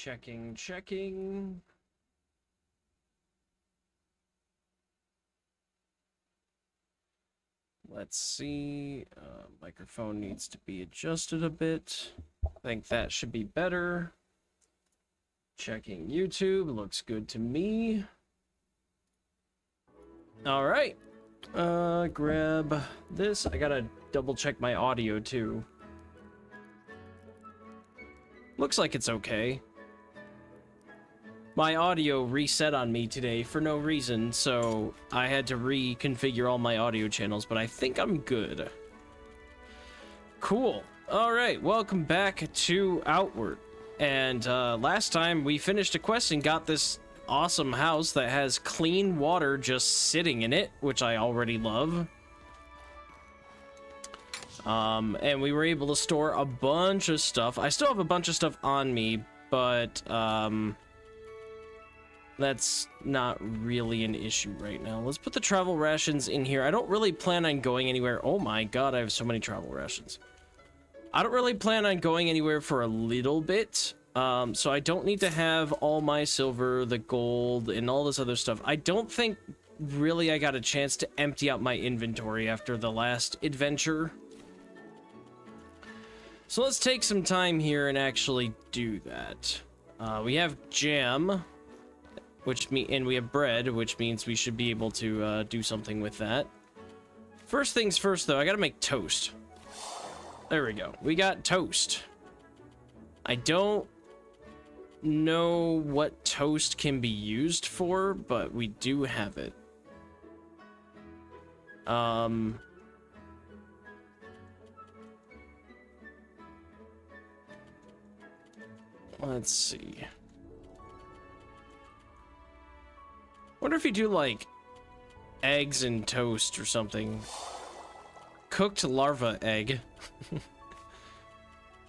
Checking. Let's see. Microphone needs to be adjusted a bit. I think that should be better. Checking YouTube. Looks good to me. All right. Grab this. I gotta double check my audio too. Looks like it's okay. My audio reset on me today for no reason, so I had to reconfigure all my audio channels, but I think I'm good. Cool. All right, welcome back to Outward. And last time we finished a quest and got this awesome house that has clean water just sitting in it, which I already love. And we were able to store a bunch of stuff. I still have a bunch of stuff on me, but that's not really an issue right now. Let's put the travel rations in here. I don't really plan on going anywhere. Oh my god, I have so many travel rations. I don't really plan on going anywhere for a little bit. So I don't need to have all my silver, the gold, and all this other stuff. I don't think really I got a chance to empty out my inventory after the last adventure. So let's take some time here and actually do that. We have jam, and we have bread, which means we should be able to do something with that. First things first, though, I gotta make toast. There we go. We got toast. I don't know what toast can be used for, but we do have it. Let's see. Wonder if you do like eggs and toast or something. Cooked larva egg.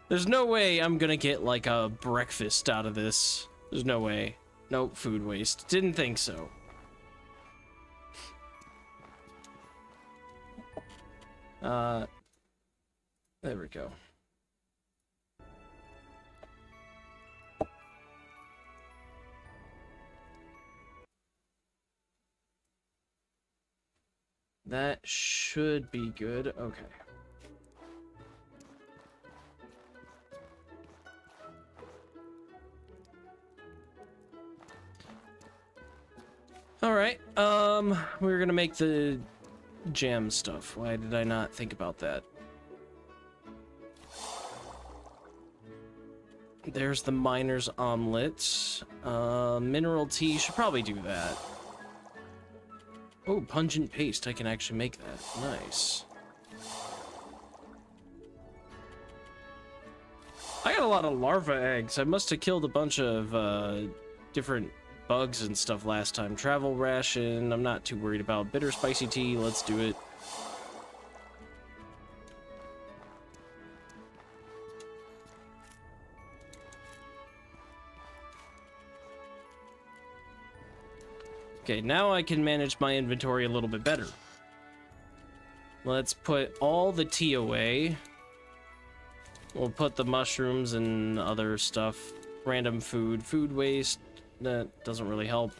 There's no way I'm gonna get like a breakfast out of this. There's no way. Nope, food waste. Didn't think so. There we go. That should be good. Okay. All right. We're gonna make the jam stuff. Why did I not think about that? There's the miner's omelet. Mineral tea should probably do that. Oh, pungent paste. I can actually make that. Nice. I got a lot of larva eggs. I must have killed a bunch of different bugs and stuff last time. Travel ration, I'm not too worried about. Bitter spicy tea, let's do it. Okay, now I can manage my inventory a little bit better. Let's put all the tea away. We'll put the mushrooms and other stuff. Random food waste. That doesn't really help.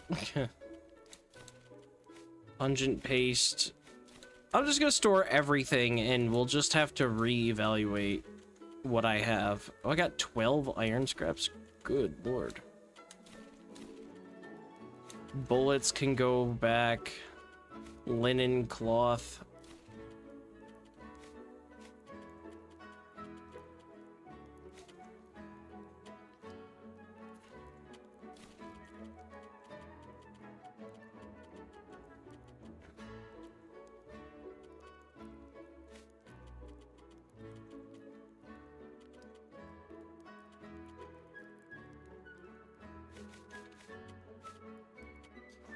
Pungent paste. I'm just gonna store everything and we'll just have to reevaluate what I have. Oh, I got 12 iron scraps. Good lord. Bullets can go back. Linen cloth.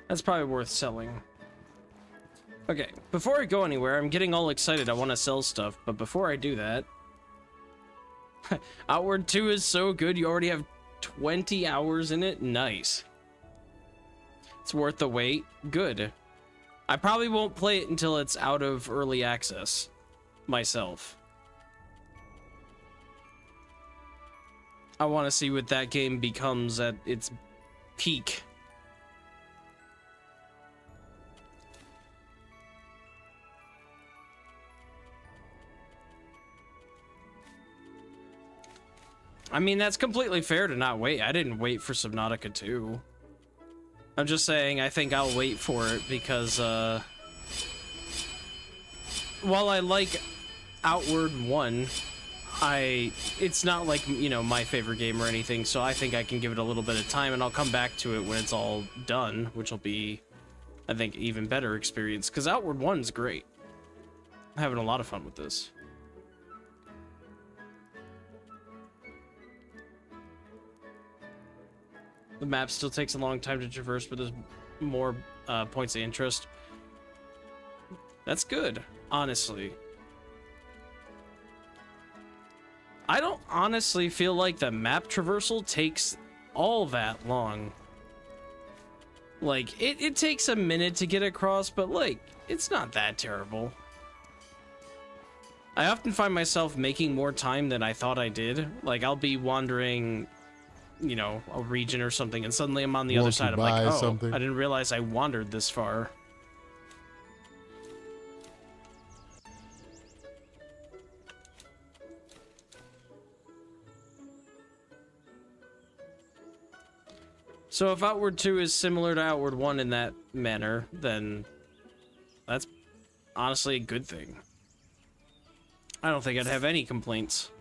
That's probably worth selling. Okay, before I go anywhere, I'm getting all excited. I want to sell stuff, but before I do that... Outward 2 is so good, you already have 20 hours in it? Nice. It's worth the wait. Good. I probably won't play it until it's out of early access. Myself. I want to see what that game becomes at its peak. I mean, that's completely fair to not wait. I didn't wait for Subnautica 2. I'm just saying I think I'll wait for it because, while I like Outward 1, it's not like, you know, my favorite game or anything, so I think I can give it a little bit of time and I'll come back to it when it's all done, which will be, I think, even better experience, because Outward 1's great. I'm having a lot of fun with this. The map still takes a long time to traverse, but there's more points of interest. That's good, honestly. I don't honestly feel like the map traversal takes all that long. Like, it takes a minute to get across, but, like, it's not that terrible. I often find myself making more time than I thought I did. Like, I'll be wandering, you know, a region or something, and suddenly I'm on the other side. I'm like, oh, I didn't realize I wandered this far. So if Outward 2 is similar to Outward 1 in that manner, then that's honestly a good thing. I don't think I'd have any complaints.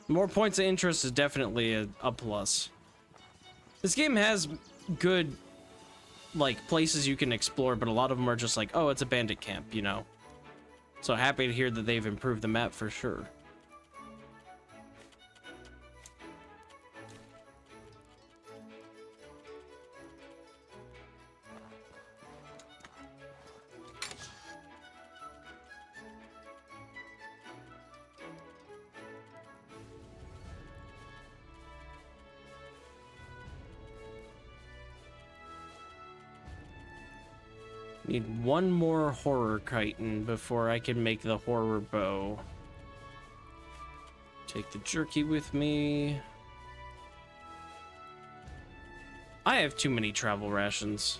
More points of interest is definitely a plus. This game has good, like, places you can explore, but a lot of them are just like, oh, it's a bandit camp, you know? So happy to hear that they've improved the map for sure. Need one more horror chitin before I can make the horror bow. Take the jerky with me. I have too many travel rations.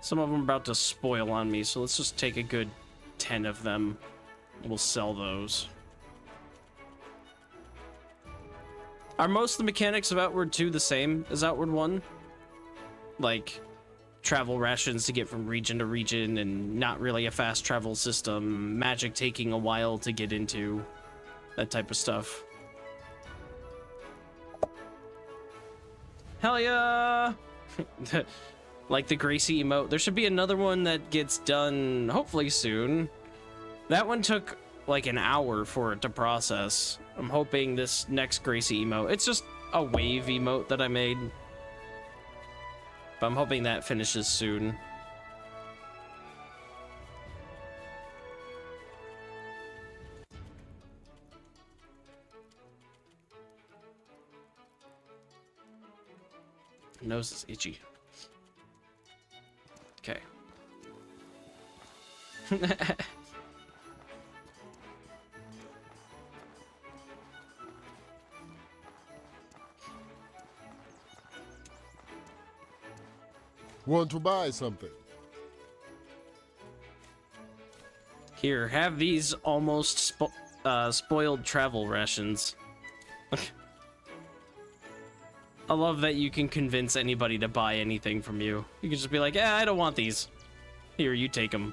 Some of them are about to spoil on me, so let's just take a good 10 of them. We'll sell those. Are most of the mechanics of Outward 2 the same as Outward 1? Like, travel rations to get from region to region and not really a fast travel system, magic taking a while to get into, that type of stuff. Hell yeah! Like the Gracie emote. There should be another one that gets done hopefully soon. That one took like an hour for it to process. I'm hoping this next Gracie emote, it's just a wave emote that I made. But I'm hoping that finishes soon. Nose is itchy. Okay. Want to buy something? Here, have these almost spoiled travel rations. I love that you can convince anybody to buy anything from you. You can just be like, eh, I don't want these. Here, you take them.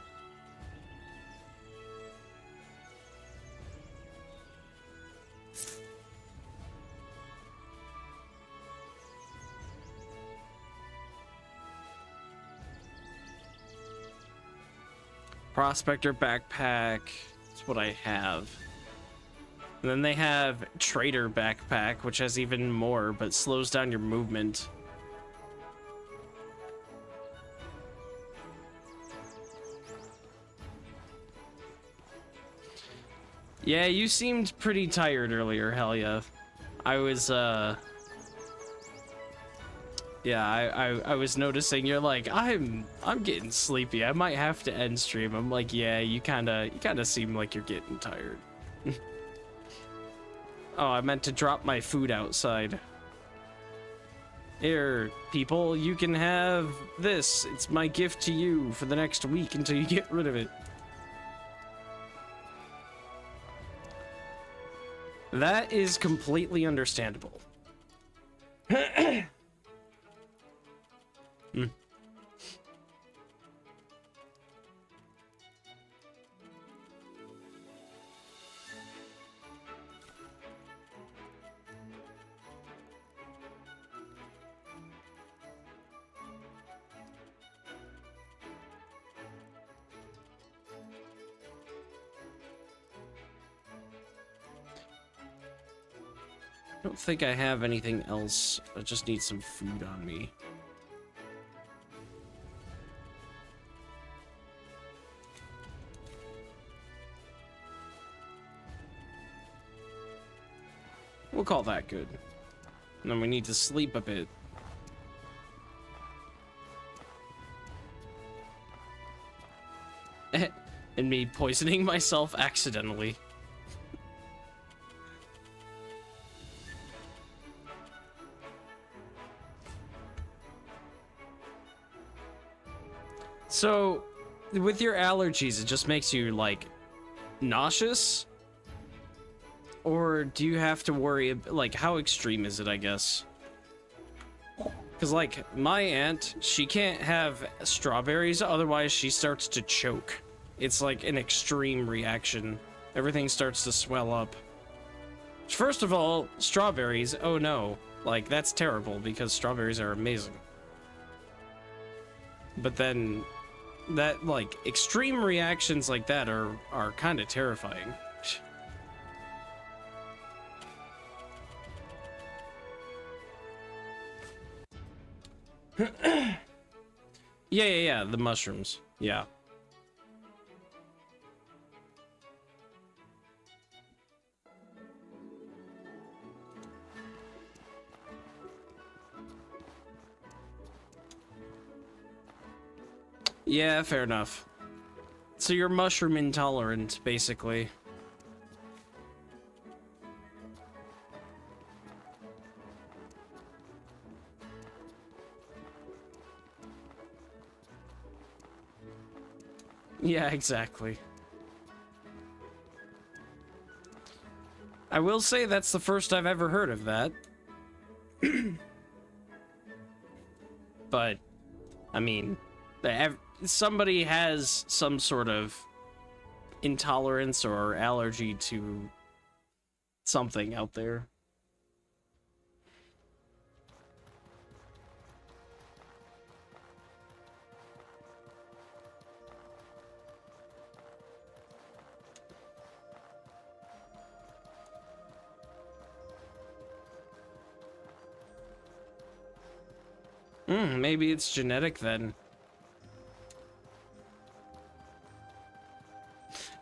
Prospector backpack. That's what I have. And then they have Trader backpack, which has even more, but slows down your movement. Yeah, you seemed pretty tired earlier, hell yeah. I was, yeah, I was noticing you're like, I'm getting sleepy. I might have to end stream. I'm like, yeah, you kinda seem like you're getting tired. Oh, I meant to drop my food outside. Here, people, you can have this. It's my gift to you for the next week until you get rid of it. That is completely understandable. Hmm. I don't think I have anything else. I just need some food on me. We'll call that good. And then we need to sleep a bit. And me poisoning myself accidentally. So, with your allergies, it just makes you, like, nauseous? Or do you have to worry, like, how extreme is it, I guess? Because, like, my aunt, she can't have strawberries, otherwise she starts to choke. It's like an extreme reaction. Everything starts to swell up. First of all, strawberries, oh no. Like, that's terrible, because strawberries are amazing. But then, that, like, extreme reactions like that are kind of terrifying. Yeah, the mushrooms. Yeah. Yeah, fair enough. So you're mushroom intolerant, basically. Yeah, exactly. I will say that's the first I've ever heard of that. But, I mean, somebody has some sort of intolerance or allergy to something out there. Maybe it's genetic then.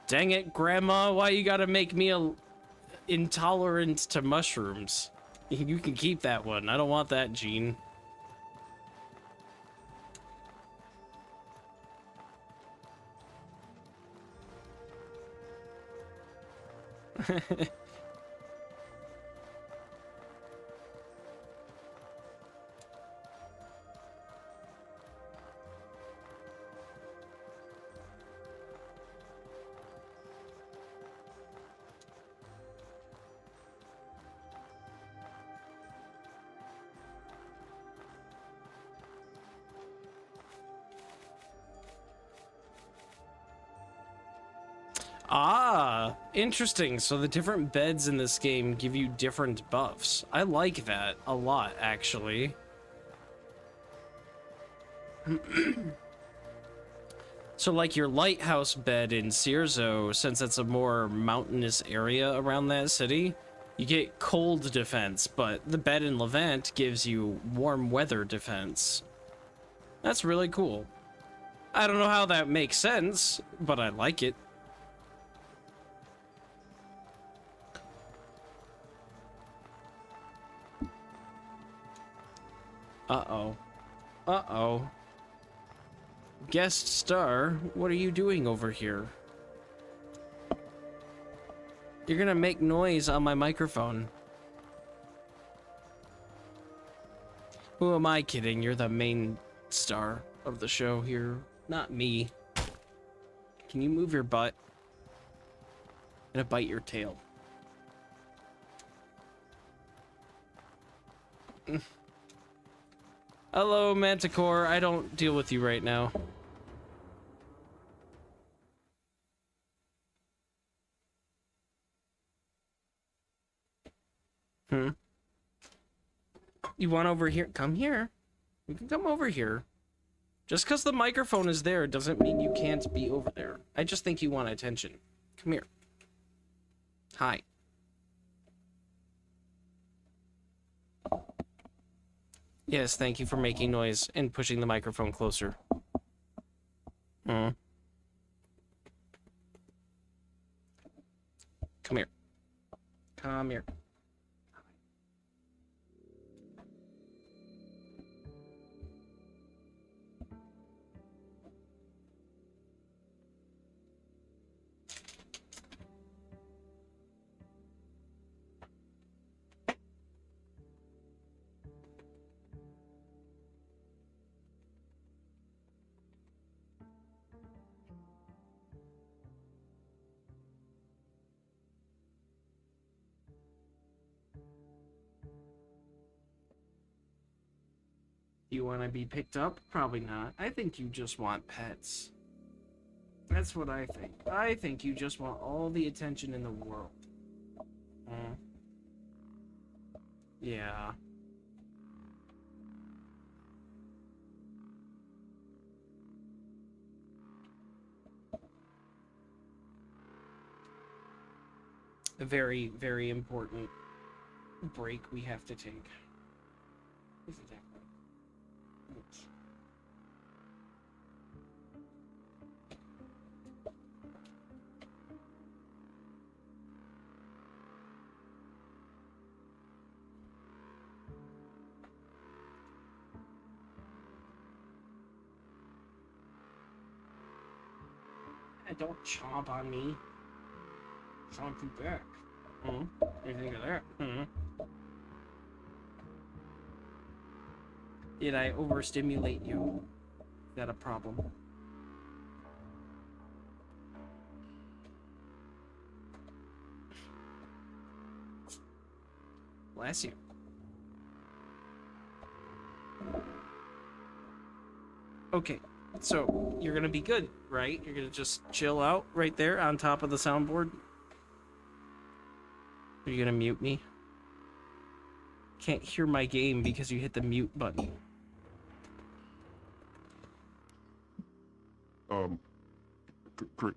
Dang it, Grandma, why you gotta make me intolerant to mushrooms? You can keep that one. I don't want that gene. Ah, interesting. So the different beds in this game give you different buffs. I like that a lot, actually. So like your lighthouse bed in Cierzo, since it's a more mountainous area around that city, you get cold defense, but the bed in Levant gives you warm weather defense. That's really cool. I don't know how that makes sense, but I like it. Uh-oh. Uh-oh. Guest star, what are you doing over here? You're gonna make noise on my microphone. Who am I kidding? You're the main star of the show here, not me. Can you move your butt? I'm gonna bite your tail. Hello, Manticore. I don't deal with you right now. You want over here? Come here. You can come over here. Just because the microphone is there doesn't mean you can't be over there. I just think you want attention. Come here. Hi. Yes, thank you for making noise and pushing the microphone closer. Come here. Come here. Do you want to be picked up? Probably not. I think you just want pets. That's what I think. I think you just want all the attention in the world. Yeah. A very, very important break we have to take. Isn't that right? Oops. Don't chomp on me. Chomp you back. What do you think of that? Did I overstimulate you? Is that a problem? Bless you. Okay. So, you're gonna be good, right? You're gonna just chill out right there on top of the soundboard? Are you gonna mute me? Can't hear my game because you hit the mute button.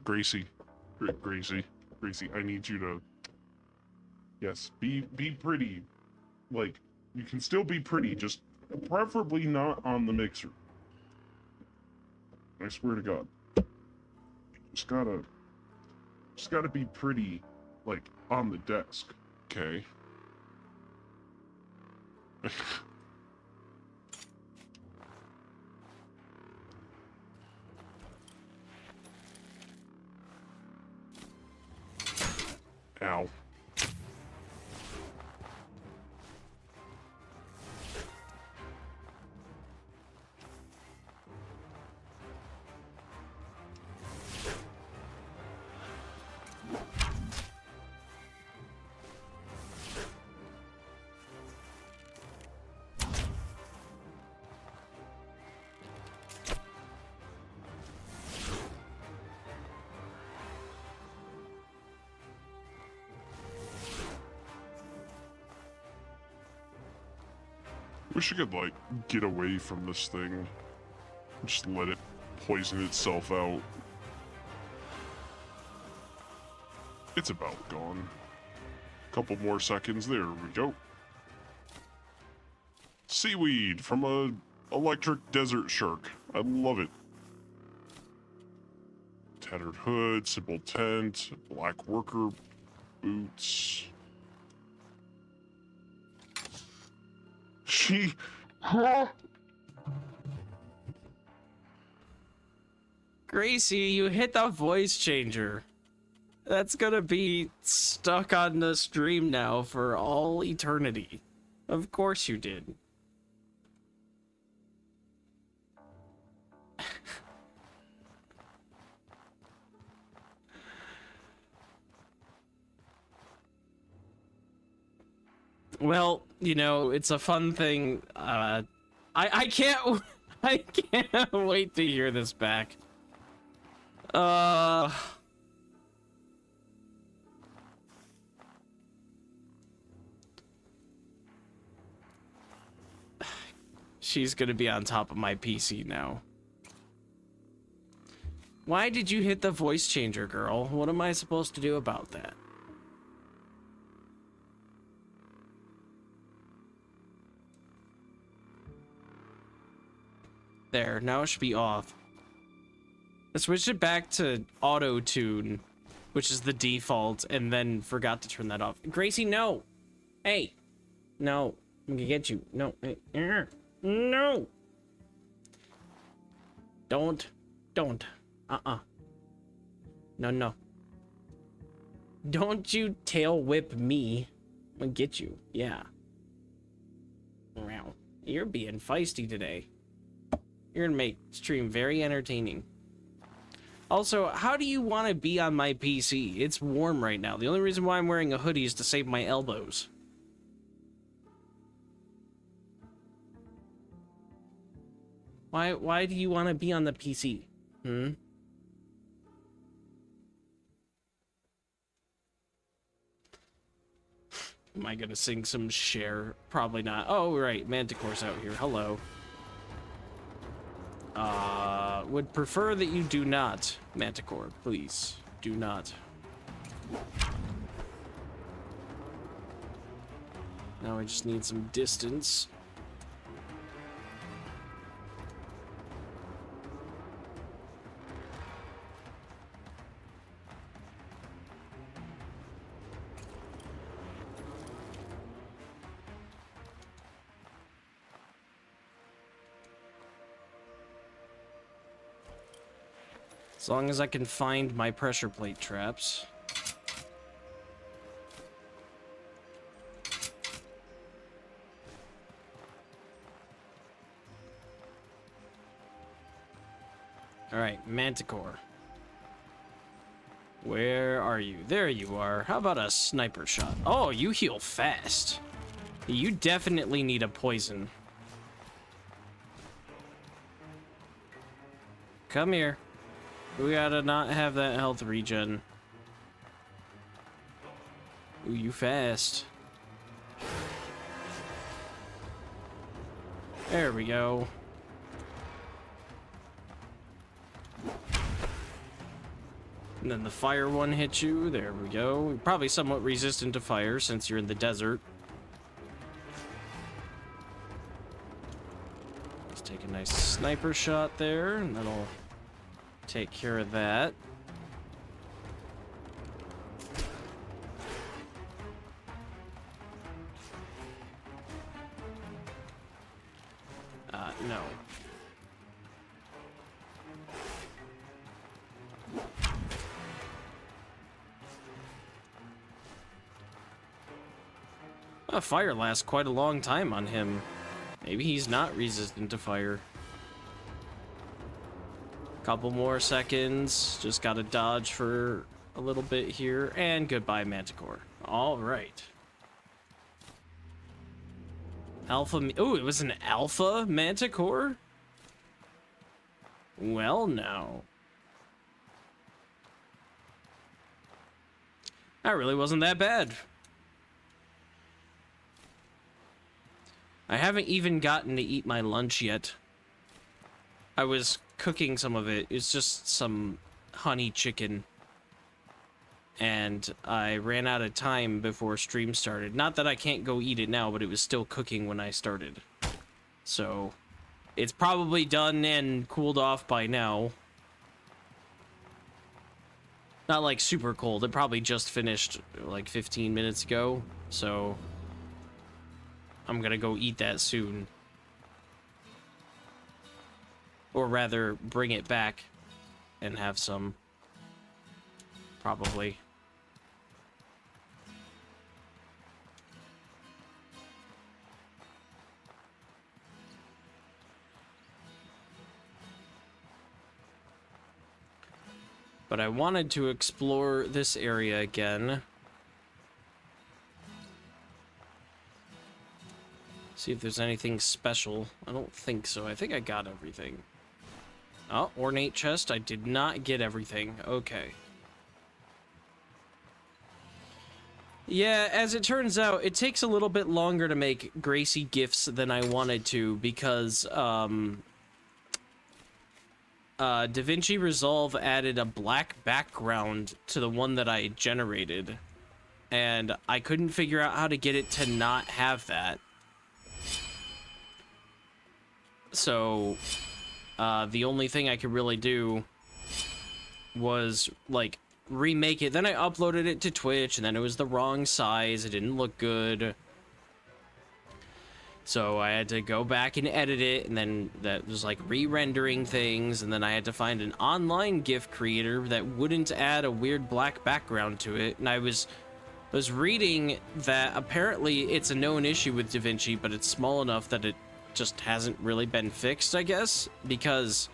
Gracie, I need you to, yes, be pretty. Like, you can still be pretty, just preferably not on the mixer. I swear to God. Just gotta be pretty, like, on the desk, okay? Ow. Wish I could, like, get away from this thing. Just let it poison itself out. It's about gone. Couple more seconds, there we go. Seaweed from a electric desert shark. I love it. Tattered hood, simple tent, black worker boots. Gracie, you hit the voice changer. That's gonna be stuck on the stream now for all eternity. Of course you did. Well, you know, it's a fun thing. I can't I can't wait to hear this back. She's gonna be on top of my PC now. Why did you hit the voice changer, girl? What am I supposed to do about that? There, now it should be off. I switched it back to auto tune, which is the default, and then forgot to turn that off. Gracie, no! Hey! No. I'm gonna get you. No. No! Don't. No. Don't you tail whip me. I'm gonna get you. Yeah. Wow. You're being feisty today. You're gonna make stream very entertaining. Also, how do you want to be on my PC? It's warm right now. The only reason why I'm wearing a hoodie is to save my elbows. Why do you want to be on the PC? Am I gonna sing some Cher? Probably not. Oh, right. Manticore's out here. Hello. Would prefer that you do not, Manticore. Please, do not. Now I just need some distance. As long as I can find my pressure plate traps. Alright, Manticore. Where are you? There you are. How about a sniper shot? Oh, you heal fast. You definitely need a poison. Come here. We gotta not have that health regen. Ooh, you fast. There we go. And then the fire one hits you. There we go. You're probably somewhat resistant to fire since you're in the desert. Let's take a nice sniper shot there, and that'll take care of that. No. Fire lasts quite a long time on him. Maybe he's not resistant to fire. Couple more seconds. Just gotta dodge for a little bit here. And goodbye, Manticore. All right. Alpha. Oh, it was an alpha Manticore? Well, now. That really wasn't that bad. I haven't even gotten to eat my lunch yet. I was cooking some of it. It's just some honey chicken. And I ran out of time before stream started. Not that I can't go eat it now, but it was still cooking when I started. So, it's probably done and cooled off by now. Not like super cold. It probably just finished like 15 minutes ago. So, I'm gonna go eat that soon. Or rather, bring it back and have some. Probably. But I wanted to explore this area again. See if there's anything special. I don't think so. I think I got everything. Oh, ornate chest. I did not get everything. Okay. Yeah, as it turns out, it takes a little bit longer to make Gracie gifts than I wanted to because, DaVinci Resolve added a black background to the one that I generated. And I couldn't figure out how to get it to not have that. So, the only thing I could really do was, like, remake it. Then I uploaded it to Twitch, and then it was the wrong size. It didn't look good. So I had to go back and edit it, and then that was, like, re-rendering things, and then I had to find an online GIF creator that wouldn't add a weird black background to it, and I was reading that apparently it's a known issue with DaVinci, but it's small enough that it just hasn't really been fixed, I guess, because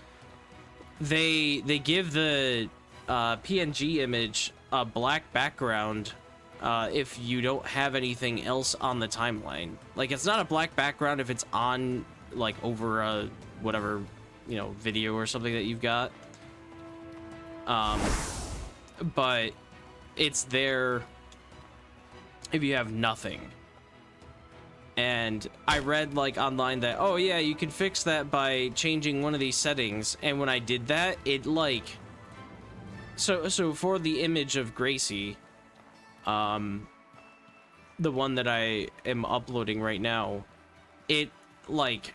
they give the PNG image a black background if you don't have anything else on the timeline. Like, it's not a black background if it's on, like, over a whatever, you know, video or something that you've got. But it's there if you have nothing. And I read, like, online that, oh yeah, you can fix that by changing one of these settings. And when I did that, it, like, so for the image of Gracie, the one that I am uploading right now, it, like,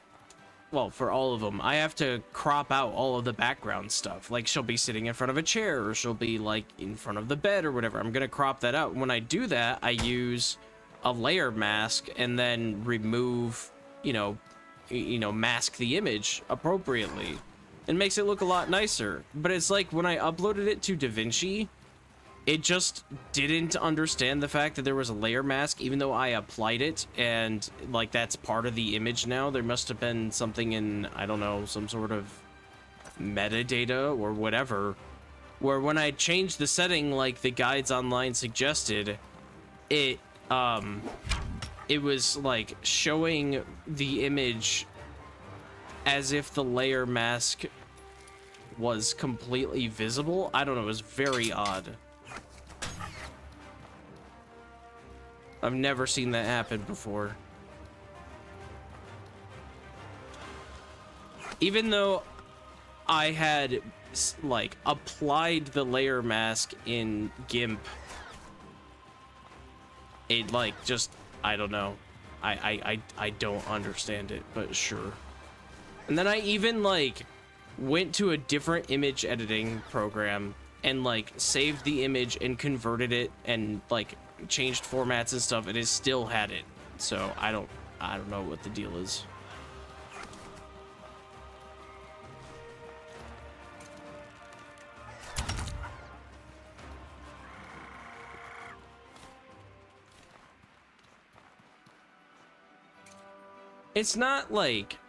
well, for all of them, I have to crop out all of the background stuff. Like, she'll be sitting in front of a chair, or she'll be, like, in front of the bed or whatever. I'm gonna crop that out. When I do that, I use a layer mask and then remove, mask the image appropriately. It makes it look a lot nicer. But it's like when I uploaded it to DaVinci, it just didn't understand the fact that there was a layer mask, even though I applied it, and, like, that's part of the image now. There must have been something in, I don't know, some sort of metadata or whatever, where when I changed the setting like the guides online suggested, it was, like, showing the image as if the layer mask was completely visible. I don't know, it was very odd. I've never seen that happen before. Even though I had, like, applied the layer mask in GIMP, it, like, just, I don't know. I don't understand it, but sure. And then I even, like, went to a different image editing program and, like, saved the image and converted it and, like, changed formats and stuff, and it still had it. So I don't know what the deal is. It's not like,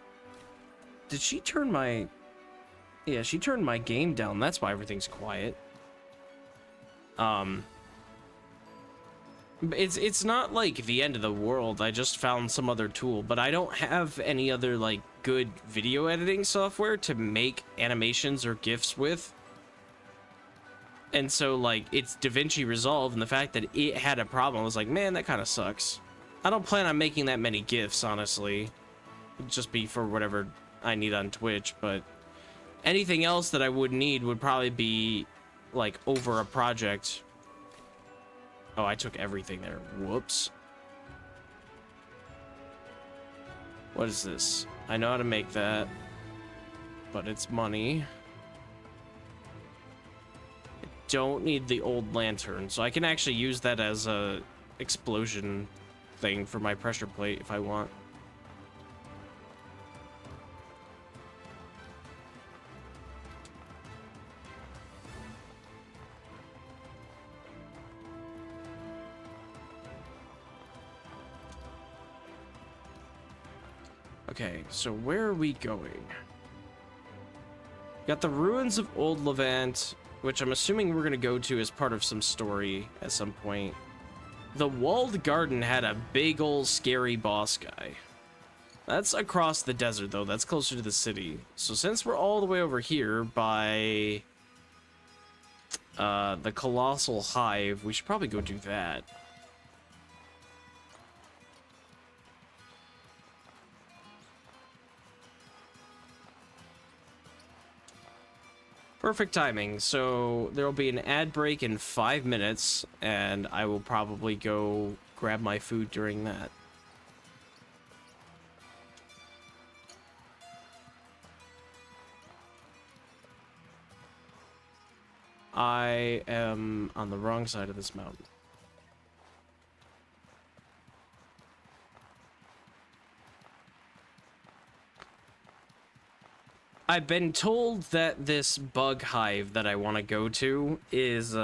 did she turn my, yeah, she turned my game down. That's why everything's quiet. It's not like the end of the world. I just found some other tool, but I don't have any other, like, good video editing software to make animations or GIFs with. And so, like, it's DaVinci Resolve, and the fact that it had a problem, I was like, man, that kind of sucks. I don't plan on making that many GIFs, honestly. It'd just be for whatever I need on Twitch, but anything else that I would need would probably be, like, over a project. Oh, I took everything there. Whoops. What is this? I know how to make that, but it's money. I don't need the old lantern, so I can actually use that as a explosion thing for my pressure plate if I want. Okay, so where are we going? Got the ruins of old Levant. which I'm assuming we're gonna go to as part of some story at some point. The walled garden had a big ol' scary boss guy. That's across the desert, though. That's closer to the city. So since we're all the way over here by the Colossal Hive, we should probably go do that. Perfect timing. So there will be an ad break in 5 minutes, and I will probably go grab my food during that. I am on the wrong side of this mountain. I've been told that this bug hive that I want to go to is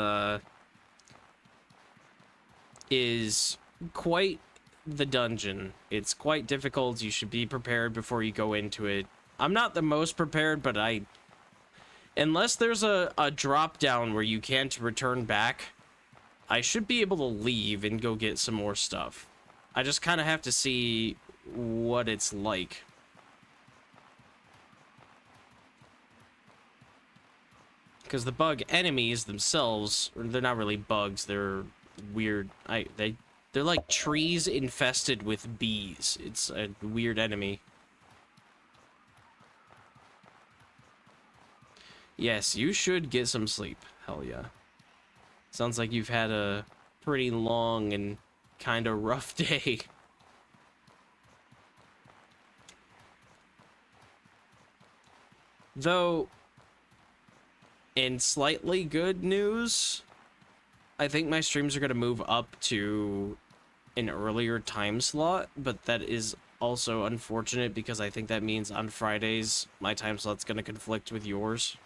quite the dungeon. It's quite difficult. You should be prepared before you go into it. I'm not the most prepared, but unless there's a drop down where you can't return back, I should be able to leave and go get some more stuff. I just kind of have to see what it's like. Because the bug enemies themselves, they're not really bugs, they're weird. They're like trees infested with bees. It's a weird enemy. Yes, you should get some sleep. Hell yeah. Sounds like you've had a pretty long and kind of rough day. Though, in slightly good news, I think my streams are going to move up to an earlier time slot, but that is also unfortunate because I think that means on Fridays my time slot's going to conflict with yours.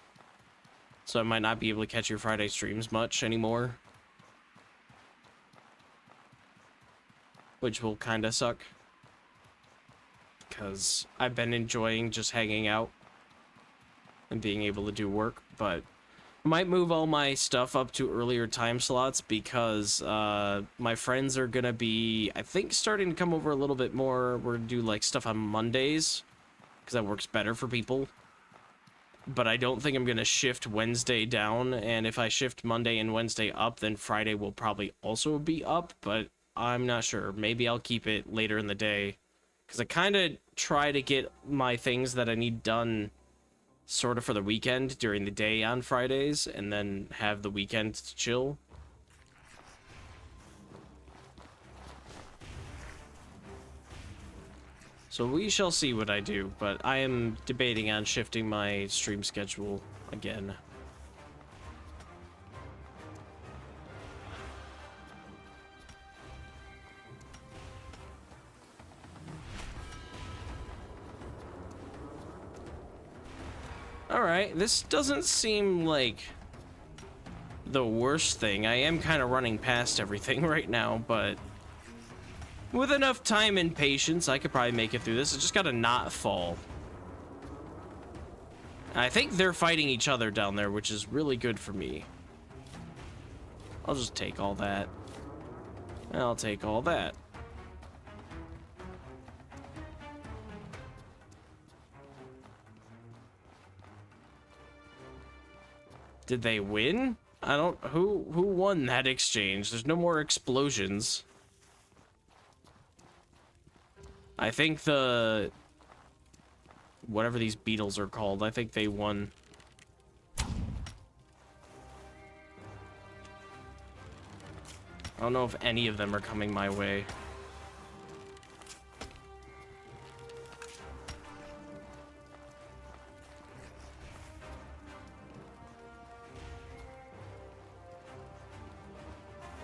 So I might not be able to catch your Friday streams much anymore. Which will kind of suck. Because I've been enjoying just hanging out and being able to do work, but I might move all my stuff up to earlier time slots because my friends are gonna be, I think, starting to come over a little bit more. We're gonna do like stuff on Mondays because that works better for people. But I don't think I'm gonna shift Wednesday down, and if I shift Monday and Wednesday up, then Friday will probably also be up, but I'm not sure. Maybe I'll keep it later in the day because I kind of try to get my things that I need done sort of for the weekend during the day on Fridays, and then have the weekend to chill. So we shall see what I do, but I am debating on shifting my stream schedule again. Alright, this doesn't seem like the worst thing. I am kind of running past everything right now, but with enough time and patience, I could probably make it through this. I just gotta not fall. I think they're fighting each other down there, which is really good for me. I'll just take all that. I'll take all that. Did they win? I don't... Who won that exchange? There's no more explosions. I think the... whatever these beetles are called, I think they won. I don't know if any of them are coming my way.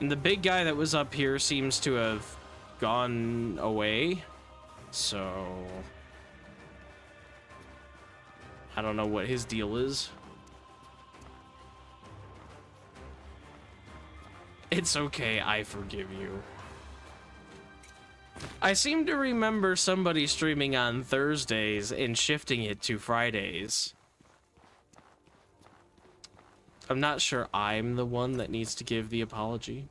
And the big guy that was up here seems to have gone away. So I don't know what his deal is. It's okay, I forgive you. I seem to remember somebody streaming on Thursdays and shifting it to Fridays. I'm not sure I'm the one that needs to give the apology.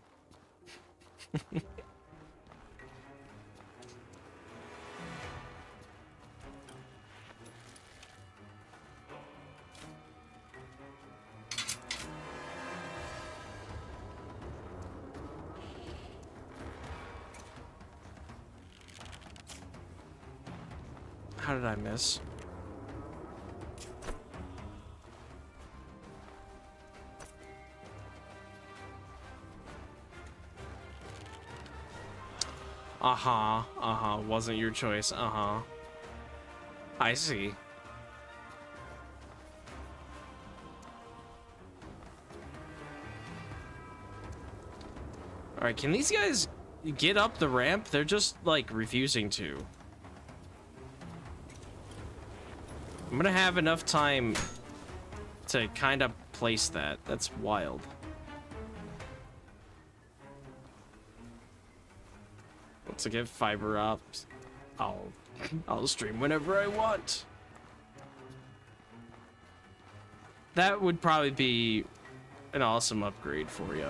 How did I miss? Wasn't your choice. I see. Alright, can these guys get up the ramp? They're just, like, refusing to. I'm gonna have enough time to kind of place that. That's wild. Once I get fiber ops, I'll stream whenever I want. That would probably be an awesome upgrade for you.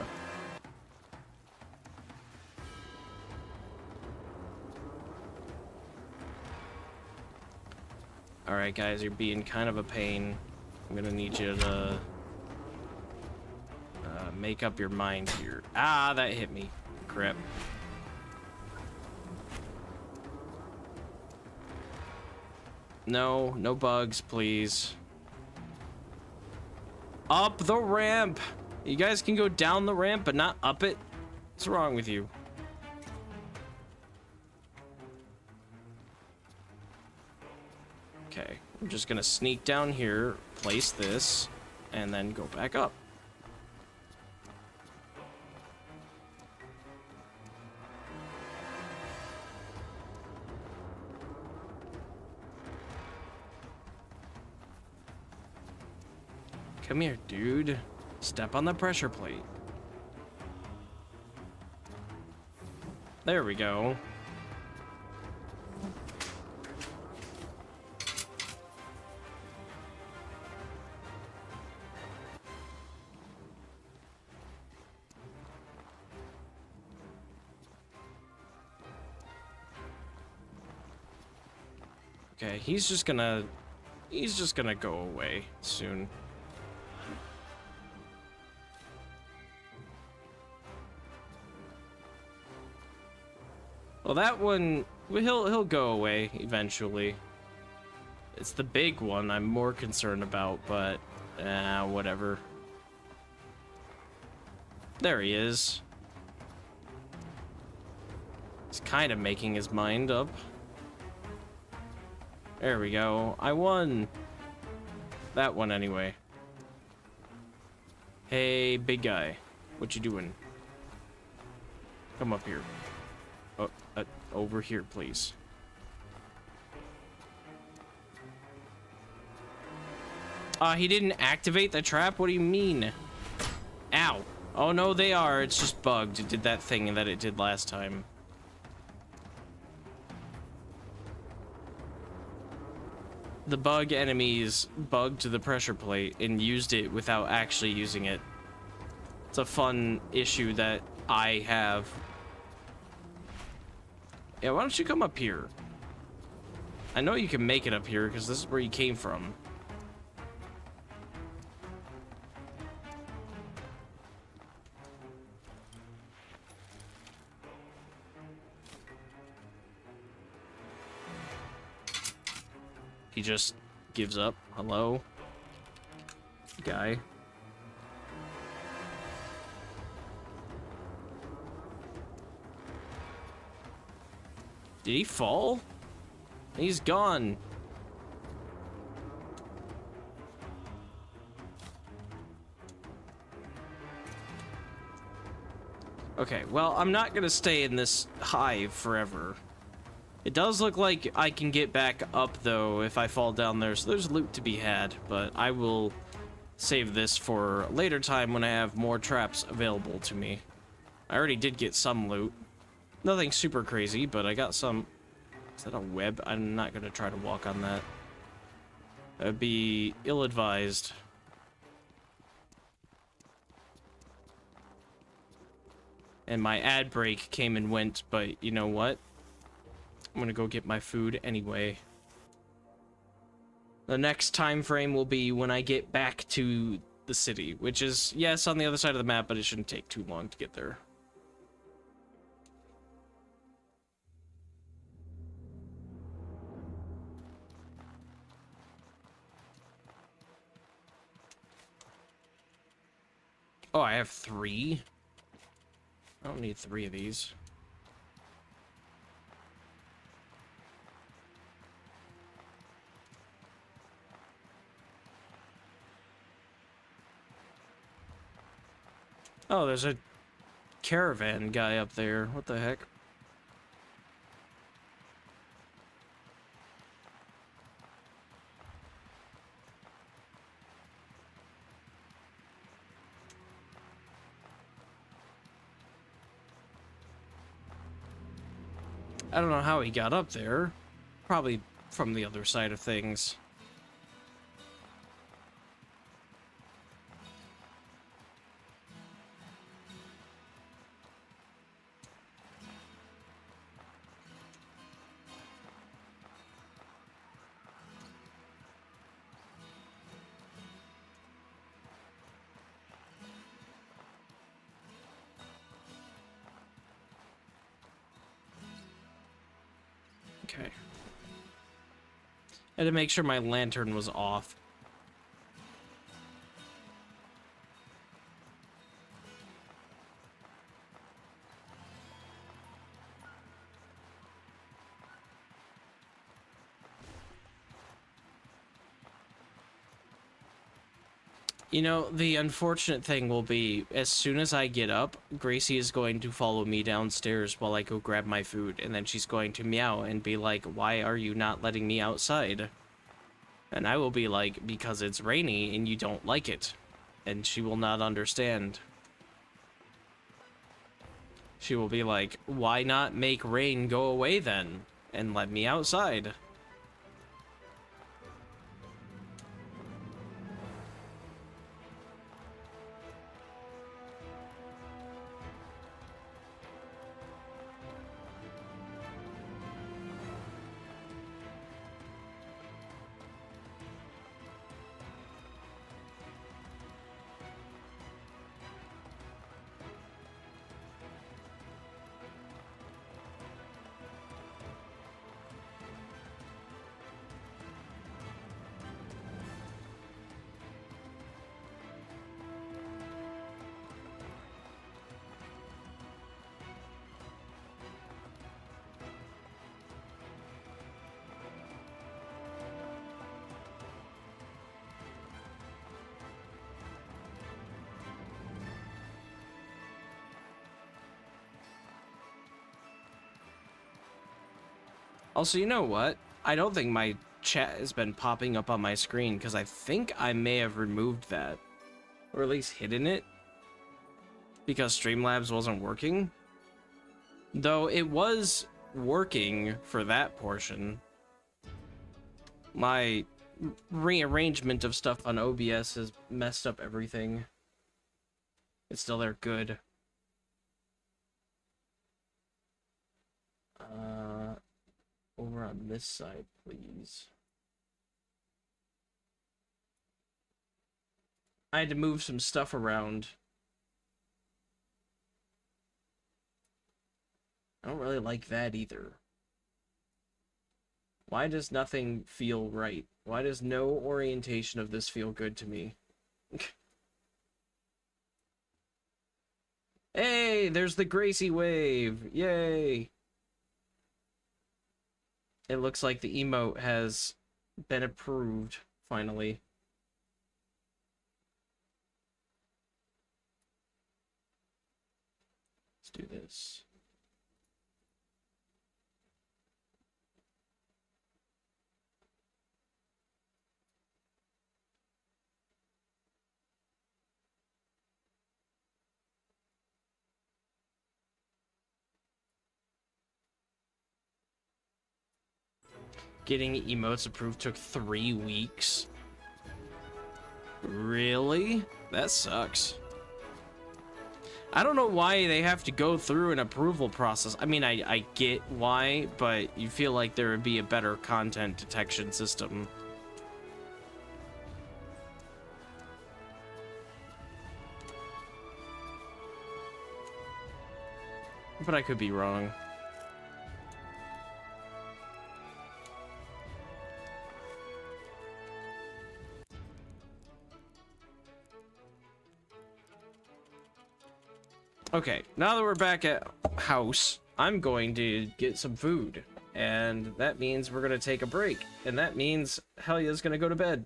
Alright guys, you're being kind of a pain. I'm gonna need you to make up your mind here. Ah, that hit me. Crap. No, no bugs, please. Up the ramp! You guys can go down the ramp, but not up it? What's wrong with you? Okay, I'm just gonna sneak down here, place this, and then go back up. Come here, dude. Step on the pressure plate. There we go. Okay, he's just gonna go away soon. Well, that one, he'll go away eventually. It's the big one I'm more concerned about, but whatever. There he is. He's kind of making his mind up. There we go. I won. That one anyway. Hey, big guy. What you doing? Come up here. Oh, over here, please. He didn't activate the trap? What do you mean? Ow. Oh, no, they are. It's just bugged. It did that thing that it did last time. The bug enemies bugged the pressure plate and used it without actually using it. It's a fun issue that I have. Yeah, why don't you come up here? I know you can make it up here because this is where you came from. He just gives up. Hello? Guy. Did he fall? He's gone. Okay, well, I'm not gonna stay in this hive forever. It does look like I can get back up, though, if I fall down there, so there's loot to be had, but I will save this for a later time when I have more traps available to me. I already did get some loot. Nothing super crazy, but I got some. Is that a web? I'm not gonna try to walk on that. That'd be ill-advised. And my ad break came and went, but you know what? I'm gonna go get my food anyway. The next time frame will be when I get back to the city, which is, yes, on the other side of the map, but it shouldn't take too long to get there. Oh, I have 3? I don't need 3 of these. Oh, there's a caravan guy up there. What the heck? I don't know how he got up there. Probably from the other side of things. Okay. I had to make sure my lantern was off. You know, the unfortunate thing will be, as soon as I get up, Gracie is going to follow me downstairs while I go grab my food, and then she's going to meow and be like, why are you not letting me outside? And I will be like, because it's rainy and you don't like it. And she will not understand. She will be like, why not make rain go away then? And let me outside. Also, you know what? I don't think my chat has been popping up on my screen because I think I may have removed that. Or at least hidden it. Because Streamlabs wasn't working. Though it was working for that portion. My rearrangement of stuff on OBS has messed up everything. It's still there, good. Over on this side, please. I had to move some stuff around. I don't really like that either. Why does nothing feel right? Why does no orientation of this feel good to me? Hey, there's the Gracie wave! Yay! It looks like the emote has been approved, finally. Let's do this. Getting emotes approved took 3 weeks. Really? That sucks. I don't know why they have to go through an approval process. I mean, I get why, but you feel like there would be a better content detection system. But I could be wrong. Okay, now that we're back at house, I'm going to get some food. And that means we're going to take a break. And that means Helia's going to go to bed.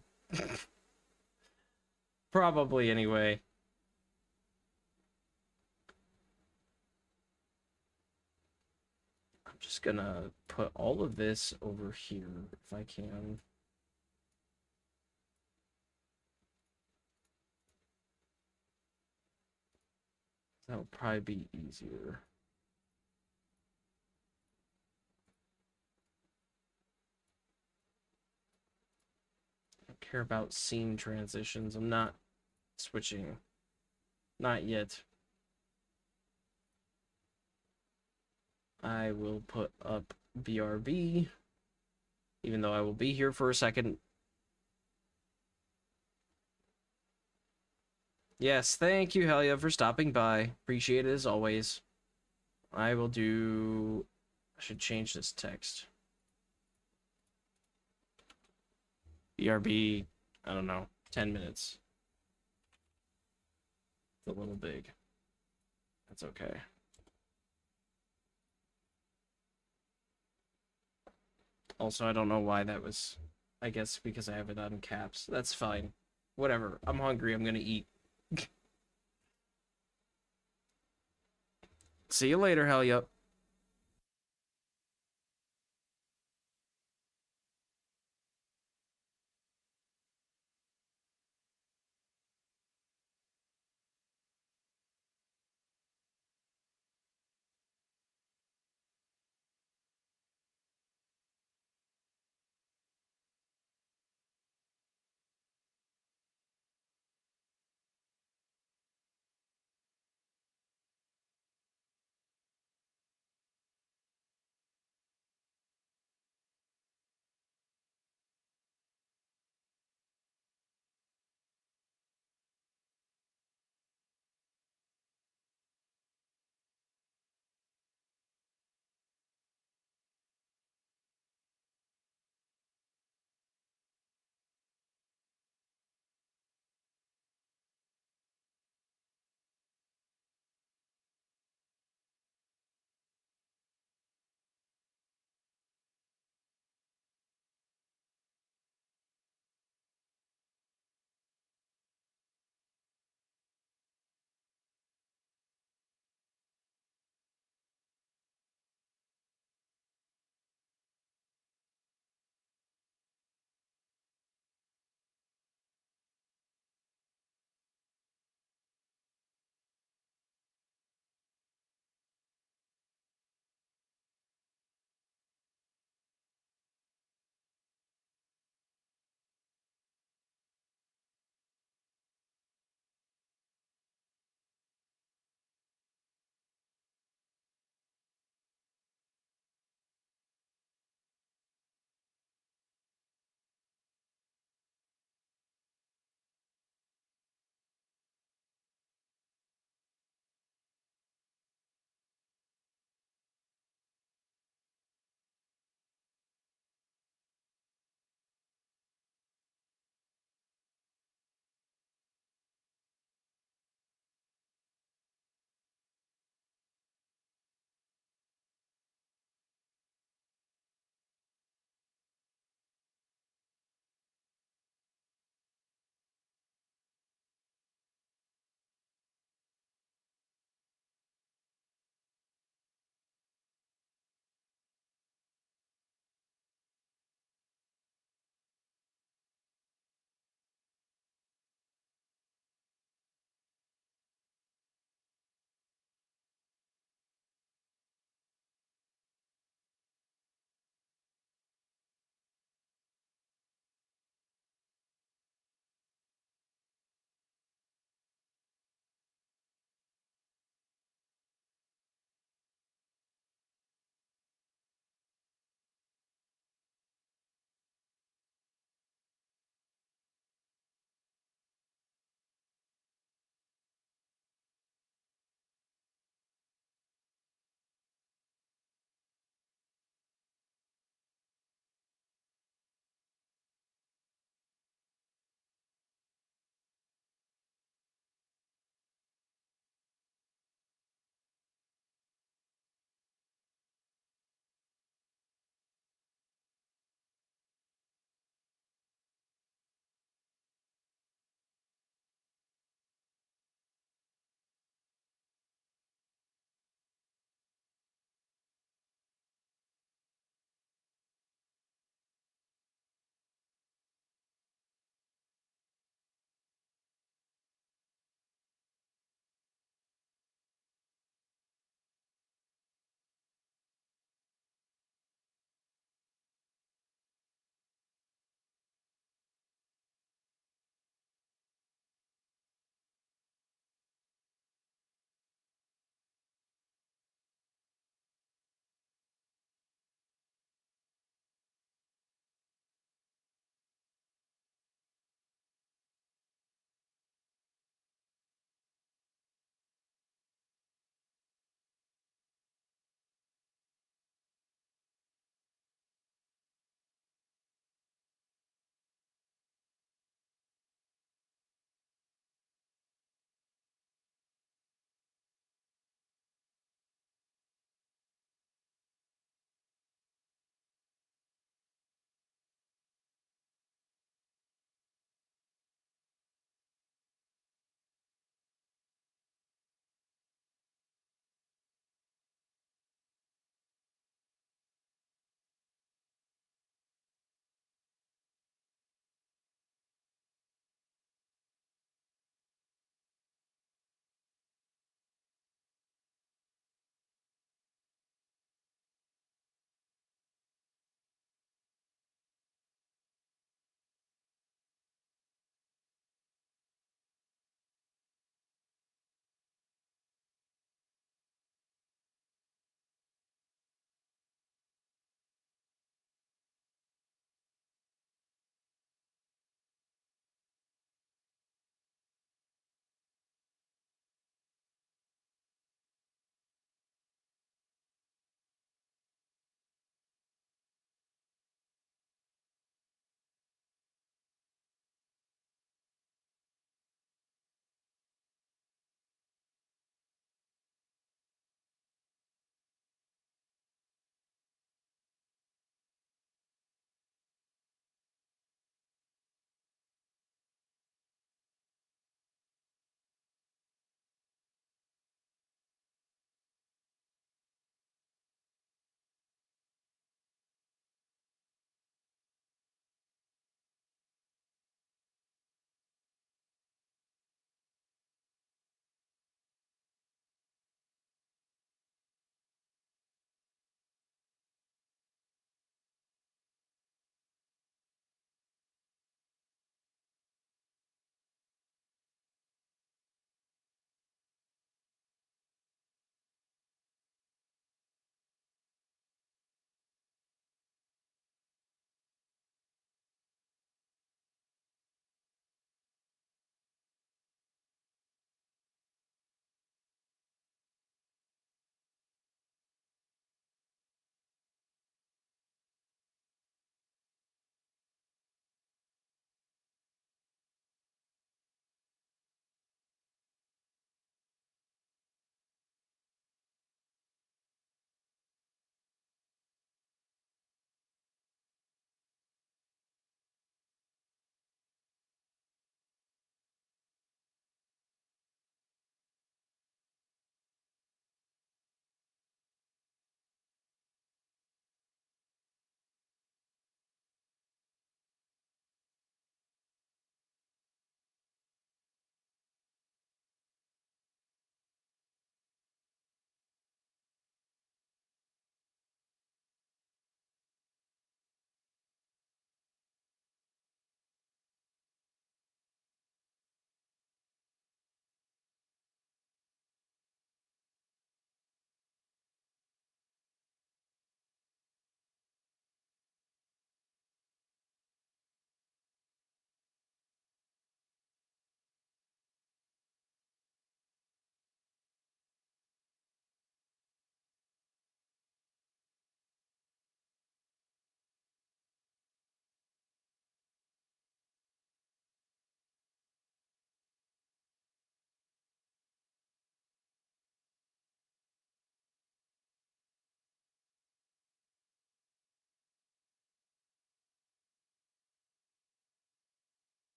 Probably, anyway. I'm just going to put all of this over here, if I can. That would probably be easier. I don't care about scene transitions. I'm not switching. Not yet. I will put up BRB, even though I will be here for a second. Yes, thank you, Helia, for stopping by. Appreciate it as always. I will do... I should change this text. BRB, I don't know, 10 minutes. It's a little big. That's okay. Also, I don't know why that was... I guess because I have it on caps. That's fine. Whatever. I'm hungry. I'm gonna eat. See you later, Helia.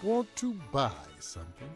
Want to buy something?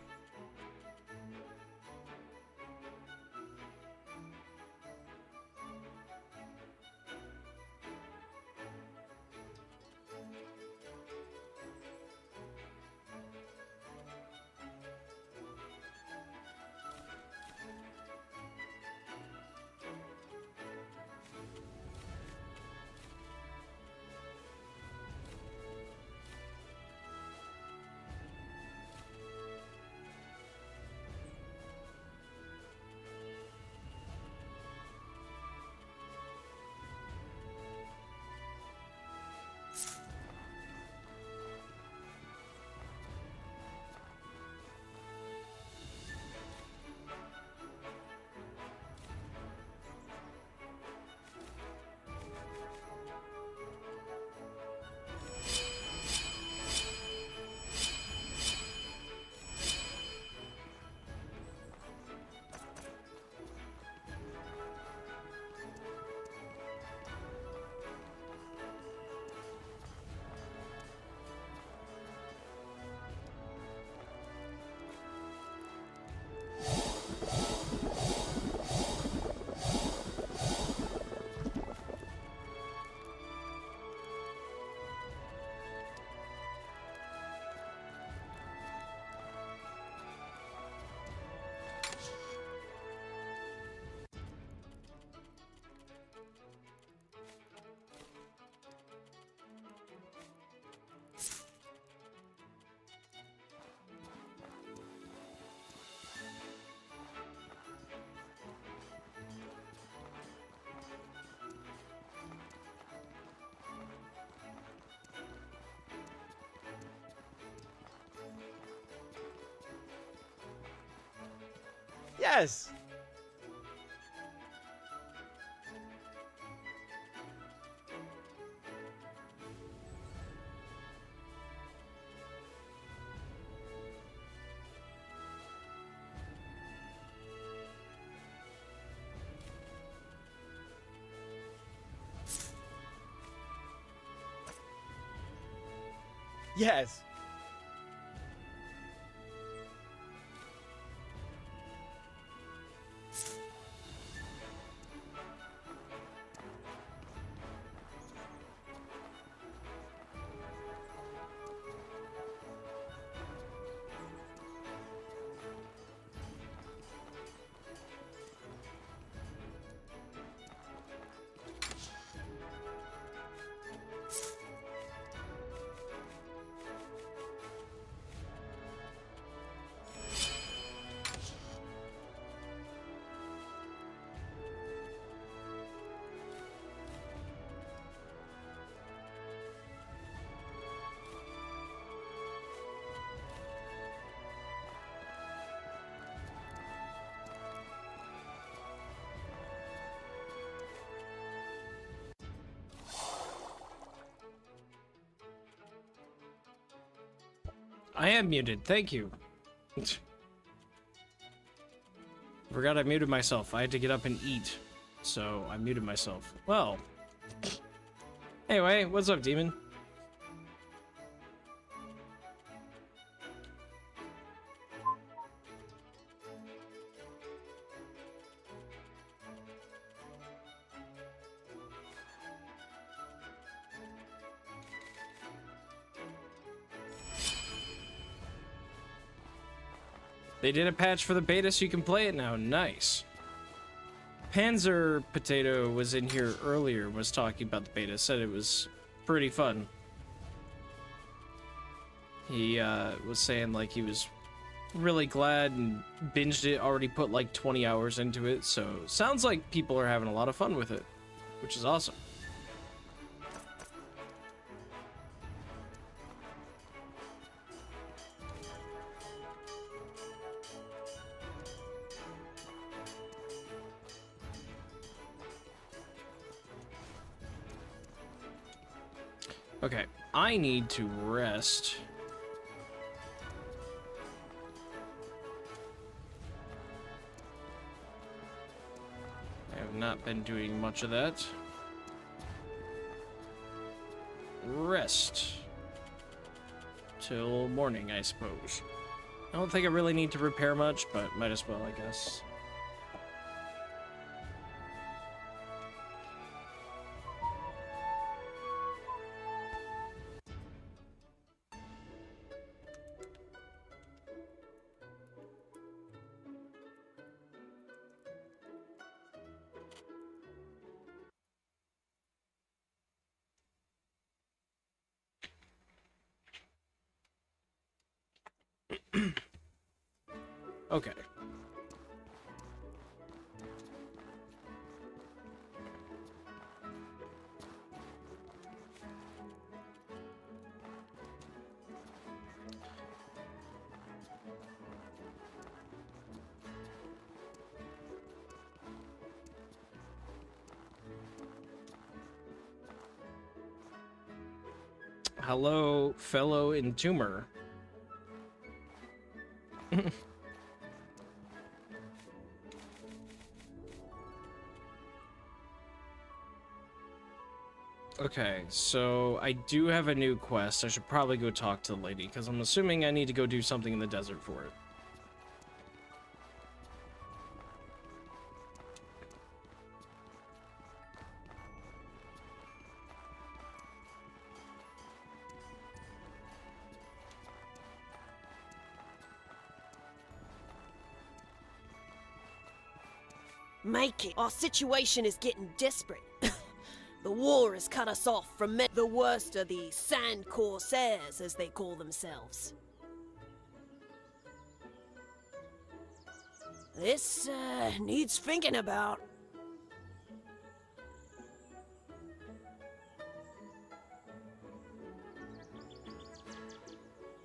Yes! Yes! I am muted. Thank you. Forgot I muted myself. I had to get up and eat, so I muted myself. Well. Anyway, what's up, demon? They did a patch for the beta so you can play it now. Nice. Panzer Potato was in here earlier, was talking about the beta, said it was pretty fun. He was saying like he was really glad and binged it, already put like 20 hours into it, so sounds like people are having a lot of fun with it, which is awesome. Okay, I need to rest. I have not been doing much of that. Rest. till morning, I suppose. I don't think I really need to repair much, but might as well, I guess. Okay. Hello, fellow entomber. Okay, so I do have a new quest. I should probably go talk to the lady, because I'm assuming I need to go do something in the desert for it. Make it. Our situation is getting desperate. The war has cut us off from the worst of the Sand Corsairs, as they call themselves. This, needs thinking about.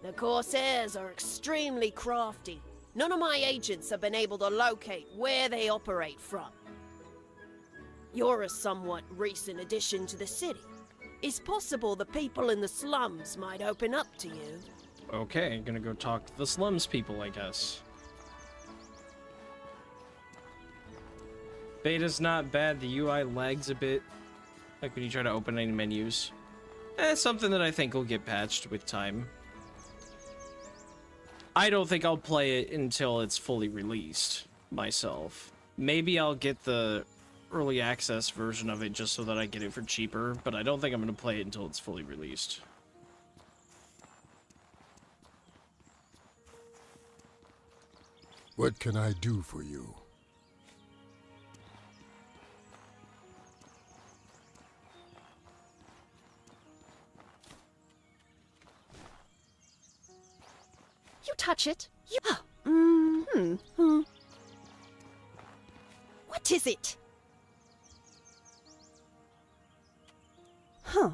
The Corsairs are extremely crafty. None of my agents have been able to locate where they operate from. You're a somewhat recent addition to the city. It's possible the people in the slums might open up to you. Okay, gonna go talk to the slums people, I guess. Beta's not bad, the UI lags a bit. Like when you try to open any menus. Something that I think will get patched with time. I don't think I'll play it until it's fully released, myself. Maybe I'll get the early access version of it just so that I get it for cheaper, but I don't think I'm going to play it until it's fully released. What can I do for you? You touch it. You. What is it? Huh.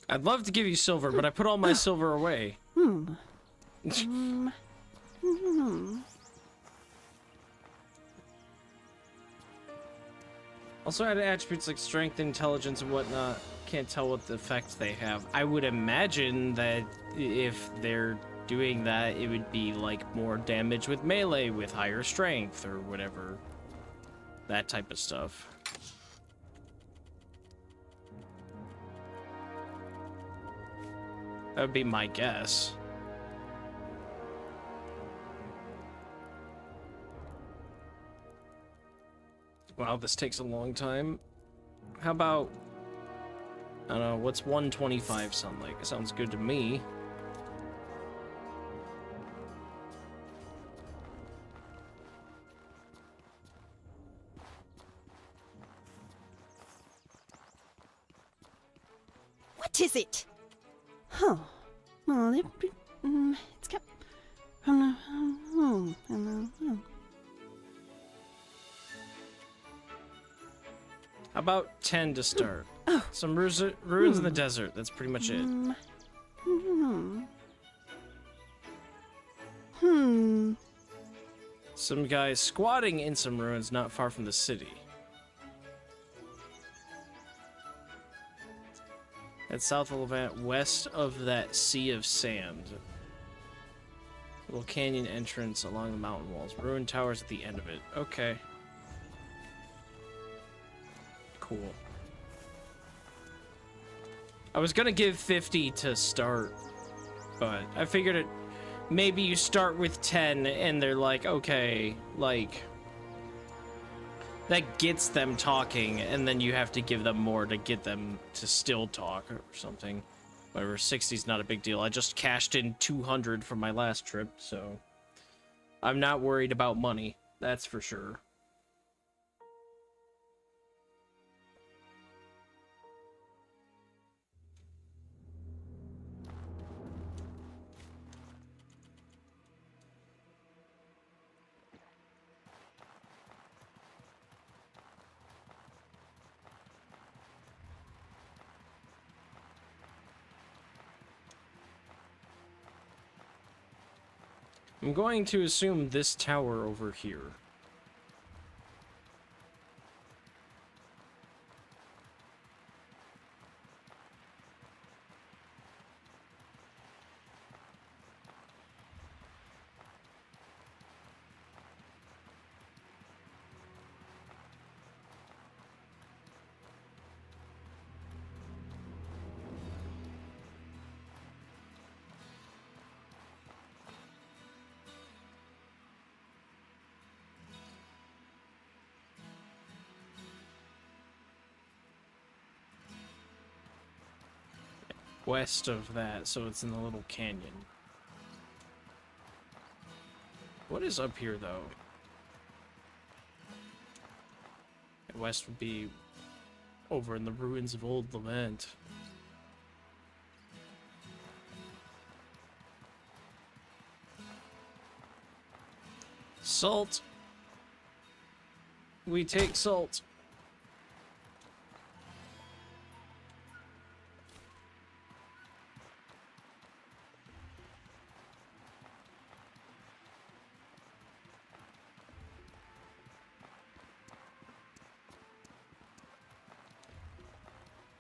I'd love to give you silver, but I put all my silver away. Also add attributes like strength, intelligence, and whatnot. Can't tell what the effects they have. I would imagine that if they're doing that, it would be like more damage with melee with higher strength or whatever. That type of stuff. That would be my guess. Wow, this takes a long time. How about, I don't know, what's 125 sound like? It sounds good to me. What is it? Huh. Well, it's kept. How about 10 to start? Some ruins in the desert. That's pretty much it. Some guys squatting in some ruins not far from the city. At south of Levant, west of that sea of sand. Little canyon entrance along the mountain walls. Ruined towers at the end of it. Okay. Cool. I was gonna give 50 to start, but I figured it. Maybe you start with 10 and they're like, okay, like that gets them talking, and then you have to give them more to get them to still talk or something. Whatever, 60's not a big deal. I just cashed in 200 from my last trip, so I'm not worried about money. That's for sure. I'm going to assume this tower over here. West of that, so it's in the little canyon. What is up here, though? West would be over in the ruins of old Levant. Salt. We take salt.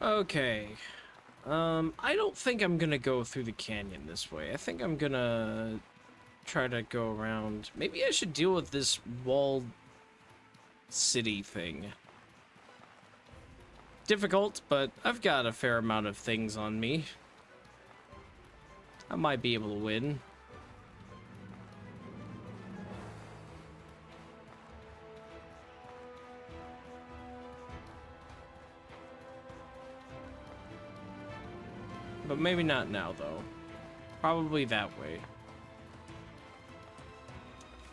Okay. I don't think I'm gonna go through the canyon this way. I think I'm gonna try to go around. Maybe I should deal with this walled city thing. Difficult, but I've got a fair amount of things on me. I might be able to win. But maybe not now, though. Probably that way.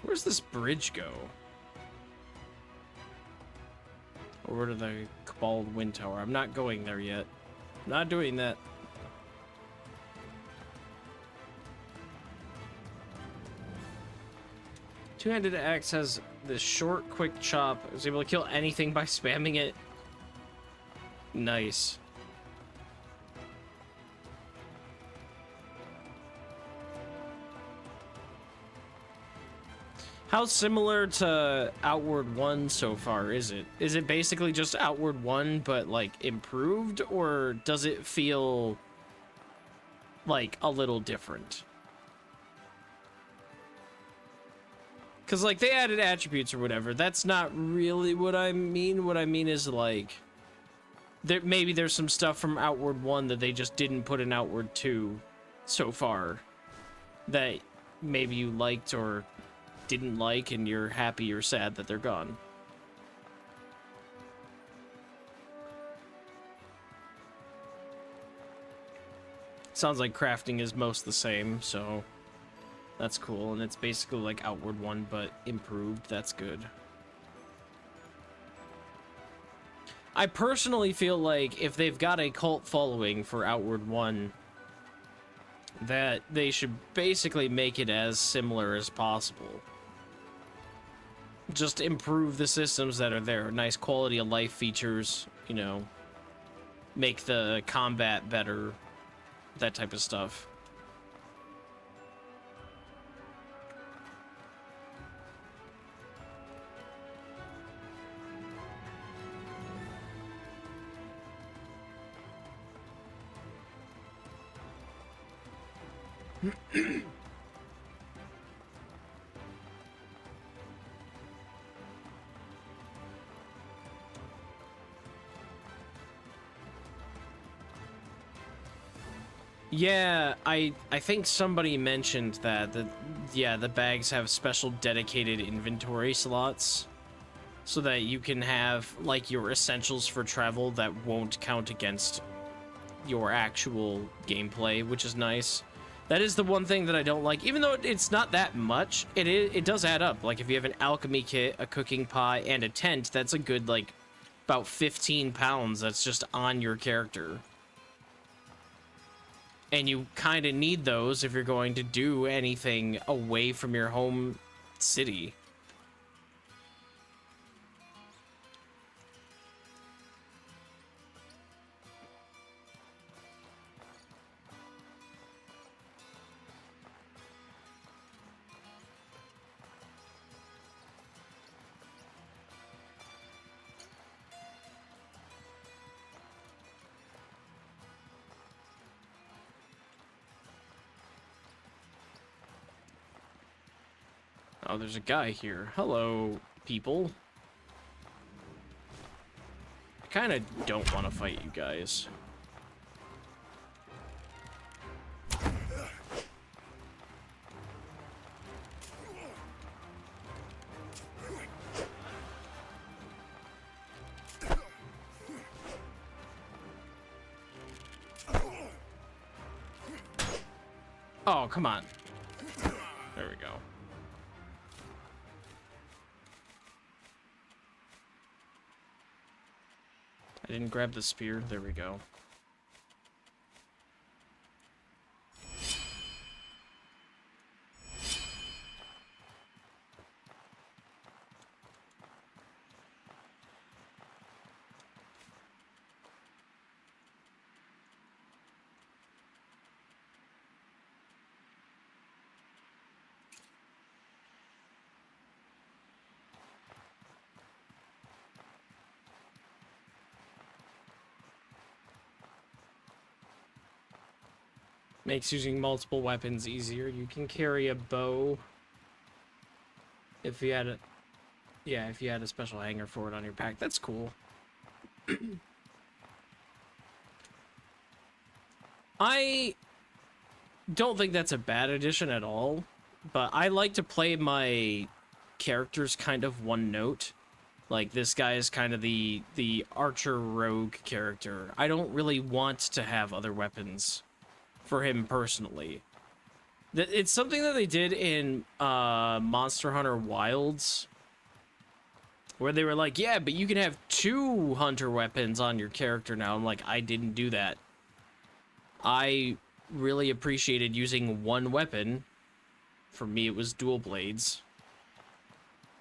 Where's this bridge go? Over to the Cabal Wind Tower. I'm not going there yet. Not doing that. Two-handed axe has this short, quick chop. I was able to kill anything by spamming it. Nice. How similar to Outward 1 so far is it? Is it basically just Outward 1 but like improved, or does it feel like a little different? Cause like they added attributes or whatever. That's not really what I mean. What I mean is like maybe there's some stuff from Outward 1 that they just didn't put in Outward 2 so far that maybe you liked or didn't like, and you're happy or sad that they're gone. Sounds like crafting is most the same, so that's cool, and it's basically like Outward 1 but improved. That's good. I personally feel like if they've got a cult following for Outward 1, that they should basically make it as similar as possible. Just improve the systems that are there. Nice quality of life features, you know, make the combat better, that type of stuff. Yeah, I think somebody mentioned that yeah, the bags have special dedicated inventory slots so that you can have like your essentials for travel that won't count against your actual gameplay, which is nice. That is the one thing that I don't like. Even though it's not that much, it does add up. Like if you have an alchemy kit, a cooking pot, and a tent, that's a good like about 15 pounds that's just on your character. And you kind of need those if you're going to do anything away from your home city. Oh, there's a guy here. Hello, people. I kind of don't want to fight you guys. Oh, come on. There we go. I didn't grab the spear. There we go. Makes using multiple weapons easier. You can carry a bow if you had a, yeah, if you had a special hanger for it on your pack. That's cool. I don't think that's a bad addition at all, but I like to play my characters kind of one note. Like this guy is kind of the archer rogue character. I don't really want to have other weapons for him personally. It's something that they did in Monster Hunter Wilds, where they were like, yeah, but you can have 2 hunter weapons on your character now. I'm like, I didn't do that. I really appreciated using one weapon. For me, it was dual blades.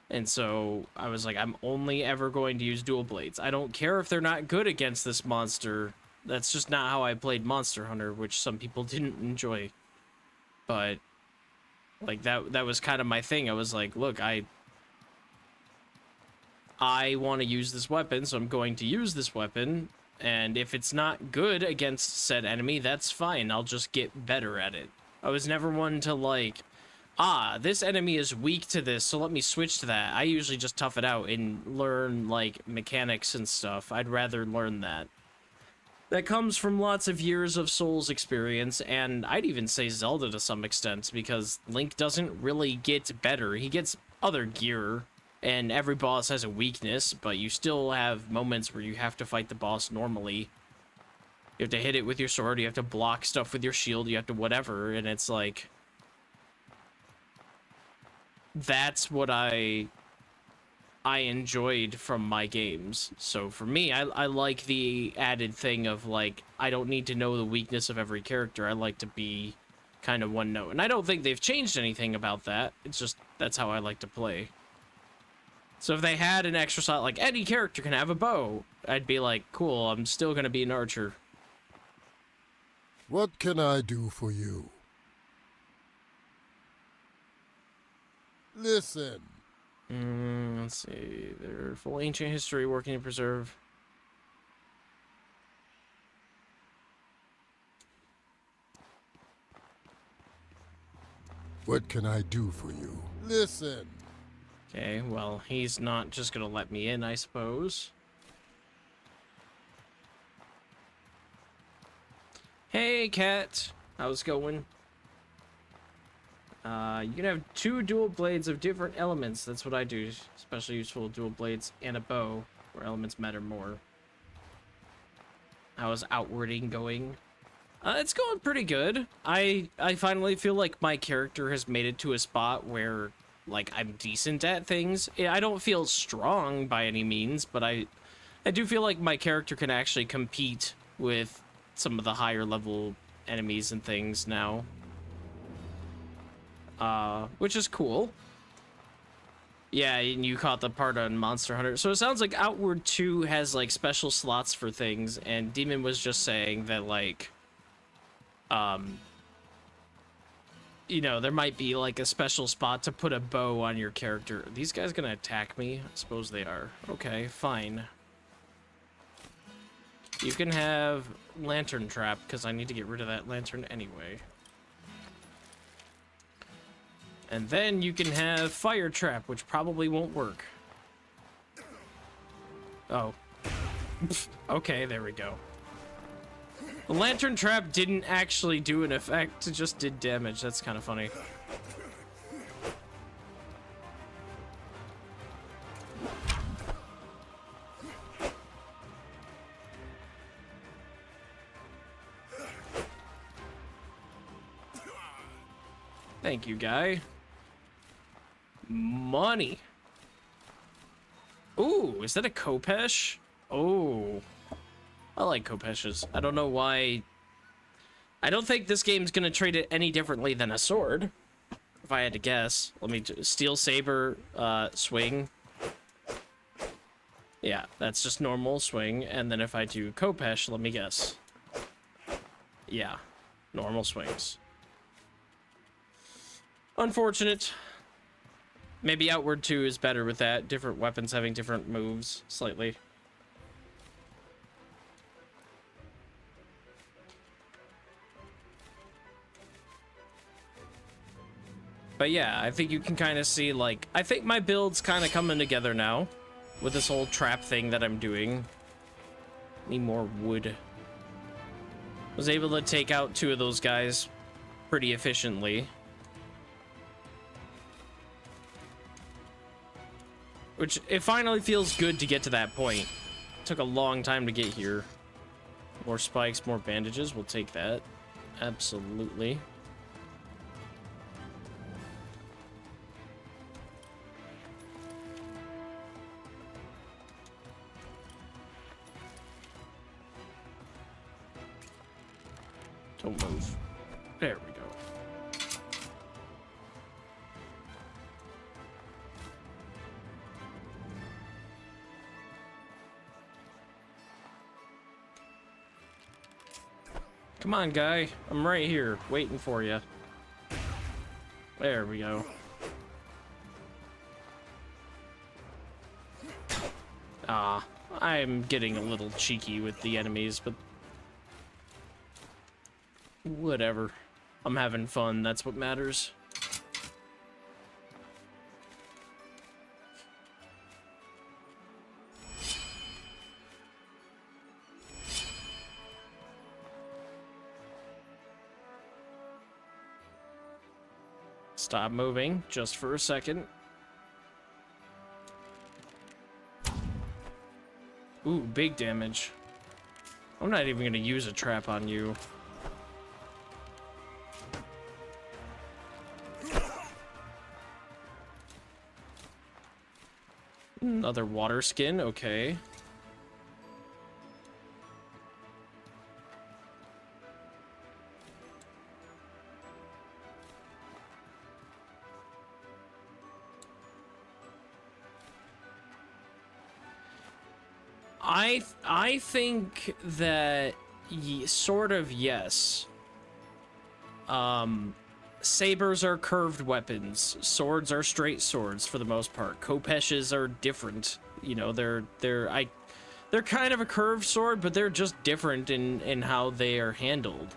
And so I was like, I'm only ever going to use dual blades. I don't care if they're not good against this monster. That's just not how I played Monster Hunter, which some people didn't enjoy. But like that was kind of my thing. I was like, look, I want to use this weapon, so I'm going to use this weapon, and if it's not good against said enemy, that's fine. I'll just get better at it. I was never one to like, this enemy is weak to this, so let me switch to that. I usually just tough it out and learn like mechanics and stuff. I'd rather learn that. That comes from lots of years of Souls experience, and I'd even say Zelda to some extent, because Link doesn't really get better. He gets other gear, and every boss has a weakness, but you still have moments where you have to fight the boss normally. You have to hit it with your sword, you have to block stuff with your shield, you have to whatever, and it's like... That's what I enjoyed from my games. So for me, I like the added thing of like, I don't need to know the weakness of every character. I like to be kind of one note. And I don't think they've changed anything about that. It's just, that's how I like to play. So if they had an extra slot, like any character can have a bow, I'd be like, cool, I'm still gonna be an archer. What can I do for you? Listen. Let's see. Their full ancient history working to preserve. What can I do for you? Listen. Okay, well, he's not just gonna let me in, I suppose. Hey, cat. How's it going? You can have 2 dual blades of different elements. That's what I do. Especially useful dual blades and a bow, where elements matter more. How's outwarding going? It's going pretty good. I finally feel like my character has made it to a spot where, like, I'm decent at things. I don't feel strong by any means, but I do feel like my character can actually compete with some of the higher level enemies and things now. Which is cool. Yeah, and you caught the part on Monster Hunter. So it sounds like Outward 2 has, like, special slots for things, and Demon was just saying that, like, you know, there might be, like, a special spot to put a bow on your character. Are these guys gonna attack me? I suppose they are. Okay, fine. You can have Lantern Trap, because I need to get rid of that lantern anyway. And then you can have Fire Trap, which probably won't work. Oh. Okay, there we go. The Lantern Trap didn't actually do an effect, it just did damage. That's kind of funny. Thank you, guy. Money. Ooh, is that a Kopesh? Oh. I like Kopeshes. I don't know why. I don't think this game's gonna treat it any differently than a sword. If I had to guess. Let me Steel Saber, swing. Yeah, that's just normal swing. And then if I do Kopesh, let me guess. Yeah, normal swings. Unfortunate. Maybe Outward 2 is better with that. Different weapons having different moves, slightly. But yeah, I think you can kind of see, like, I think my build's kind of coming together now with this whole trap thing that I'm doing. Need more wood. Was able to take out 2 of those guys pretty efficiently. Which, it finally feels good to get to that point. Took a long time to get here. More spikes, more bandages, we'll take that. Absolutely. Don't move. There we go. Come on, guy. I'm right here, waiting for you. There we go. Ah, I'm getting a little cheeky with the enemies, but whatever. I'm having fun, that's what matters. Stop moving just for a second. Ooh, big damage. I'm not even gonna use a trap on you. Another water skin, okay. I think that sort of yes. Sabers are curved weapons. Swords are straight swords for the most part. Kopeshes are different. You know, they're kind of a curved sword, but they're just different in how they are handled.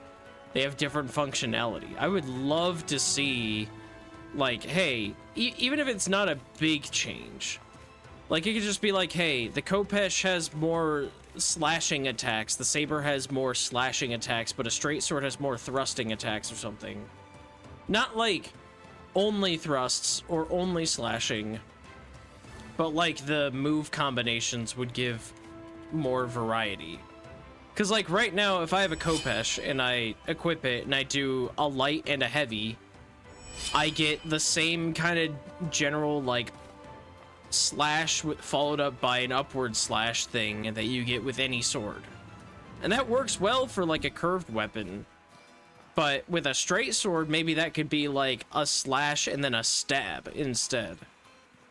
They have different functionality. I would love to see, like, hey, even if it's not a big change, like, it could just be like, hey, the Kopesh has more slashing attacks. The saber has more slashing attacks, but a straight sword has more thrusting attacks or something. Not like only thrusts or only slashing, but like the move combinations would give more variety. Because like right now, if I have a Khopesh and I equip it and I do a light and a heavy, I get the same kind of general like slash followed up by an upward slash thing that you get with any sword. And that works well for like a curved weapon. But with a straight sword, maybe that could be like a slash and then a stab instead.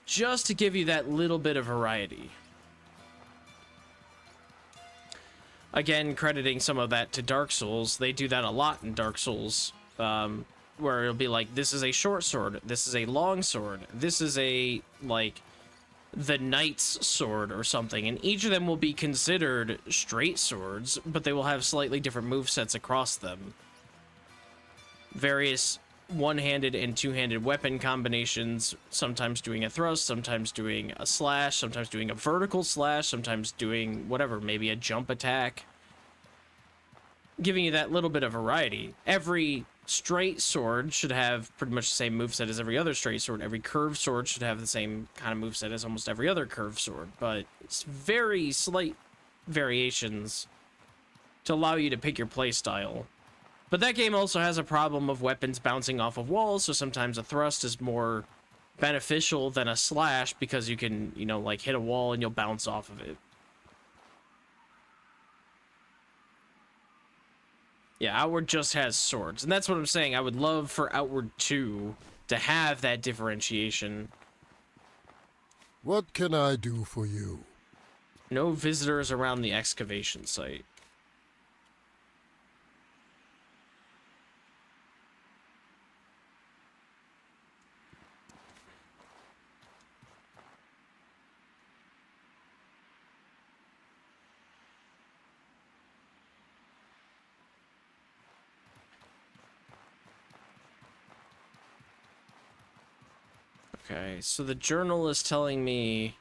Just to give you that little bit of variety. Again, crediting some of that to Dark Souls. They do that a lot in Dark Souls. Where it'll be like, this is a short sword, this is a long sword, this is a, like, the knight's sword or something. And each of them will be considered straight swords, but they will have slightly different movesets across them. Various one-handed and two-handed weapon combinations, sometimes doing a thrust, sometimes doing a slash, sometimes doing a vertical slash, sometimes doing whatever, maybe a jump attack. Giving you that little bit of variety. Every straight sword should have pretty much the same moveset as every other straight sword. Every curved sword should have the same kind of moveset as almost every other curved sword, but it's very slight variations to allow you to pick your playstyle. But that game also has a problem of weapons bouncing off of walls, so sometimes a thrust is more beneficial than a slash because you can, you know, like hit a wall and you'll bounce off of it. Yeah, Outward just has swords, and that's what I'm saying. I would love for Outward 2 to have that differentiation. What can I do for you? No visitors around the excavation site. Okay, so the journal is telling me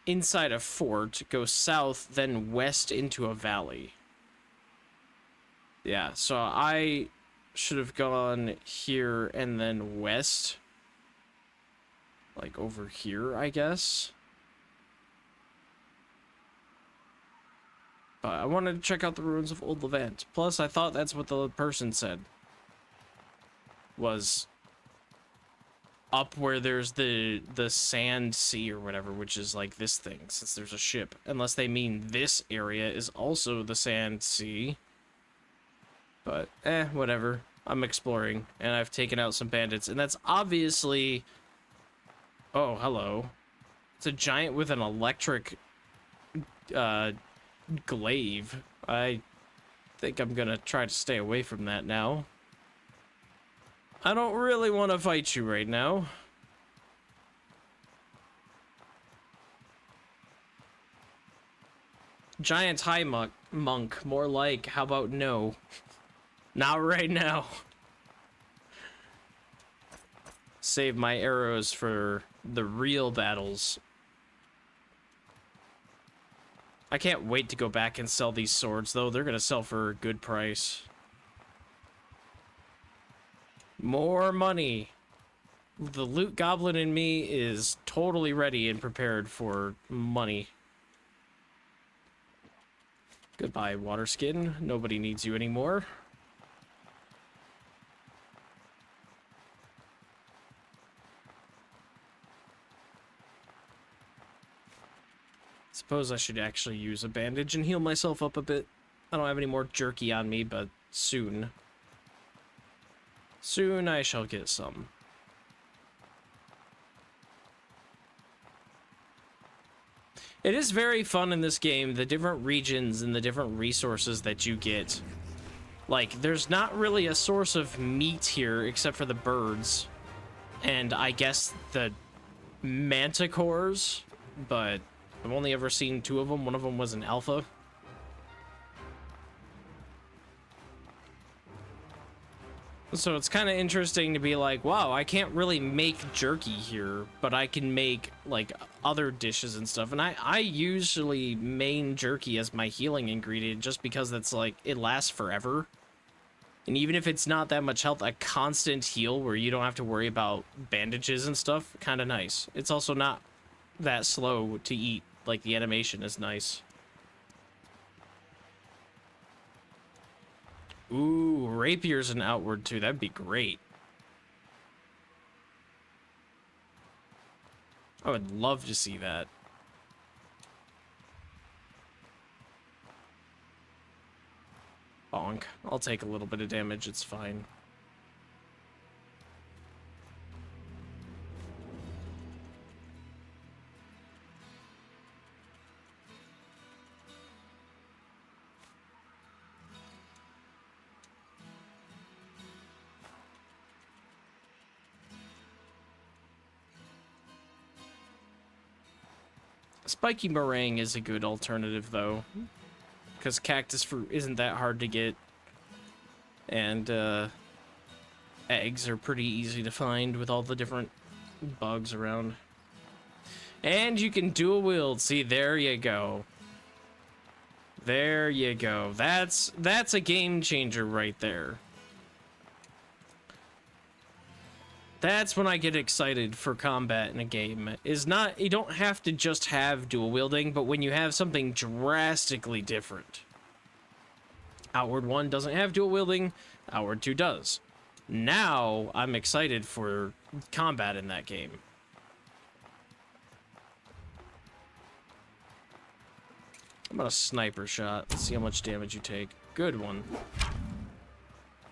inside a fort, go south, then west into a valley. Yeah, so I should have gone here and then west. Like over here, I guess. But I wanted to check out the ruins of Old Levant. Plus, I thought that's what the person said. Was up where there's the sand sea or whatever, which is like this thing, since there's a ship. Unless they mean this area is also the sand sea. But, whatever. I'm exploring, and I've taken out some bandits, and that's obviously... Oh, hello. It's a giant with an electric, glaive. I think I'm gonna try to stay away from that now. I don't really want to fight you right now. Giant high monk, more like, how about no? Not right now. Save my arrows for the real battles. I can't wait to go back and sell these swords, though. They're gonna sell for a good price. More money. The loot goblin in me is totally ready and prepared for money. Goodbye, Waterskin. Nobody needs you anymore. Suppose I should actually use a bandage and heal myself up a bit. I don't have any more jerky on me, but soon. Soon I shall get some. It is very fun in this game, the different regions and the different resources that you get. Like, there's not really a source of meat here except for the birds. And I guess the manticores, but I've only ever seen 2 of them. One of them was an alpha. So it's kind of interesting to be like, wow, I can't really make jerky here, but I can make like other dishes and stuff. And I usually main jerky as my healing ingredient just because that's like, it lasts forever. And even if it's not that much health, a constant heal where you don't have to worry about bandages and stuff, kind of nice. It's also not that slow to eat, like the animation is nice. Ooh, rapiers and outward too. That'd be great. I would love to see that. Bonk. I'll take a little bit of damage. It's fine. Spiky meringue is a good alternative, though, because cactus fruit isn't that hard to get, and eggs are pretty easy to find with all the different bugs around. And you can dual wield. See, there you go. There you go. That's a game changer right there. That's when I get excited for combat in a game. Is not, you don't have to just have dual wielding, but when you have something drastically different. Outward 1 doesn't have dual wielding, Outward 2 does. Now I'm excited for combat in that game. How about a sniper shot? Let's see how much damage you take. Good one.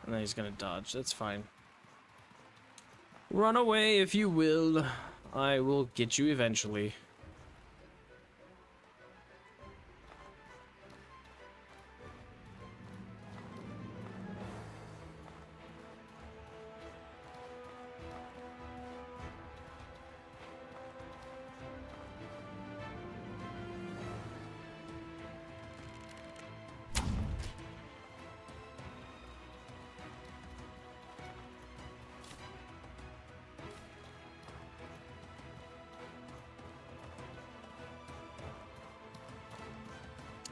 And then he's gonna dodge. That's fine. Run away if you will. I will get you eventually.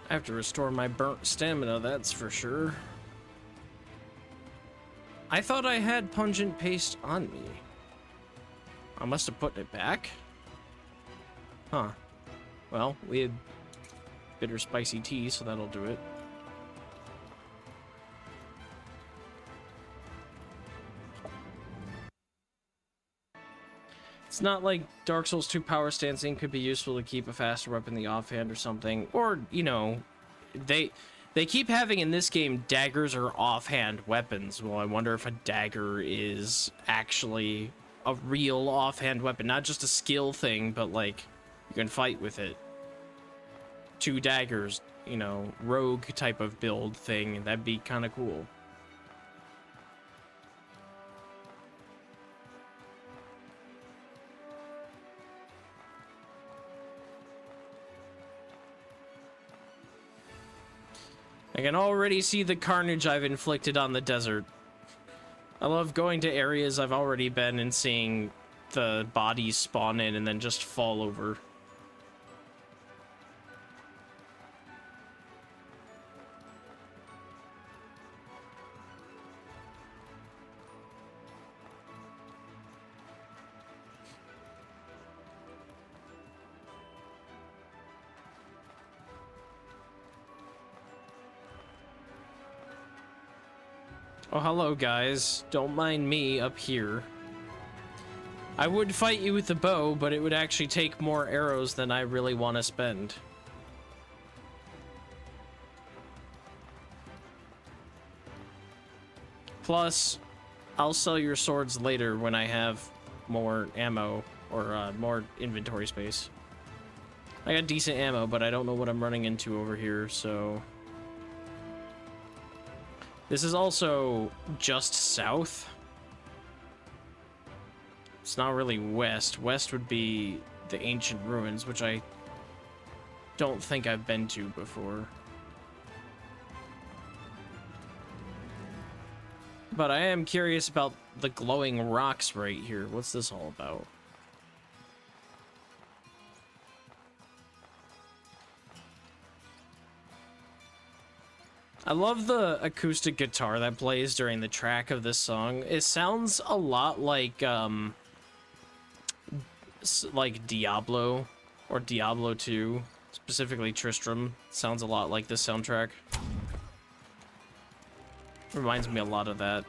I have to restore my burnt stamina, that's for sure. I thought I had pungent paste on me. I must have put it back. Huh. Well, we had bitter spicy tea, so that'll do it. It's not like Dark Souls 2 power stancing could be useful to keep a faster weapon in the offhand or something. Or, you know, they keep having in this game daggers or offhand weapons. Well, I wonder if a dagger is actually a real offhand weapon. Not just a skill thing, but like, you can fight with it. 2 daggers, you know, rogue type of build thing. That'd be kind of cool. I can already see the carnage I've inflicted on the desert. I love going to areas I've already been and seeing the bodies spawn in and then just fall over. Oh, hello, guys. Don't mind me up here. I would fight you with the bow, but it would actually take more arrows than I really want to spend. Plus, I'll sell your swords later when I have more ammo or more inventory space. I got decent ammo, but I don't know what I'm running into over here, so... This is also just south. It's not really west. West would be the ancient ruins, which I don't think I've been to before. But I am curious about the glowing rocks right here. What's this all about? I love the acoustic guitar that plays during the track of this song. It sounds a lot like Diablo or Diablo 2, specifically Tristram. Sounds a lot like this soundtrack. Reminds me a lot of that.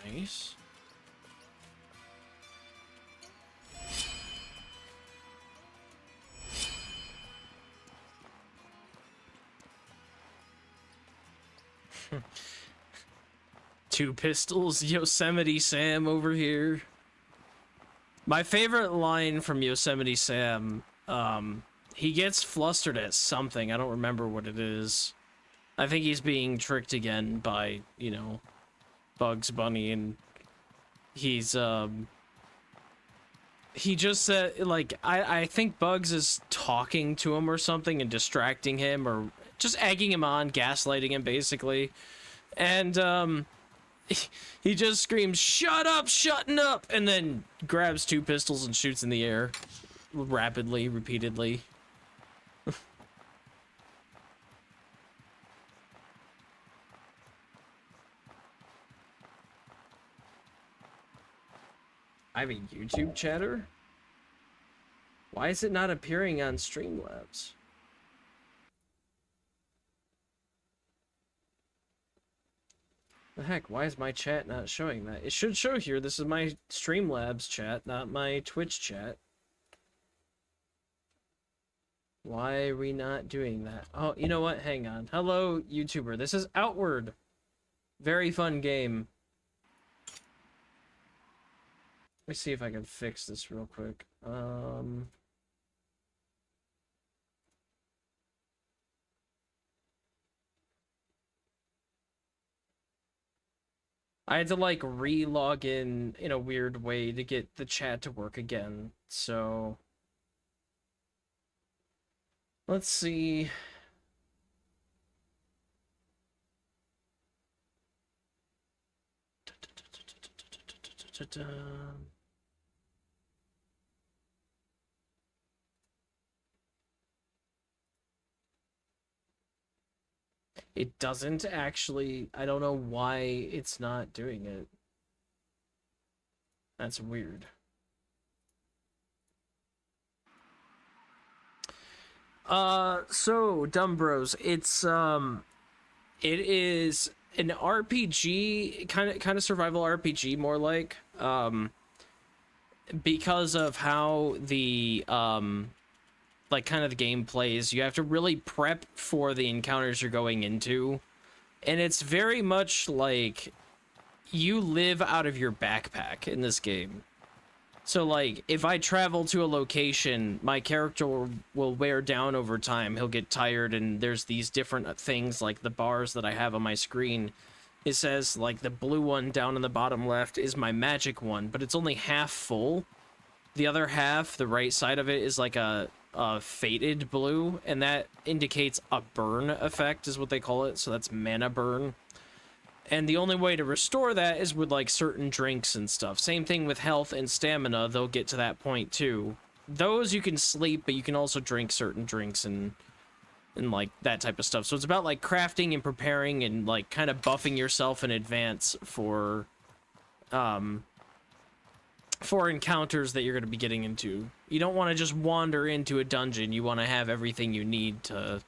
Nice. Two pistols, Yosemite Sam over here. My favorite line from Yosemite Sam, he gets flustered at something. I don't remember what it is. I think he's being tricked again by, you know, Bugs Bunny, and he's, he just said, like, I think Bugs is talking to him or something and distracting him or just egging him on, gaslighting him, basically. And, he just screams, "Shut up, shutting up!" and then grabs two pistols and shoots in the air. Rapidly, repeatedly. I have a YouTube chatter? Why is it not appearing on Streamlabs? The heck, why is my chat not showing that? It should show here. This is my Streamlabs chat, not my Twitch chat. Why are we not doing that? Oh, you know what? Hang on. Hello, YouTuber. This is Outward. Very fun game. Let me see if I can fix this real quick. I had to like re-log in a weird way to get the chat to work again. So let's see. It doesn't actually. I don't know why it's not doing it. That's weird. So Dumb Bros, it's it is an RPG, kind of survival RPG, more like, because of how the like kind of the game plays. You have to really prep for the encounters you're going into, and it's very much like you live out of your backpack in this game. So like if I travel to a location, my character will wear down over time. He'll get tired, and there's these different things like the bars that I have on my screen. It says like the blue one down in the bottom left is my magic one, but it's only half full. The other half, the right side of it, is like a faded blue, and that indicates a burn effect is what they call it. So that's mana burn. And the only way to restore that is with like certain drinks and stuff. Same thing with health and stamina, they'll get to that point too. Those you can sleep, but you can also drink certain drinks and like that type of stuff. So it's about like crafting and preparing and like kind of buffing yourself in advance for encounters that you're going to be getting into. You don't want to just wander into a dungeon. You want to have everything you need to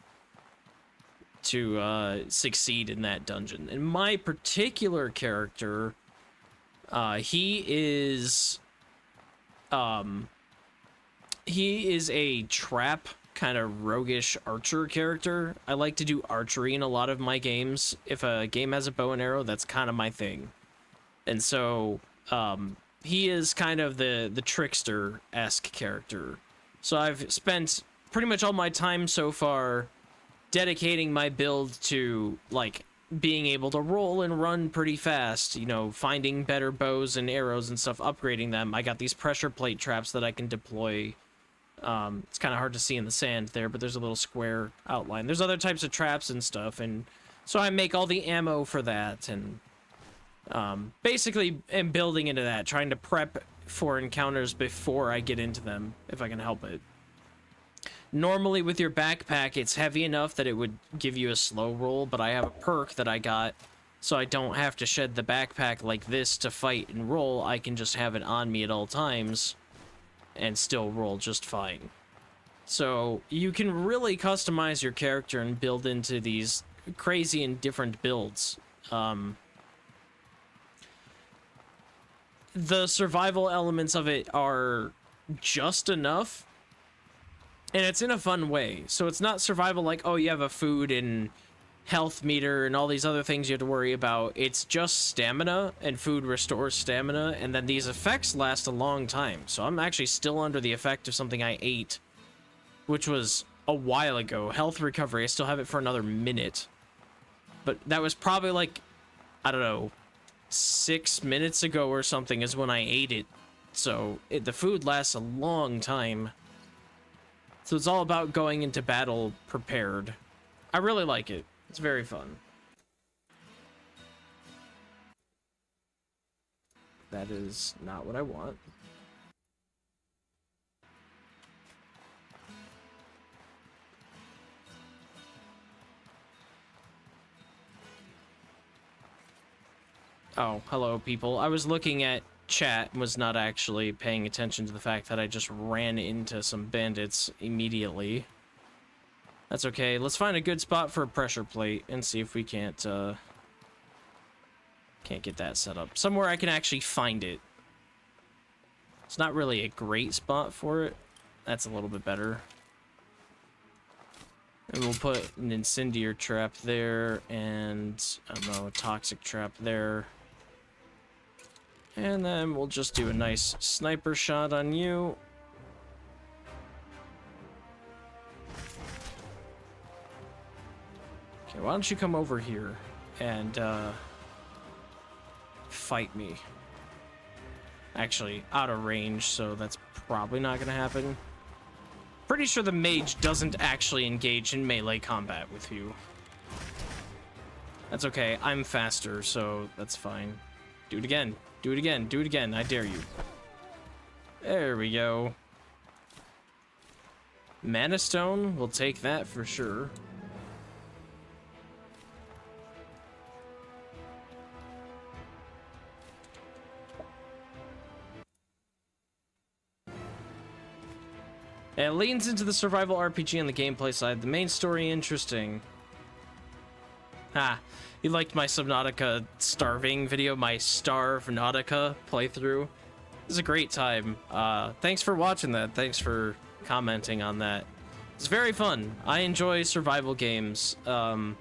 succeed in that dungeon. And my particular character, he is a trap kind of roguish archer character. I like to do archery in a lot of my games. If a game has a bow and arrow, that's kind of my thing. And so he is kind of the trickster-esque character. So I've spent pretty much all my time so far dedicating my build to like being able to roll and run pretty fast, you know, finding better bows and arrows and stuff, upgrading them. I got these pressure plate traps that I can deploy It's kind of hard to see in the sand there, but there's a little square outline. There's other types of traps and stuff, and so I make all the ammo for that, and basically am building into that, trying to prep for encounters before I get into them, if I can help it. Normally with your backpack, it's heavy enough that it would give you a slow roll, but I have a perk that I got, so I don't have to shed the backpack like this to fight and roll. I can just have it on me at all times and still roll just fine. So you can really customize your character and build into these crazy and different builds. The survival elements of it are just enough, and it's in a fun way. So it's not survival like, oh, you have a food and health meter and all these other things you have to worry about. It's just stamina, and food restores stamina, and then these effects last a long time. So I'm actually still under the effect of something I ate, which was a while ago. Health recovery, I still have it for another minute. But that was probably like, I don't know, 6 minutes ago or something is when I ate it. So the food lasts a long time. So it's all about going into battle prepared. I really like it. It's very fun. That is not what I want. Oh, hello, people. I was looking at chat and was not actually paying attention to the fact that I just ran into some bandits immediately. That's okay. Let's find a good spot for a pressure plate and see if we can't get that set up. Somewhere I can actually find it. It's not really a great spot for it. That's a little bit better. And we'll put an incendiary trap there and, I don't know, a toxic trap there. And then we'll just do a nice sniper shot on you. Okay, why don't you come over here and fight me? Actually, out of range, so that's probably not gonna happen. Pretty sure the mage doesn't actually engage in melee combat with you. That's okay, I'm faster, so that's fine. Do it again. Do it again. Do it again. I dare you. There we go. Mana Stone, we'll take that for sure. It leans into the survival RPG on the gameplay side. The main story interesting. Ha. You liked my Subnautica starving video, my Starvnautica playthrough. It was a great time. Thanks for watching that. Thanks for commenting on that. It's very fun. I enjoy survival games and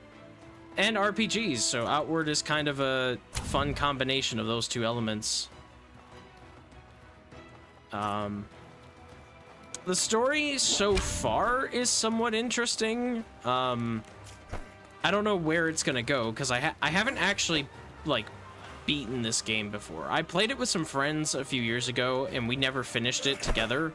RPGs, so Outward is kind of a fun combination of those two elements. The story so far is somewhat interesting. I don't know where it's gonna go, because I haven't actually, like, beaten this game before. I played it with some friends a few years ago, and we never finished it together.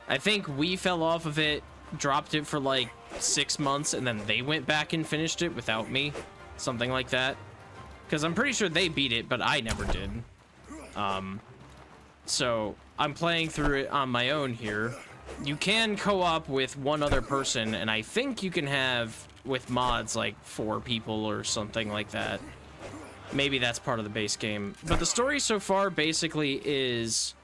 I think we fell off of it, dropped it for, like, 6 months, and then they went back and finished it without me. Something like that. Because I'm pretty sure they beat it, but I never did. So, I'm playing through it on my own here. You can co-op with one other person, and I think you can have, with mods, like 4 people or something like that. Maybe that's part of the base game. But the story so far basically is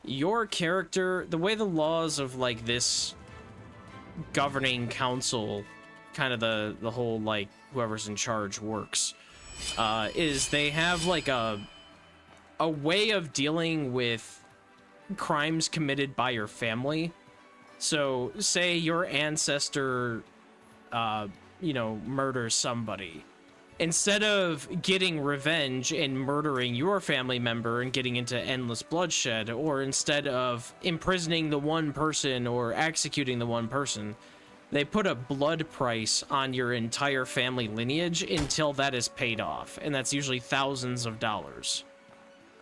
your character, the way the laws of, like, this governing council, kind of the whole, like, whoever's in charge works, is they have, like, a way of dealing with crimes committed by your family. So, say your ancestor, you know, murders somebody. Instead of getting revenge and murdering your family member and getting into endless bloodshed, or instead of imprisoning the one person or executing the one person, they put a blood price on your entire family lineage until that is paid off, and that's usually thousands of dollars.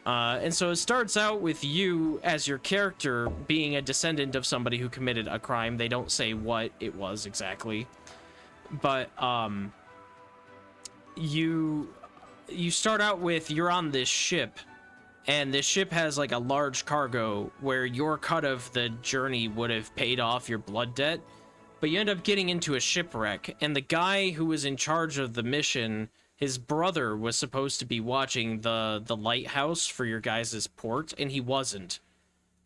And so it starts out with you as your character being a descendant of somebody who committed a crime. They don't say what it was exactly, but you start out with, you're on this ship, and this ship has like a large cargo where your cut of the journey would have paid off your blood debt, but you end up getting into a shipwreck, and the guy who was in charge of the mission, his brother was supposed to be watching the lighthouse for your guys' port, and he wasn't.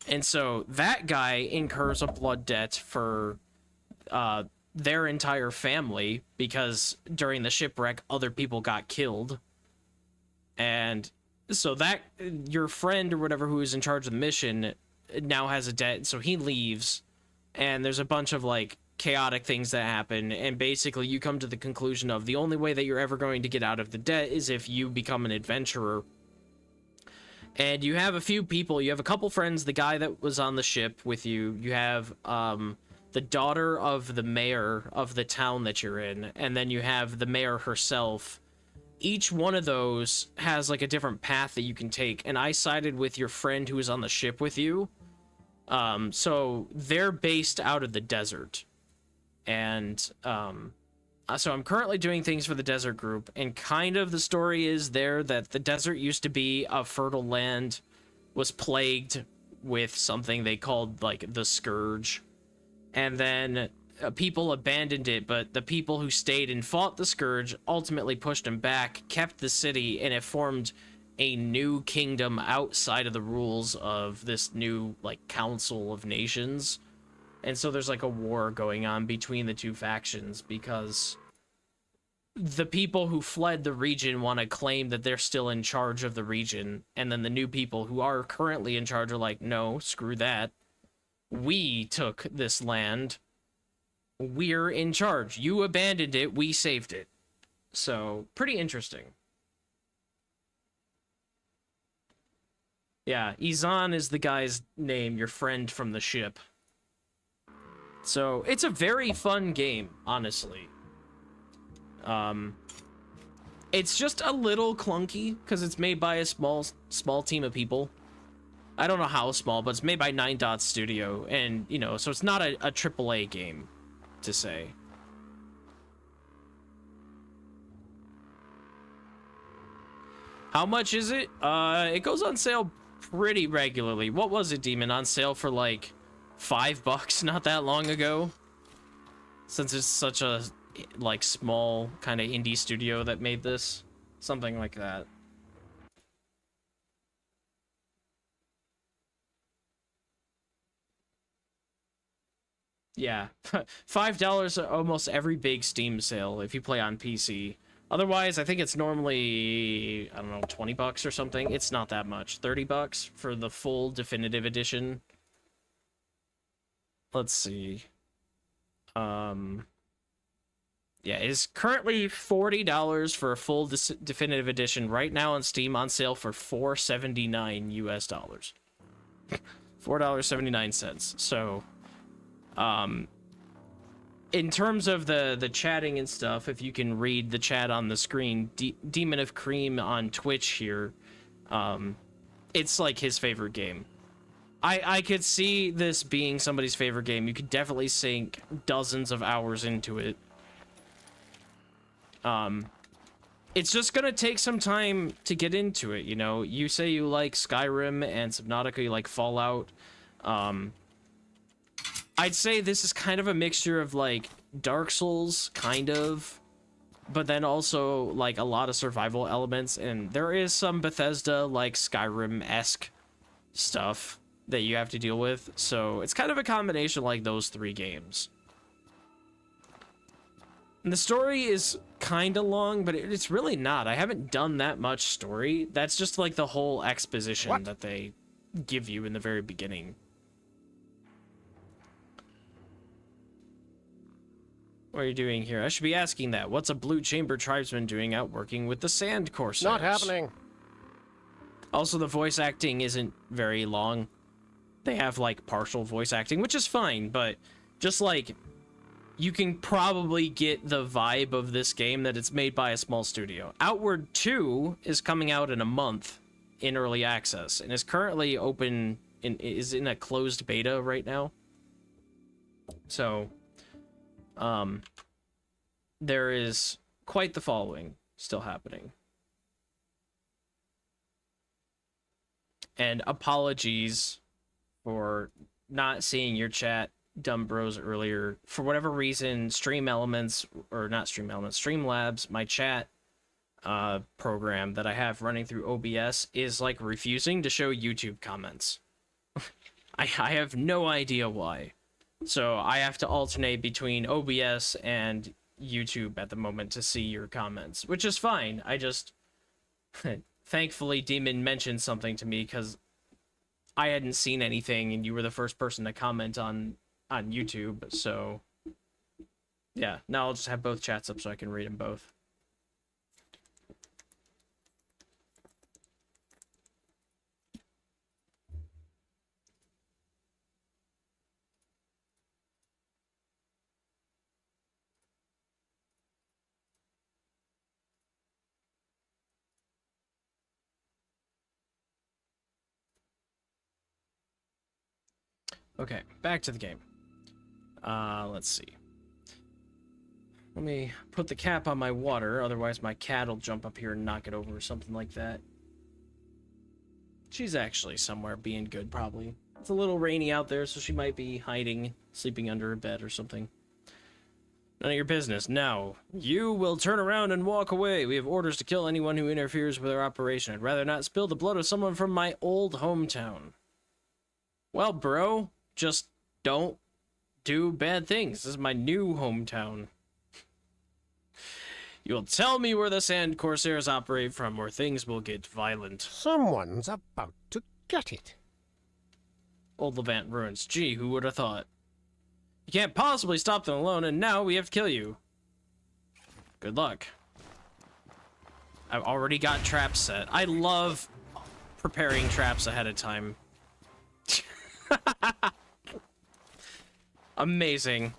And so that guy incurs a blood debt for their entire family, because during the shipwreck, other people got killed. And so that, your friend or whatever who is in charge of the mission now has a debt, so he leaves, and there's a bunch of, like, chaotic things that happen, and basically you come to the conclusion of the only way that you're ever going to get out of the debt is if you become an adventurer. And you have a few people, you have a couple friends, the guy that was on the ship with you, you have the daughter of the mayor of the town that you're in, and then you have the mayor herself. Each one of those has like a different path that you can take, and I sided with your friend who was on the ship with you. So they're based out of the desert. And so I'm currently doing things for the desert group, and kind of the story is there that the desert used to be a fertile land, was plagued with something they called like the scourge, and then people abandoned it, but the people who stayed and fought the scourge ultimately pushed them back, kept the city, and it formed a new kingdom outside of the rules of this new like council of nations. And so there's like a war going on between the two factions, because the people who fled the region want to claim that they're still in charge of the region, and then the new people who are currently in charge are like, no, screw that. We took this land. We're in charge. You abandoned it. We saved it. So, pretty interesting. Yeah, Izan is the guy's name, your friend from the ship. So, it's a very fun game, honestly. It's just a little clunky, because it's made by a small team of people. I don't know how small, but it's made by 9 Dots Studio, and, you know, so it's not a AAA game, to say. How much is it? It goes on sale pretty regularly. What was it, Demon? On sale for, like, $5 not that long ago? Since it's such a, like, small kind of indie studio that made this. Something like that. Yeah, $5 almost every big Steam sale if you play on PC. Otherwise, I think it's normally, I don't know, $20 or something. It's not that much. $30 for the full definitive edition. Let's see. Yeah, it is currently $40 for a full definitive edition right now on Steam, on sale for $4.79 US dollars. $4.79. So, in terms of the chatting and stuff, if you can read the chat on the screen, Demon of Cream on Twitch here, it's like his favorite game. I could see this being somebody's favorite game. You could definitely sink dozens of hours into it. It's just gonna take some time to get into it, you know? You say you like Skyrim and Subnautica, you like Fallout. I'd say this is kind of a mixture of, like, Dark Souls, kind of, but then also, like, a lot of survival elements, and there is some Bethesda, like, Skyrim-esque stuff that you have to deal with, so it's kind of a combination like those 3 games. And the story is kind of long, but it's really not. I haven't done that much story. That's just, like, the whole exposition that they give you in the very beginning. What are you doing here? I should be asking that. What's a Blue Chamber tribesman doing out working with the Sand Corsairs? Not happening. Also, the voice acting isn't very long. They have, like, partial voice acting, which is fine, but just, like, you can probably get the vibe of this game that it's made by a small studio. Outward 2 is coming out in a month, in early access and is currently open is in a closed beta right now. So, there is quite the following still happening. And apologies for not seeing your chat, Dumb Bros, earlier. For whatever reason, Streamlabs, my chat program that I have running through OBS is like refusing to show YouTube comments. I have no idea why. So I have to alternate between OBS and YouTube at the moment to see your comments, which is fine. I just thankfully Demon mentioned something to me because I hadn't seen anything and you were the first person to comment on YouTube. So yeah, now I'll just have both chats up so I can read them both. Okay, back to the game. Let's see. Let me put the cap on my water, otherwise my cat will jump up here and knock it over or something like that. She's actually somewhere being good, probably. It's a little rainy out there, so she might be hiding, sleeping under a bed or something. None of your business. Now, you will turn around and walk away. We have orders to kill anyone who interferes with our operation. I'd rather not spill the blood of someone from my old hometown. Well, bro, just don't do bad things. This is my new hometown. You'll tell me where the Sand Corsairs operate from, or things will get violent. Someone's about to get it. Old Levant ruins. Gee, who would have thought? You can't possibly stop them alone, and now we have to kill you. Good luck. I've already got traps set. I love preparing traps ahead of time. Amazing.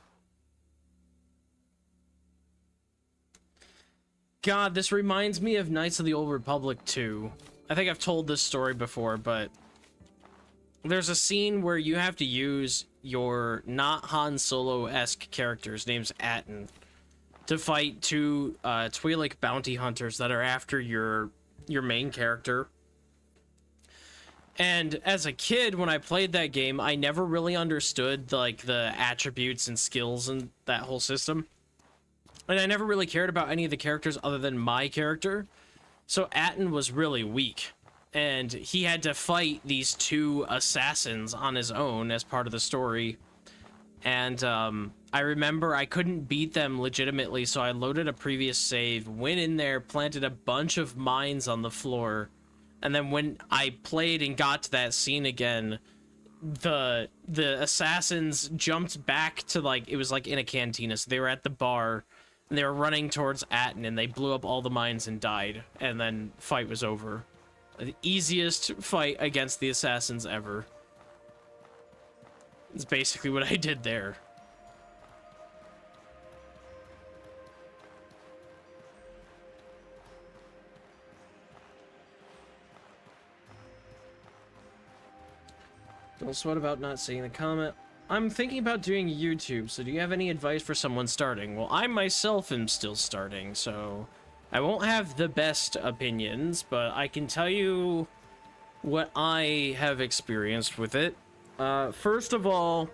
God, this reminds me of Knights of the Old Republic 2. I think I've told this story before, but there's a scene where you have to use your not Han Solo-esque character's name's Atten to fight two Twi'lek bounty hunters that are after your main character. And as a kid, when I played that game, I never really understood like the attributes and skills and that whole system. And I never really cared about any of the characters other than my character. So Atten was really weak. And he had to fight these two assassins on his own as part of the story. And I remember I couldn't beat them legitimately, so I loaded a previous save, went in there, planted a bunch of mines on the floor. And then when I played and got to that scene again, the assassins jumped back to, like, it was like in a cantina, so they were at the bar, and they were running towards Atten, and they blew up all the mines and died, and then fight was over. The easiest fight against the assassins ever. It's basically what I did there. Don't sweat about not seeing the comment. I'm thinking about doing YouTube, so do you have any advice for someone starting? Well, I myself am still starting, so I won't have the best opinions, but I can tell you what I have experienced with it. First of all,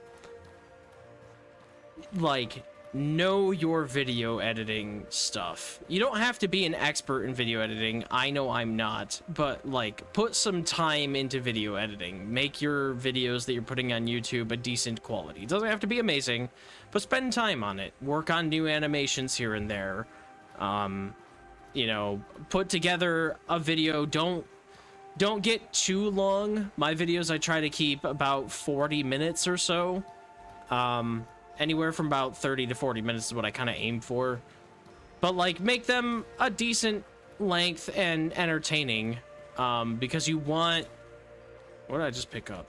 like, know your video editing stuff. You don't have to be an expert in video editing. I know I'm not, but like, put some time into video editing. Make your videos that you're putting on YouTube a decent quality. It doesn't have to be amazing, but spend time on it. Work on new animations here and there. You know, put together a video. Don't get too long. My videos, I try to keep about 40 minutes or so. Anywhere from about 30 to 40 minutes is what I kind of aim for. But, like, make them a decent length and entertaining. Because you want... What did I just pick up?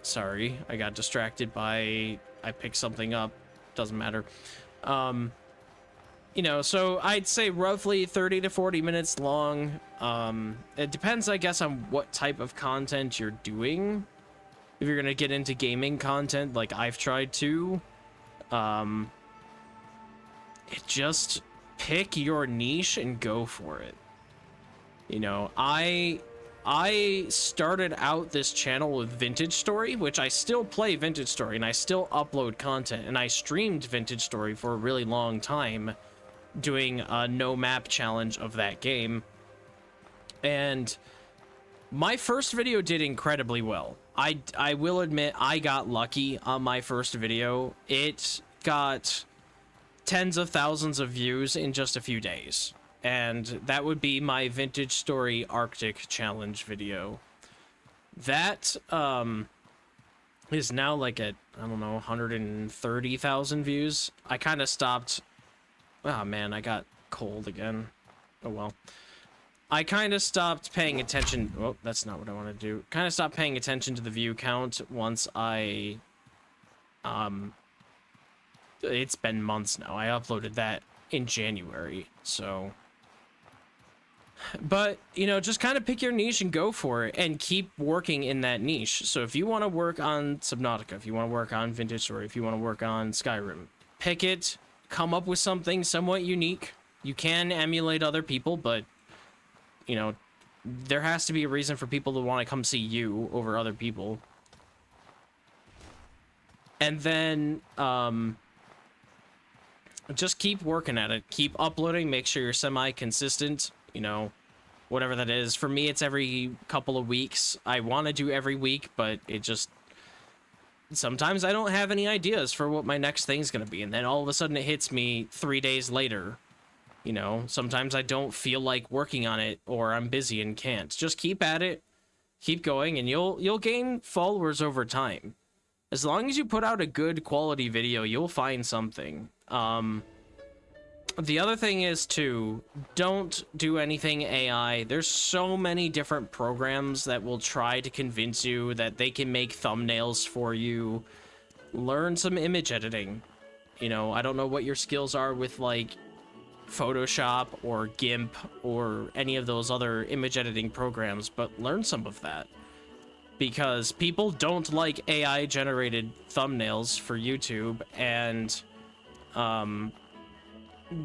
Sorry, I got distracted by... I picked something up. Doesn't matter. you know, so I'd say roughly 30 to 40 minutes long. It depends, I guess, on what type of content you're doing. If you're gonna get into gaming content, like I've tried to, just pick your niche and go for it. You know, I started out this channel with Vintage Story, which I still play Vintage Story, and I still upload content, and I streamed Vintage Story for a really long time, doing a no map challenge of that game. And my first video did incredibly well. I will admit I got lucky on my first video. It got tens of thousands of views in just a few days. And that would be my Vintage Story Arctic Challenge video. That is now like at, I don't know, 130,000 views. I kind of stopped. Oh man, I got cold again. Oh well. I kind of stopped paying attention. Oh, that's not what I want to do. Kind of stopped paying attention to the view count once I it's been months now. I uploaded that in January, so. But, you know, just kind of pick your niche and go for it and keep working in that niche. So if you want to work on Subnautica, if you want to work on Vintage Story, if you want to work on Skyrim, pick it, come up with something somewhat unique. You can emulate other people, but, you know, there has to be a reason for people to want to come see you over other people. And then, just keep working at it. Keep uploading. Make sure you're semi-consistent. You know, whatever that is. For me, it's every couple of weeks. I want to do every week, but it just... Sometimes I don't have any ideas for what my next thing's going to be, and then all of a sudden it hits me 3 days later. You know, sometimes I don't feel like working on it, or I'm busy and can't. Just keep at it. Keep going, and you'll gain followers over time. As long as you put out a good quality video, you'll find something. The other thing is to don't do anything AI. There's so many different programs that will try to convince you that they can make thumbnails for you. Learn some image editing. You know, I don't know what your skills are with like Photoshop or GIMP or any of those other image editing programs, but learn some of that. Because people don't like AI generated thumbnails for YouTube, and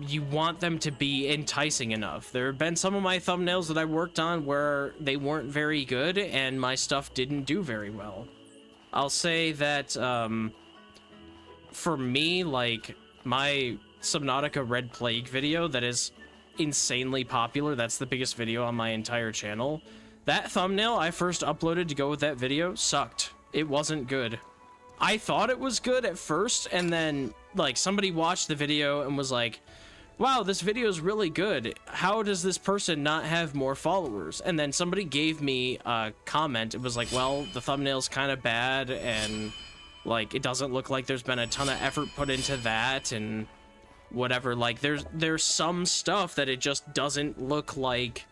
you want them to be enticing enough. There have been some of my thumbnails that I worked on where they weren't very good and my stuff didn't do very well. I'll say that for me, like my Subnautica Red Plague video that is insanely popular, that's the biggest video on my entire channel. That thumbnail I first uploaded to go with that video sucked. It wasn't good. I thought it was good at first, and then like somebody watched the video and was like, wow, this video is really good. How does this person not have more followers? And then somebody gave me a comment. It was like, well, the thumbnail's kind of bad, and like it doesn't look like there's been a ton of effort put into that, and whatever. Like there's some stuff that it just doesn't look like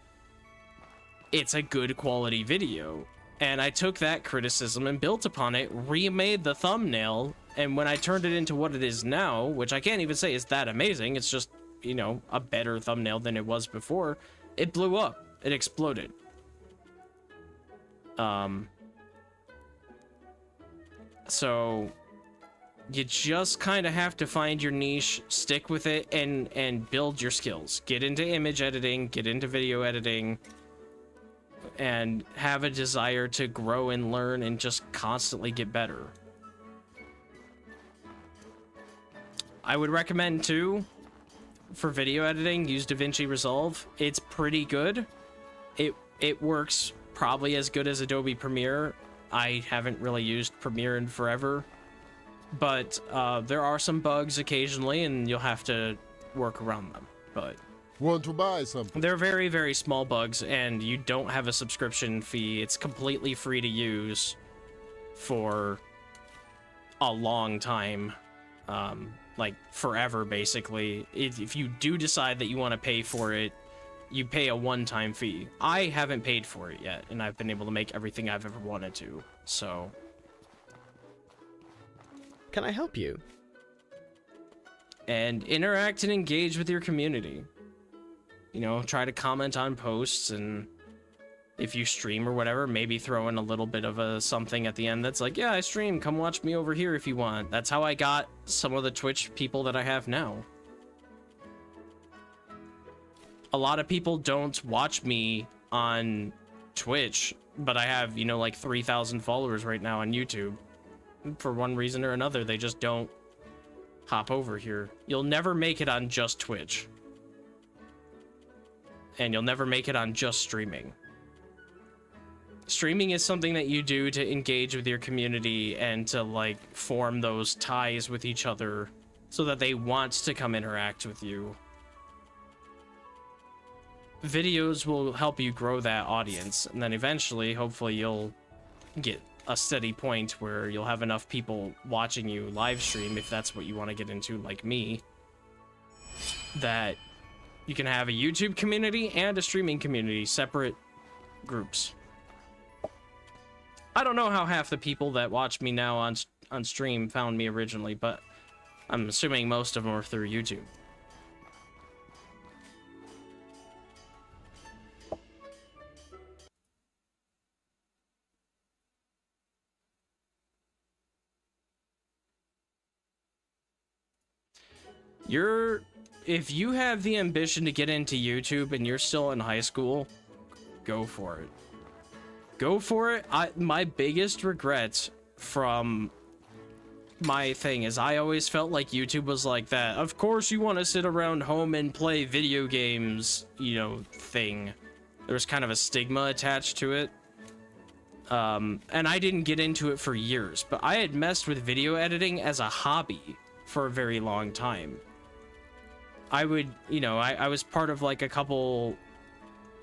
it's a good quality video. And I took that criticism and built upon it, remade the thumbnail, and when I turned it into what it is now, which I can't even say is that amazing, it's just, you know, a better thumbnail than it was before, it blew up. It exploded. So you just kind of have to find your niche, stick with it, and build your skills. Get into image editing, get into video editing, and have a desire to grow and learn and just constantly get better. I would recommend too, for video editing, use DaVinci Resolve. It's pretty good. It works probably as good as Adobe Premiere. I haven't really used Premiere in forever, but there are some bugs occasionally, and you'll have to work around them. But Want to buy something? they're very, very small bugs, and you don't have a subscription fee. It's completely free to use for a long time, like forever, basically. If you do decide that you want to pay for it, you pay a one-time fee. I haven't paid for it yet, and I've been able to make everything I've ever wanted to, so. Can I help you? and interact and engage with your community. You know, try to comment on posts, and if you stream or whatever, maybe throw in a little bit of a something at the end that's like, yeah, I stream, come watch me over here if you want. That's how I got some of the Twitch people that I have now. A lot of people don't watch me on Twitch, but I have, you know, like 3,000 followers right now on YouTube. For one reason or another, they just don't hop over here. You'll never make it on just Twitch. And you'll never make it on just streaming. Streaming is something that you do to engage with your community and to, like, form those ties with each other so that they want to come interact with you. Videos will help you grow that audience, and then eventually, hopefully, you'll get a steady point where you'll have enough people watching you live stream, if that's what you want to get into, like me, that you can have a YouTube community and a streaming community, separate groups. I don't know how half the people that watch me now on stream found me originally, but I'm assuming most of them are through YouTube. If you have the ambition to get into YouTube and you're still in high school, go for it. Go for it. My biggest regret from my thing is I always felt like YouTube was like that. Of course you want to sit around home and play video games, you know, thing. There was kind of a stigma attached to it. And I didn't get into it for years, but I had messed with video editing as a hobby for a very long time. I would, you know, I was part of like a couple,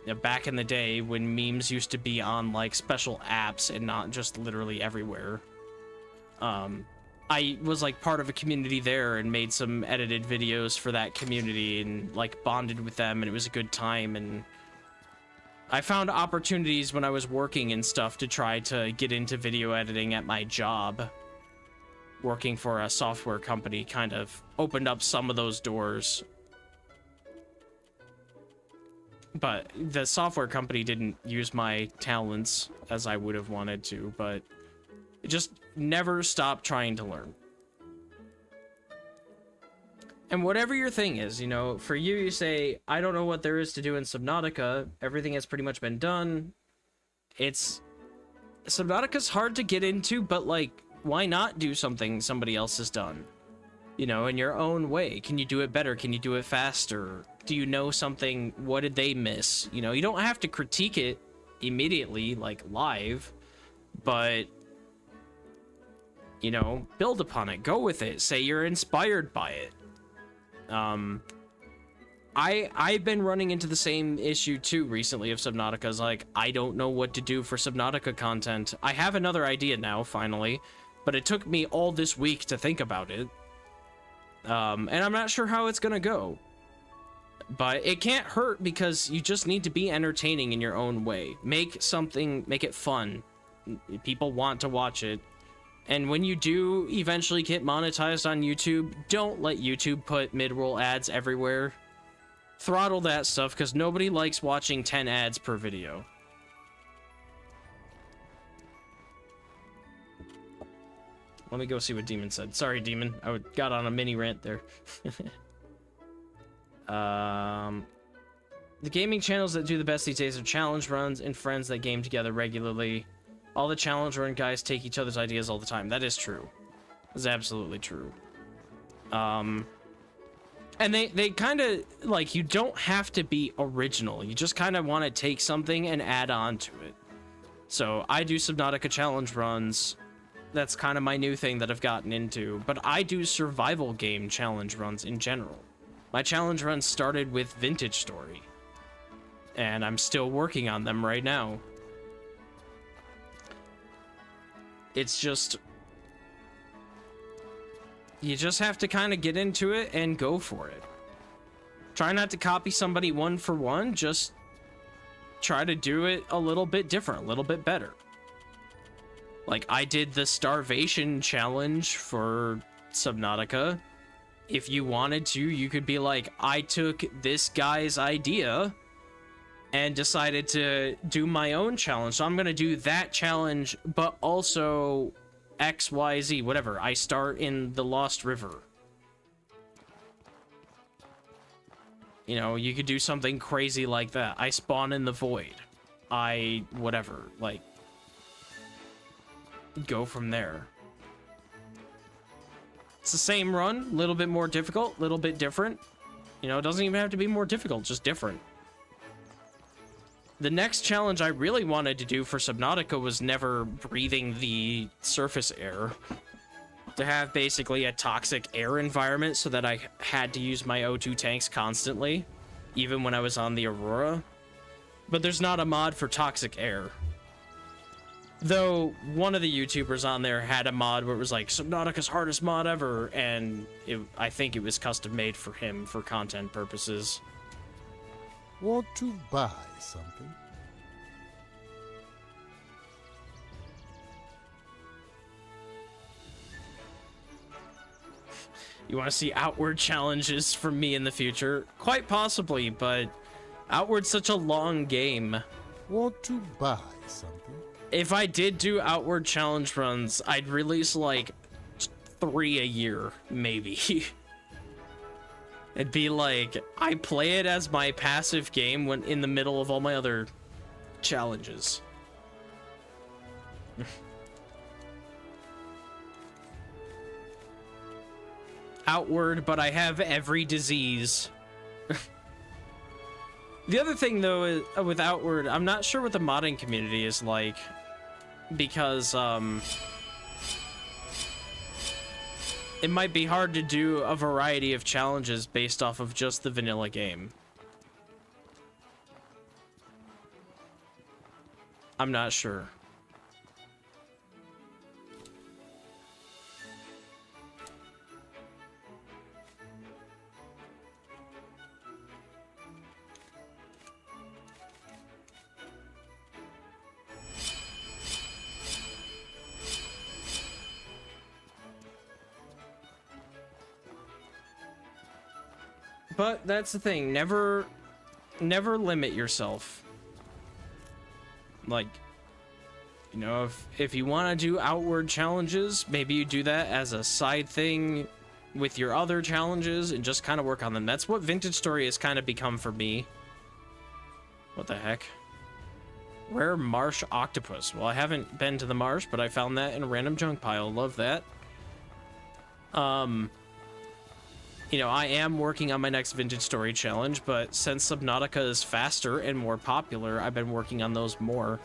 you know, back in the day when memes used to be on like special apps and not just literally everywhere. I was like part of a community there and made some edited videos for that community and like bonded with them, and it was a good time. And I found opportunities when I was working and stuff to try to get into video editing at my job. Working for a software company kind of opened up some of those doors. But the software company didn't use my talents as I would have wanted to, but just never stop trying to learn. And whatever your thing is, you know, for you, you say, I don't know what there is to do in Subnautica. Everything has pretty much been done. Subnautica's hard to get into, but like, why not do something somebody else has done? You know, in your own way. Can you do it better? Can you do it faster? Do you know something? What did they miss? You know, you don't have to critique it immediately, like live, but, you know, build upon it. Go with it. Say you're inspired by it. I've been running into the same issue too recently of Subnautica's like, I don't know what to do for Subnautica content. I have another idea now, finally, but it took me all this week to think about it. And I'm not sure how it's gonna go. But it can't hurt because you just need to be entertaining in your own way. Make it fun. People want to watch it. And when you do eventually get monetized on YouTube, don't let YouTube put mid-roll ads everywhere. Throttle that stuff because nobody likes watching 10 ads per video. Let me go see what Demon said. Sorry, Demon. I got on a mini rant there. The gaming channels that do the best these days are challenge runs and friends that game together regularly. All the challenge run guys take each other's ideas all the time. That is true. That's absolutely true. And they kind of, like, you don't have to be original. You just kind of want to take something and add on to it. So I do Subnautica challenge runs. That's kind of my new thing that I've gotten into. But I do survival game challenge runs in general. My challenge runs started with Vintage Story. And I'm still working on them right now. It's just... you just have to kind of get into it and go for it. Try not to copy somebody one for one. Just try to do it a little bit different, a little bit better. Like, I did the starvation challenge for Subnautica. if you wanted to, you could be like, I took this guy's idea and decided to do my own challenge. So I'm going to do that challenge, but also X, Y, Z, whatever. I start in the Lost River. You know, you could do something crazy like that. I spawn in the void. Whatever, like, go from there. It's the same run, a little bit more difficult, a little bit different. You know, it doesn't even have to be more difficult, just different. The next challenge I really wanted to do for Subnautica was never breathing the surface air. To have basically a toxic air environment so that I had to use my O2 tanks constantly, even when I was on the Aurora. But there's not a mod for toxic air. Though one of the YouTubers on there had a mod where it was like Subnautica's hardest mod ever, and I think it was custom made for him for content purposes. Want to buy something? You want to see Outward challenges from me in the future? Quite possibly, but Outward's such a long game. Want to buy something? If I did do Outward challenge runs, I'd release like 3 a year, maybe. It'd be like, I play it as my passive game when in the middle of all my other challenges. Outward, but I have every disease. The other thing, though, is, with Outward, I'm not sure what the modding community is like. Because, it might be hard to do a variety of challenges based off of just the vanilla game. I'm not sure. But that's the thing, never limit yourself. Like, you know, if you want to do Outward challenges, maybe you do that as a side thing with your other challenges and just kind of work on them. That's what Vintage Story has kind of become for me. What the heck? Rare marsh octopus. Well, I haven't been to the marsh, but I found that in a random junk pile. Love that. You know, I am working on my next Vintage Story challenge, but since Subnautica is faster and more popular, I've been working on those more.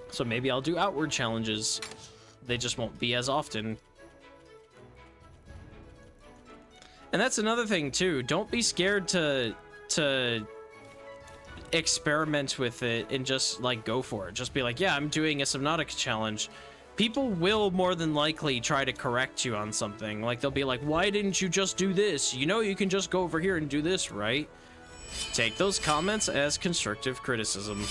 So maybe I'll do Outward challenges. They just won't be as often. And that's another thing, too. Don't be scared to experiment with it and just, like, go for it. Just be like, yeah, I'm doing a Subnautica challenge. People will more than likely try to correct you on something. Like, they'll be like, why didn't you just do this? You know you can just go over here and do this, right? Take those comments as constructive criticism.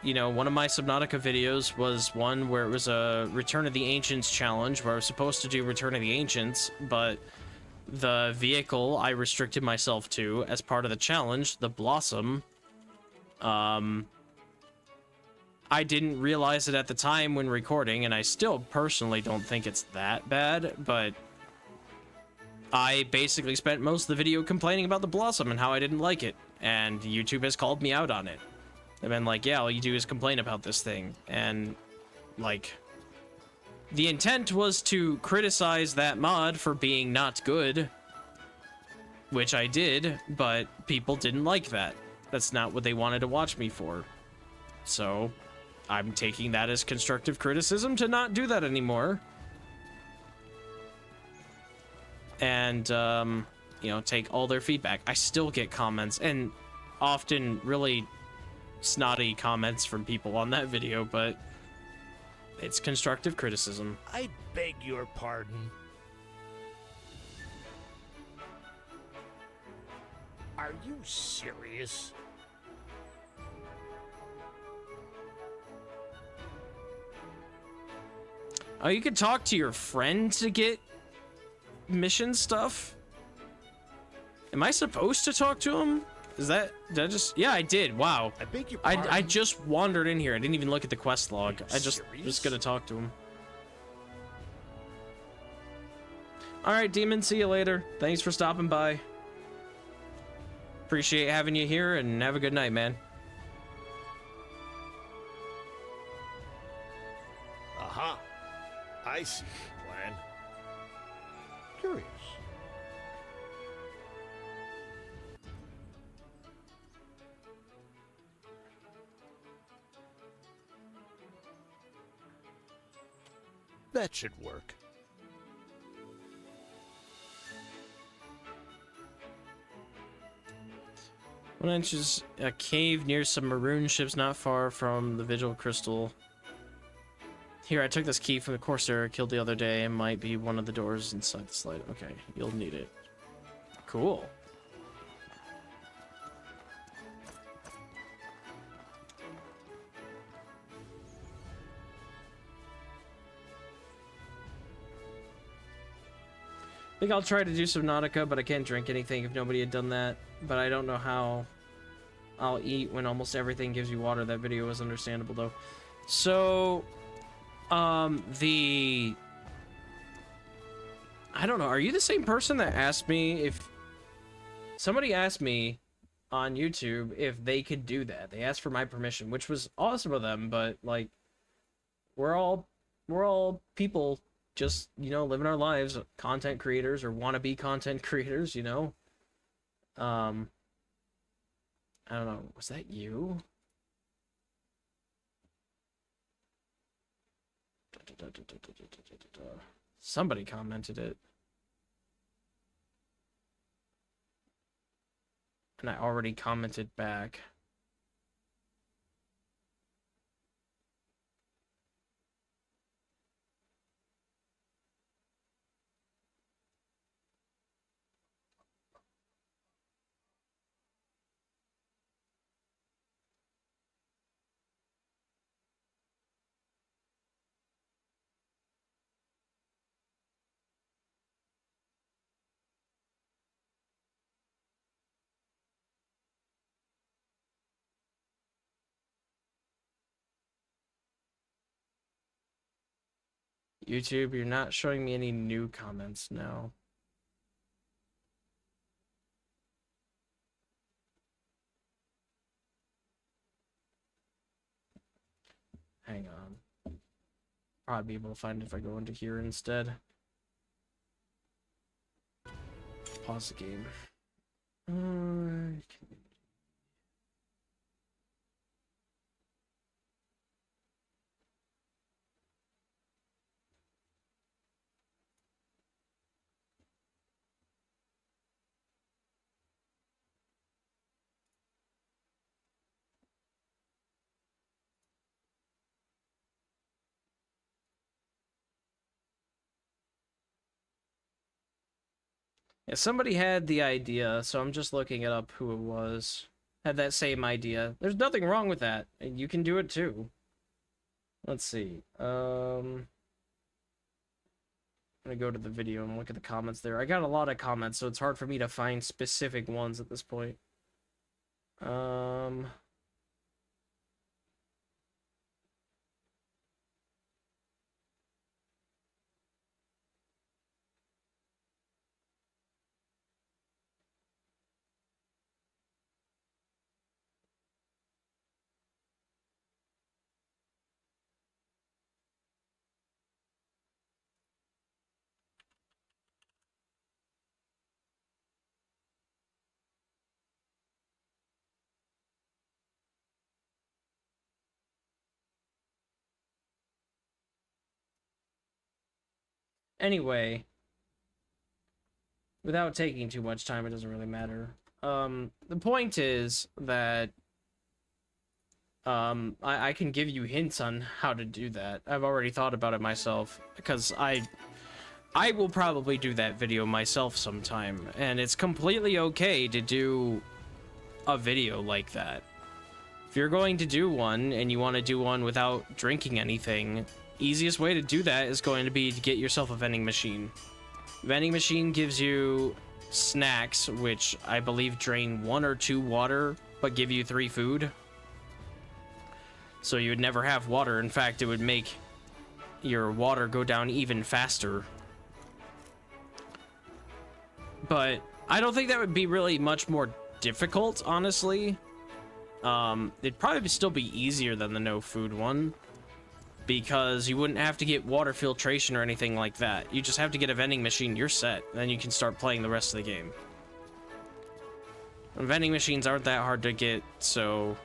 You know, one of my Subnautica videos was one where it was a Return of the Ancients challenge, where I was supposed to do Return of the Ancients, but the vehicle I restricted myself to as part of the challenge, the Blossom, I didn't realize it at the time when recording, and I still personally don't think it's that bad, but I basically spent most of the video complaining about the Blossom and how I didn't like it, and YouTube has called me out on it. They've been like, yeah, all you do is complain about this thing, and, like, the intent was to criticize that mod for being not good, which I did, but people didn't like that. That's not what they wanted to watch me for. So I'm taking that as constructive criticism to not do that anymore. And, you know, take all their feedback. I still get comments, and often really snotty comments from people on that video, but it's constructive criticism. I beg your pardon. Are you serious? Oh, you could talk to your friend to get mission stuff? Am I supposed to talk to him? Did I just... Yeah, I did. Wow. I beg your pardon. I just wandered in here. I didn't even look at the quest log. I just serious? gonna talk to him. Alright, Demon, see you later. Thanks for stopping by. Appreciate having you here, and have a good night, man. Aha. I see your plan. Curious. That should work. One inch is a cave near some maroon ships not far from the Vigil Crystal. Here, I took this key from the Corsair I killed the other day. It might be one of the doors inside the slide. Okay, you'll need it. Cool. I think I'll try to do some Nautica, but I can't drink anything if nobody had done that. But I don't know how I'll eat when almost everything gives you water. That video was understandable, though. So, I don't know. Are you the same person that asked me if... Somebody asked me on YouTube if they could do that. They asked for my permission, which was awesome of them, but, like, we're all people... just, you know, living our lives, content creators or wannabe content creators, you know? I don't know. Was that you? Somebody commented it. And I already commented back. YouTube, you're not showing me any new comments now. Hang on. Probably be able to find it if I go into here instead. Pause the game. Yeah, somebody had the idea, so I'm just looking it up who it was. Had that same idea. There's nothing wrong with that, and you can do it too. Let's see. I'm gonna go to the video and look at the comments there. I got a lot of comments, so it's hard for me to find specific ones at this point. Anyway, without taking too much time, it doesn't really matter. The point is that I can give you hints on how to do that. I've already thought about it myself, because I will probably do that video myself sometime, and it's completely okay to do a video like that. If you're going to do one, and you want to do one without drinking anything, easiest way to do that is going to be to get yourself a vending machine. Vending machine gives you snacks, which I believe drain 1 or 2 water, but give you 3 food. So you would never have water. In fact, it would make your water go down even faster. But I don't think that would be really much more difficult, honestly. It'd probably still be easier than the no food one, because you wouldn't have to get water filtration or anything like that. You just have to get a vending machine, you're set. Then you can start playing the rest of the game. And vending machines aren't that hard to get, so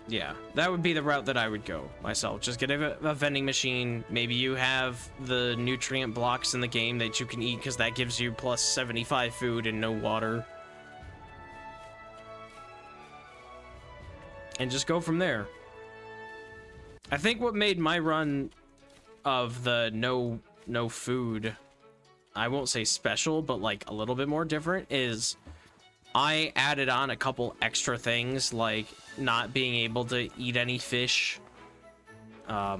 yeah, that would be the route that I would go myself. Just get a vending machine. Maybe you have the nutrient blocks in the game that you can eat, because that gives you plus 75 food and no water. And just go from there. I think what made my run of the no food, I won't say special, but like a little bit more different, is I added on a couple extra things, like not being able to eat any fish. I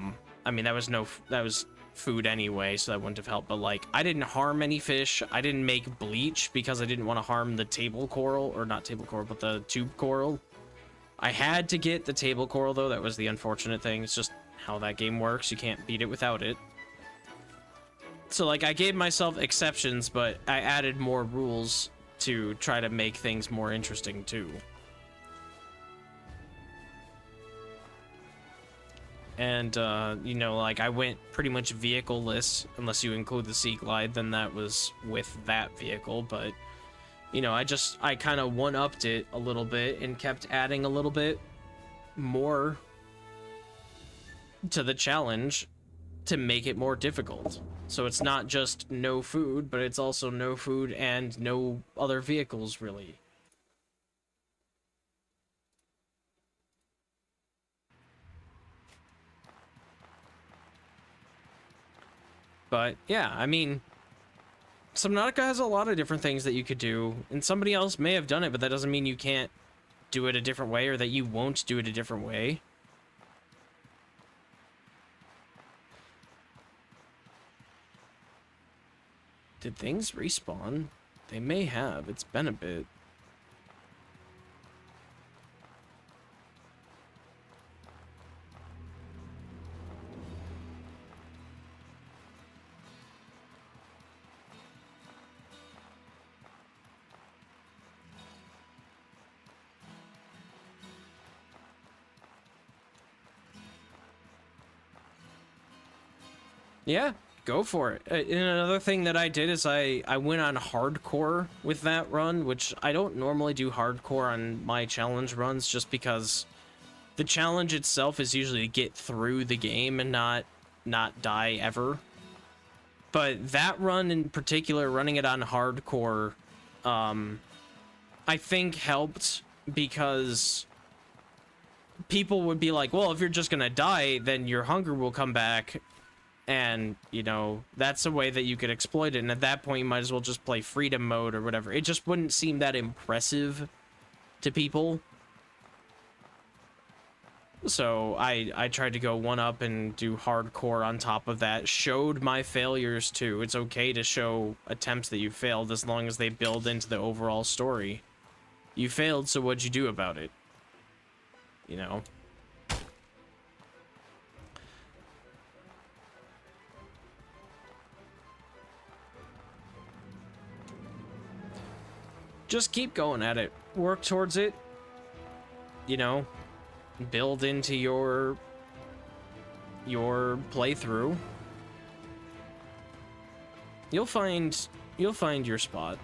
mean, that was food anyway, so that wouldn't have helped, but like I didn't harm any fish. I didn't make bleach because I didn't want to harm the table coral, or not table coral, but the tube coral. I had to get the table coral though. That was the unfortunate thing. It's just how that game works. You can't beat it without it. So like I gave myself exceptions, but I added more rules to try to make things more interesting too. And you know, like I went pretty much vehicle-less, unless you include the Sea Glide, then that was with that vehicle. But you know, I kind of one-upped it a little bit and kept adding a little bit more to the challenge to make it more difficult. So it's not just no food, but it's also no food and no other vehicles, really. But yeah, I mean, Subnautica has a lot of different things that you could do, and somebody else may have done it, but that doesn't mean you can't do it a different way, or that you won't do it a different way. Did things respawn? They may have. It's been a bit. Yeah, go for it. And another thing that I did is I went on hardcore with that run, which I don't normally do hardcore on my challenge runs, just because the challenge itself is usually to get through the game and not die ever. But that run in particular, running it on hardcore, I think helped, because people would be like, well, if you're just gonna die, then your hunger will come back. And, you know, that's a way that you could exploit it. And at that point, you might as well just play freedom mode or whatever. It just wouldn't seem that impressive to people. So I tried to go one up and do hardcore on top of that. Showed my failures too. It's okay to show attempts that you failed as long as they build into the overall story. You failed, so what'd you do about it? You know? Just keep going at it. Work towards it. You know, build into your playthrough. You'll find your spot.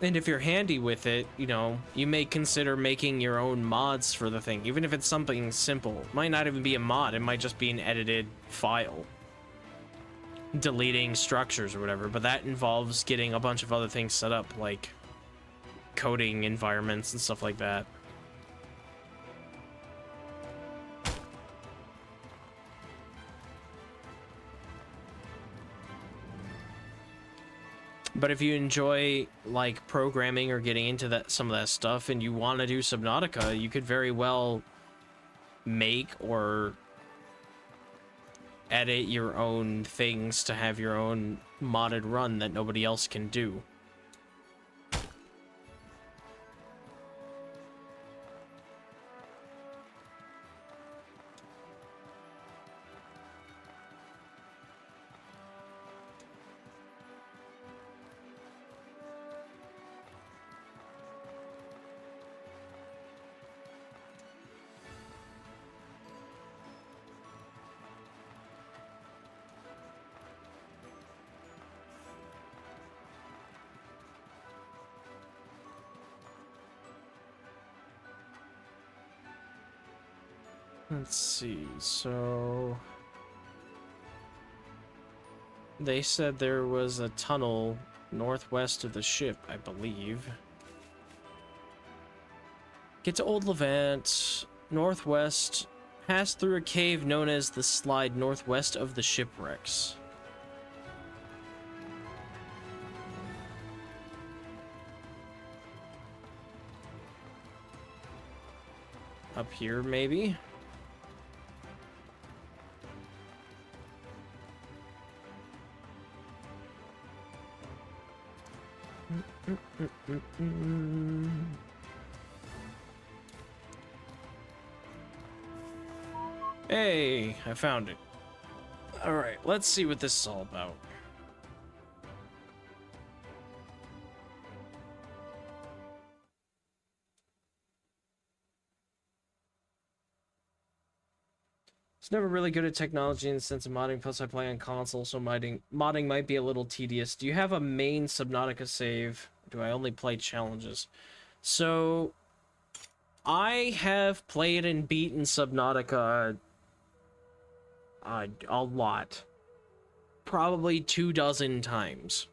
And if you're handy with it, you know, you may consider making your own mods for the thing, even if it's something simple. It might not even be a mod, it might just be an edited file. Deleting structures or whatever, but that involves getting a bunch of other things set up, like coding environments and stuff like that. But if you enjoy like programming or getting into that some of that stuff and you want to do Subnautica, you could very well make or edit your own things to have your own modded run that nobody else can do. Let's see, so... They said there was a tunnel northwest of the ship, I believe. Get to Old Levant, northwest, pass through a cave known as the Slide northwest of the shipwrecks. Up here, maybe? Hey, I found it. Alright, let's see what this is all about. It's never really good at technology in the sense of modding, plus I play on console, so modding might be a little tedious. Do you have a main Subnautica save? Or do I only play challenges? So, I have played and beaten Subnautica a lot. Probably 24 times.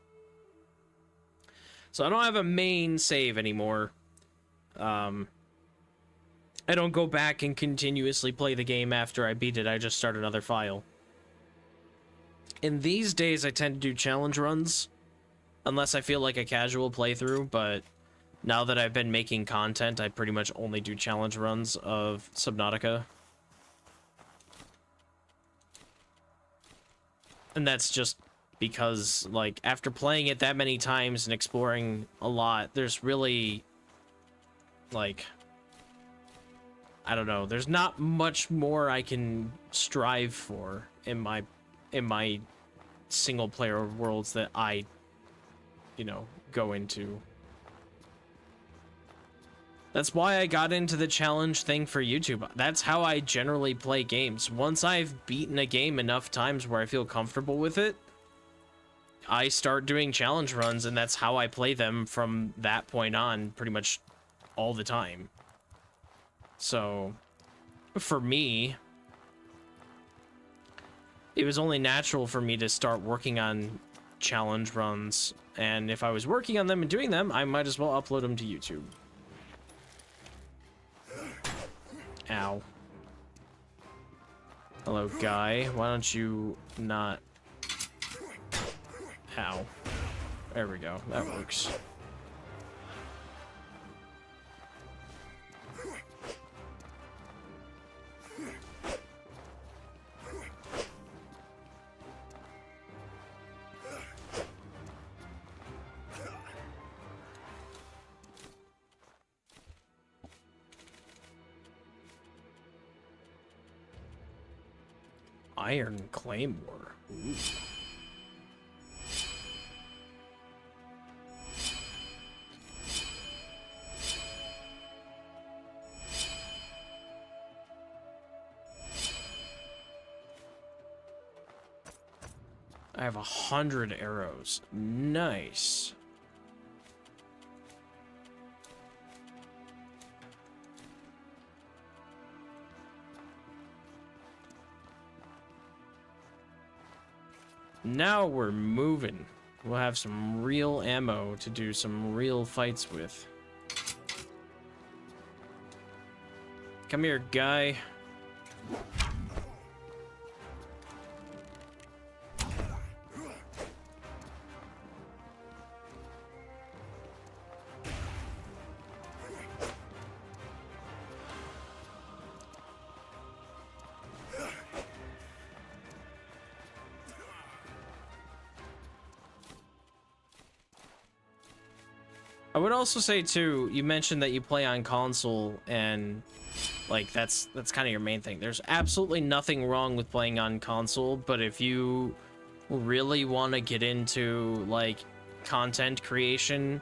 So I don't have a main save anymore. I don't go back and continuously play the game after I beat it. I just start another file. In these days, I tend to do challenge runs, unless I feel like a casual playthrough, but now that I've been making content, I pretty much only do challenge runs of Subnautica. And that's just because, like, after playing it that many times and exploring a lot, there's really, like, I don't know, there's not much more I can strive for in my single player worlds that I, you know, go into. That's why I got into the challenge thing for YouTube. That's how I generally play games. Once I've beaten a game enough times where I feel comfortable with it, I start doing challenge runs, and that's how I play them from that point on pretty much all the time. So, for me, it was only natural for me to start working on challenge runs, and if I was working on them and doing them, I might as well upload them to YouTube. Ow. Hello, guy. Why don't you not... Ow. There we go. That works. Iron Claymore. Ooh. I have 100 arrows. Nice. Now we're moving. We'll have some real ammo to do some real fights with. Come here, guy. I would also say too, you mentioned that you play on console and like that's kind of your main thing. There's absolutely nothing wrong with playing on console, but if you really want to get into like content creation,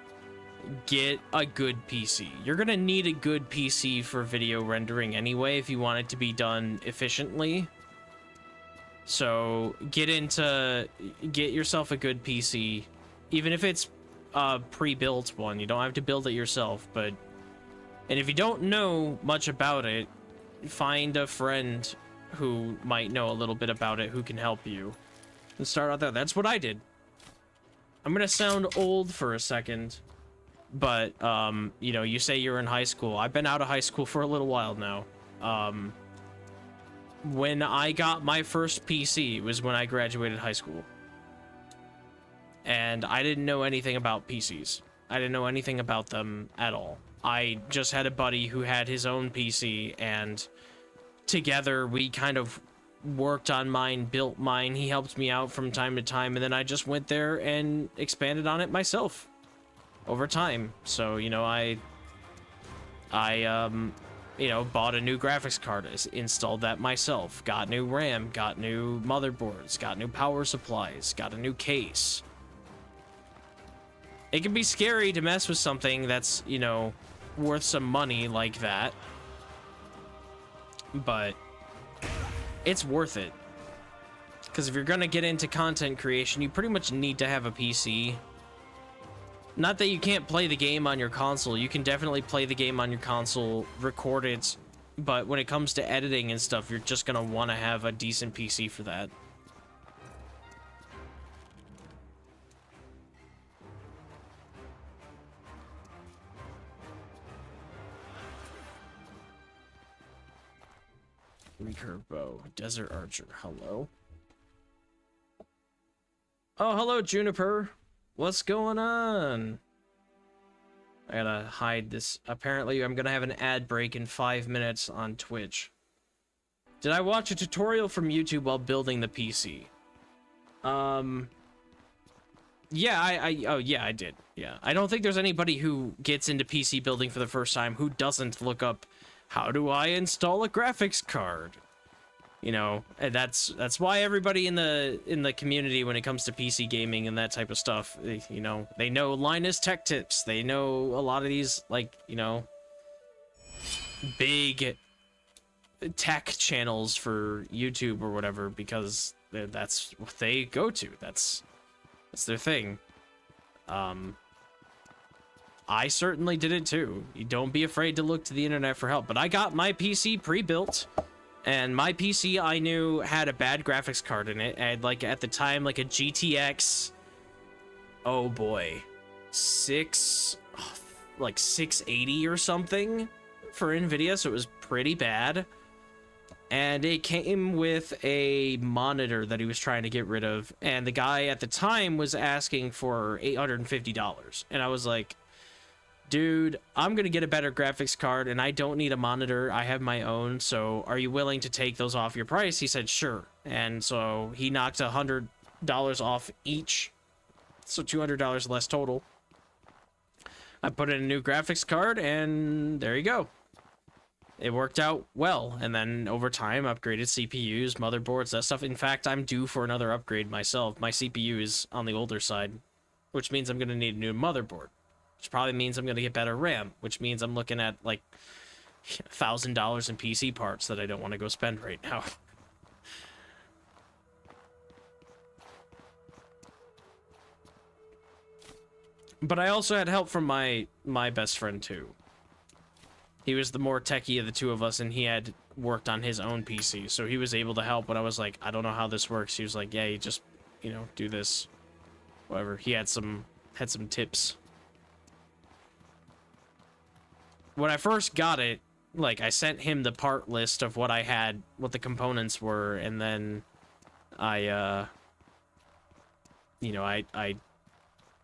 get a good PC. You're gonna need a good PC for video rendering anyway if you want it to be done efficiently. So get yourself a good PC, even if it's a pre-built one. You don't have to build it yourself, but and if you don't know much about it, find a friend who might know a little bit about it who can help you and start out there. That's what I did. I'm gonna sound old for a second, but you know, you say you're in high school. I've been out of high school for a little while now. When I got my first PC was when I graduated high school. And I didn't know anything about PCs. I didn't know anything about them at all. I just had a buddy who had his own PC, and together we kind of worked on mine, built mine. He helped me out from time to time, and then I just went there and expanded on it myself over time. So, you know, I you know, bought a new graphics card, installed that myself, got new RAM, got new motherboards, got new power supplies, got a new case. It can be scary to mess with something that's, you know, worth some money like that, but it's worth it. Because if you're gonna get into content creation, you pretty much need to have a PC. Not that you can't play the game on your console. You can definitely play the game on your console, record it, but when it comes to editing and stuff, you're just gonna want to have a decent PC for that. Recurve bow, desert archer, hello. Oh, hello, Juniper. What's going on? I gotta hide this. Apparently, I'm gonna have an ad break in 5 minutes on Twitch. Did I watch a tutorial from YouTube while building the PC? Yeah, oh yeah, I did. Yeah, I don't think there's anybody who gets into PC building for the first time who doesn't look up, how do I install a graphics card? You know, and that's why everybody in the community, when it comes to PC gaming and that type of stuff, you know, they know Linus Tech Tips. They know a lot of these, like, you know, big tech channels for YouTube or whatever, because that's what they go to. That's their thing. I certainly did it too. You don't be afraid to look to the internet for help. But I got my PC pre-built. And my PC, I knew, had a bad graphics card in it. I had, like, at the time, like a GTX, oh boy, 680 or something for NVIDIA, so it was pretty bad. And it came with a monitor that he was trying to get rid of, and the guy at the time was asking for $850. And I was like, dude, I'm gonna get a better graphics card and I don't need a monitor. I have my own, so are you willing to take those off your price? He said sure. And so he knocked $100 off each, so $200 less total. I put in a new graphics card and there you go. It worked out well, and then over time upgraded CPUs, motherboards, that stuff. In fact, I'm due for another upgrade myself. My CPU is on the older side, which means I'm gonna need a new motherboard. Which probably means I'm going to get better RAM, which means I'm looking at, like, $1,000 in PC parts that I don't want to go spend right now. But I also had help from my best friend, too. He was the more techie of the two of us, and he had worked on his own PC, so he was able to help when I was like, I don't know how this works. He was like, yeah, you just, you know, do this. Whatever. He had some tips. When I first got it, like, I sent him the part list of what I had, what the components were, and then I, you know, I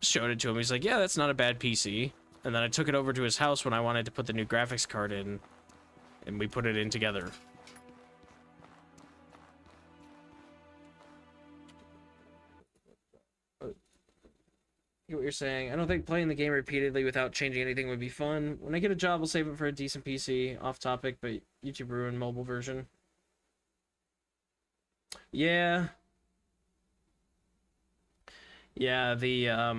showed it to him. He's like, yeah, that's not a bad PC. And then I took it over to his house when I wanted to put the new graphics card in, and we put it in together. get what you're saying. I don't think playing the game repeatedly without changing anything would be fun. When I get a job, I'll save it for a decent PC. Off topic, but YouTube ruined mobile version. Yeah. Yeah, yeah,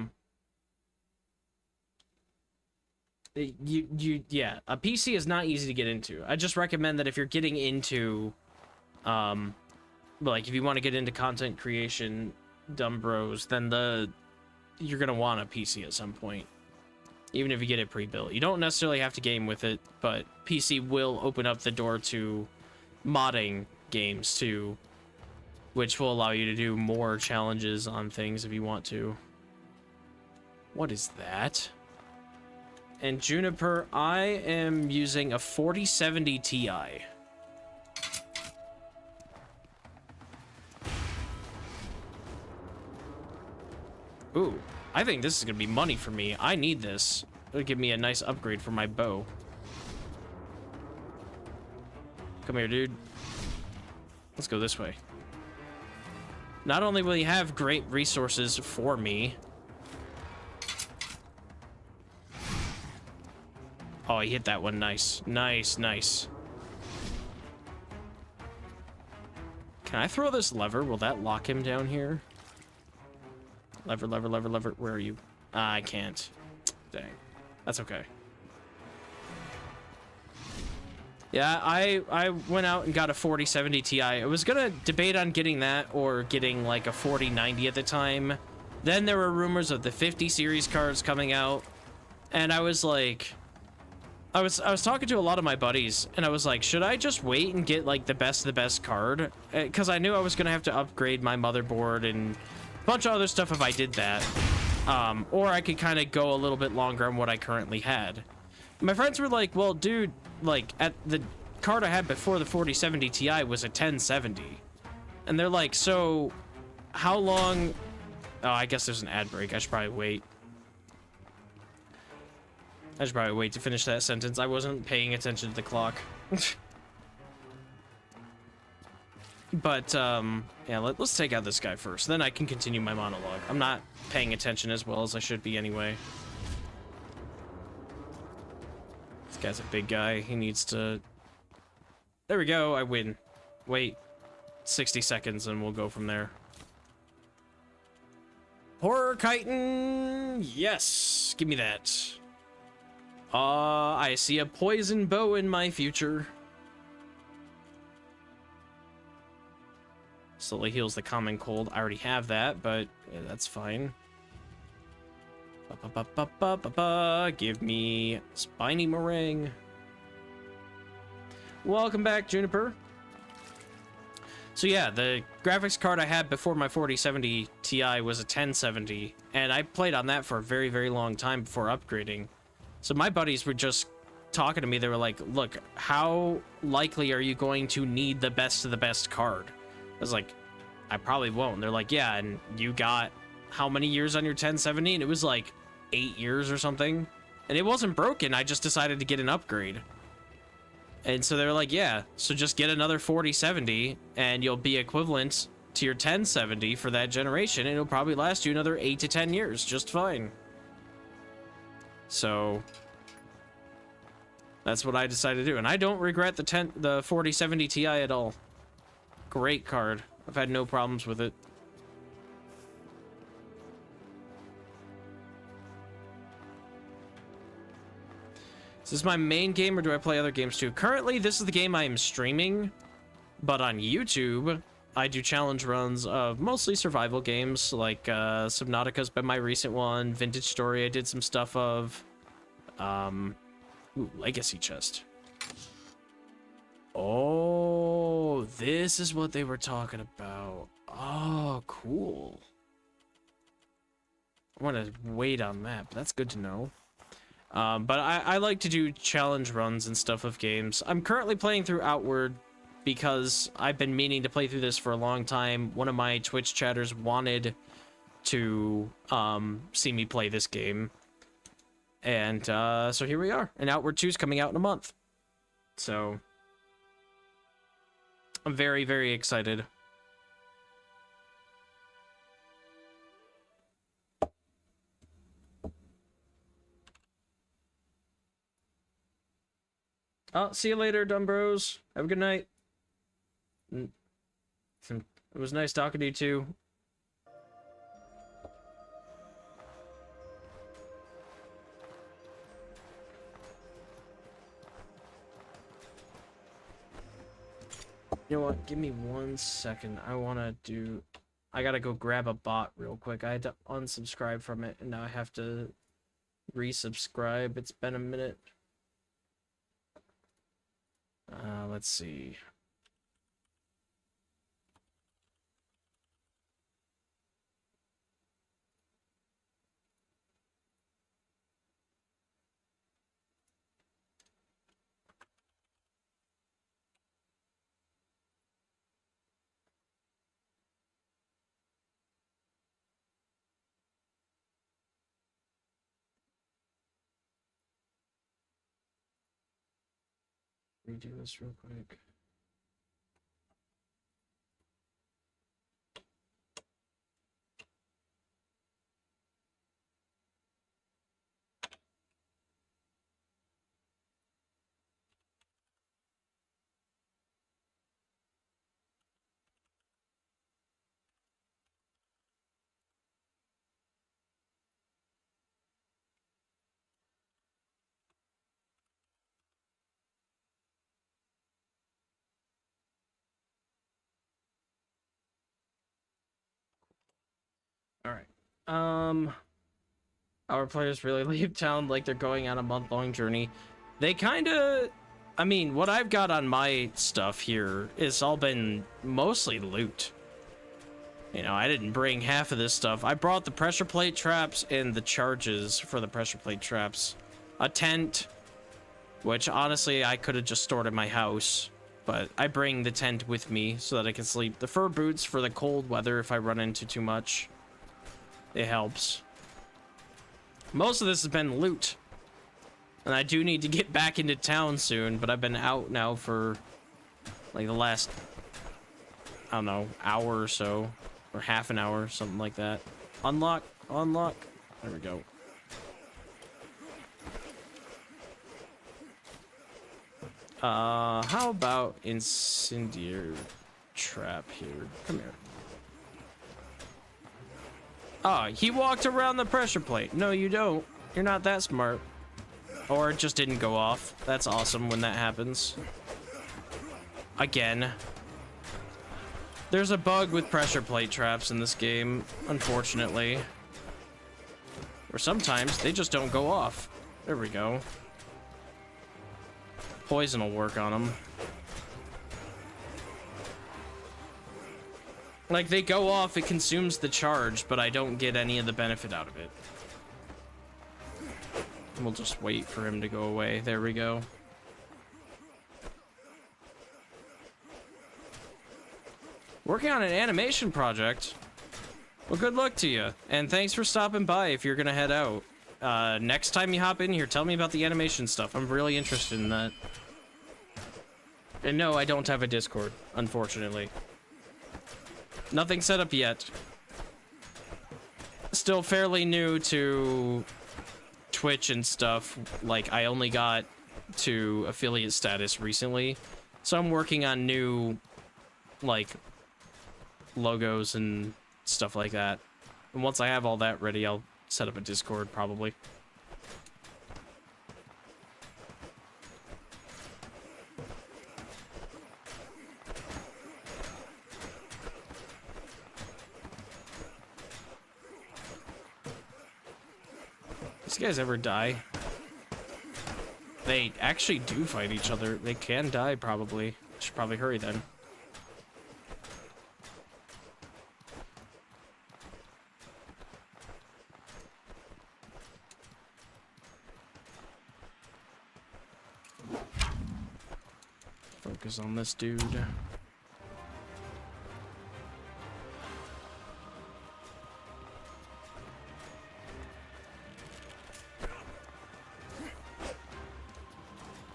a PC is not easy to get into. I just recommend that if you're getting into, like if you want to get into content creation, dumb bros, then you're gonna want a PC at some point, even if you get it pre-built. You don't necessarily have to game with it, but PC will open up the door to modding games too, which will allow you to do more challenges on things if you want to. What is that? And Juniper, I am using a 4070 Ti. Ooh, I think this is gonna be money for me. I need this. It'll give me a nice upgrade for my bow. Come here, dude. Let's go this way. Not only will he have great resources for me. Oh, he hit that one. Nice. Nice, nice. Can I throw this lever? Will that lock him down here? Lever, lever, lever, lever. Where are you? I can't. Dang. That's okay. Yeah, I went out and got a 4070 Ti. I was gonna debate on getting that or getting like a 4090 at the time. Then there were rumors of the 50 series cards coming out, and I was like, I was talking to a lot of my buddies, and I was like, should I just wait and get like the best of the best card? Because I knew I was gonna have to upgrade my motherboard and a bunch of other stuff if I did that. Or I could kind of go a little bit longer on what I currently had. My friends were like, well, dude, like, at the card I had before the 4070 Ti was a 1070. And they're like, so, how long... Oh, I guess there's an ad break. I should probably wait. I should probably wait to finish that sentence. I wasn't paying attention to the clock. But, yeah, let's take out this guy first. Then I can continue my monologue. I'm not paying attention as well as I should be anyway. This guy's a big guy. He needs to... There we go. I win. Wait 60 seconds and we'll go from there. Horror chitin! Yes! Give me that. I see a poison bow in my future. Slowly heals the common cold. I already have that, but yeah, that's fine. Give me spiny meringue. Welcome back, Juniper. So yeah, the graphics card I had before my 4070 Ti was a 1070, and I played on that for a very, very long time before upgrading. So my buddies were just talking to me. They were like, look, how likely are you going to need the best of the best card? I was like, I probably won't. And they're like, yeah, and you got how many years on your 1070? And it was like 8 years or something. And it wasn't broken. I just decided to get an upgrade. And so they were like, yeah, so just get another 4070 and you'll be equivalent to your 1070 for that generation. And it'll probably last you another 8 to 10 years just fine. So that's what I decided to do. And I don't regret the 4070 Ti at all. Great card. I've had no problems with it. Is this my main game or do I play other games too? Currently, this is the game I am streaming, but on YouTube, I do challenge runs of mostly survival games, like Subnautica's been my recent one, Vintage Story I did some stuff of. Ooh, Legacy Chest. Oh, this is what they were talking about. Oh, cool. I want to wait on that, but that's good to know. But I like to do challenge runs and stuff of games. I'm currently playing through Outward because I've been meaning to play through this for a long time. One of my Twitch chatters wanted to see me play this game. And so here we are. And Outward 2 is coming out in a month. So I'm very, very excited. Oh, see you later, dumb bros. Have a good night. It was nice talking to you too. You know what? Give me 1 second. I gotta go grab a bot real quick. I had to unsubscribe from it, and now I have to resubscribe. It's been a minute. Let's see. Redo this real quick. All right. Our players really leave town like they're going on a month-long journey. They kind of, I mean, what I've got on my stuff here is all been mostly loot. You know, I didn't bring half of this stuff. I brought the pressure plate traps and the charges for the pressure plate traps. A tent, which honestly I could have just stored in my house, but I bring the tent with me so that I can sleep. The fur boots for the cold weather if I run into too much. It helps. Most of this has been loot. And I do need to get back into town soon, but I've been out now for like the last, I don't know, hour or so. Or half an hour, something like that. Unlock, unlock. There we go. How about incendiary trap here? Come here. Oh, he walked around the pressure plate. No, you don't. You're not that smart. Or it just didn't go off. That's awesome when that happens. Again. There's a bug with pressure plate traps in this game, unfortunately. Or sometimes they just don't go off. There we go. Poison will work on them. Like, they go off, it consumes the charge, but I don't get any of the benefit out of it. We'll just wait for him to go away. There we go. Working on an animation project. Well, good luck to you. And thanks for stopping by if you're gonna head out. Next time you hop in here, tell me about the animation stuff. I'm really interested in that. And no, I don't have a Discord, unfortunately. Nothing set up yet. Still fairly new to Twitch and stuff. Like, I only got to affiliate status recently. So I'm working on new, like, logos and stuff like that. And once I have all that ready, I'll set up a Discord, probably. These guys ever die? They actually do fight each other. They can die, probably. Should probably hurry then. Focus on this dude.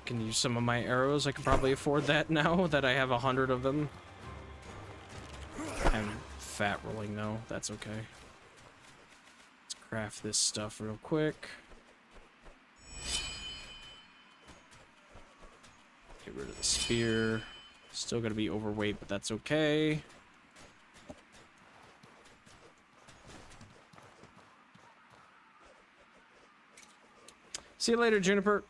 Can use some of my arrows. I can probably afford that now that I have 100 of them. I'm fat rolling though. That's okay. Let's craft this stuff real quick. Get rid of the spear. Still gonna be overweight, but that's okay. See you later, Juniper.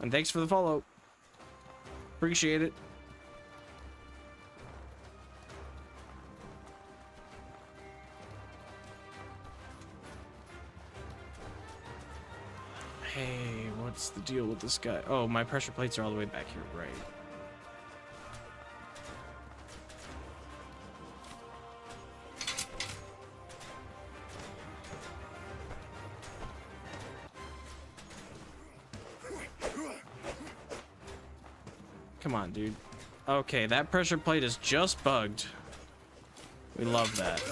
And thanks for the follow. Appreciate it. Hey, what's the deal with this guy? Oh, my pressure plates are all the way back here, right? Come on, dude. Okay, that pressure plate is just bugged. We love that.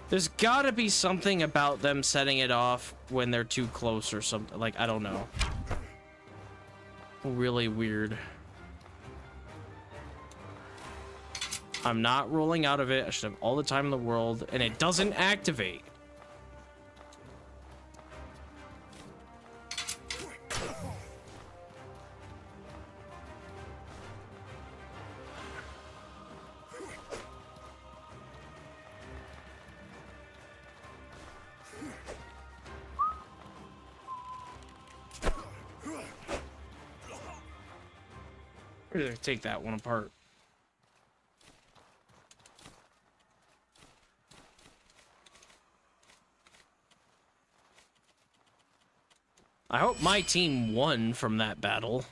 There's gotta be something about them setting it off when they're too close or something. Like, I don't know. Really weird. I'm not rolling out of it. I should have all the time in the world. And it doesn't activate. We're gonna take that one apart. I hope my team won from that battle.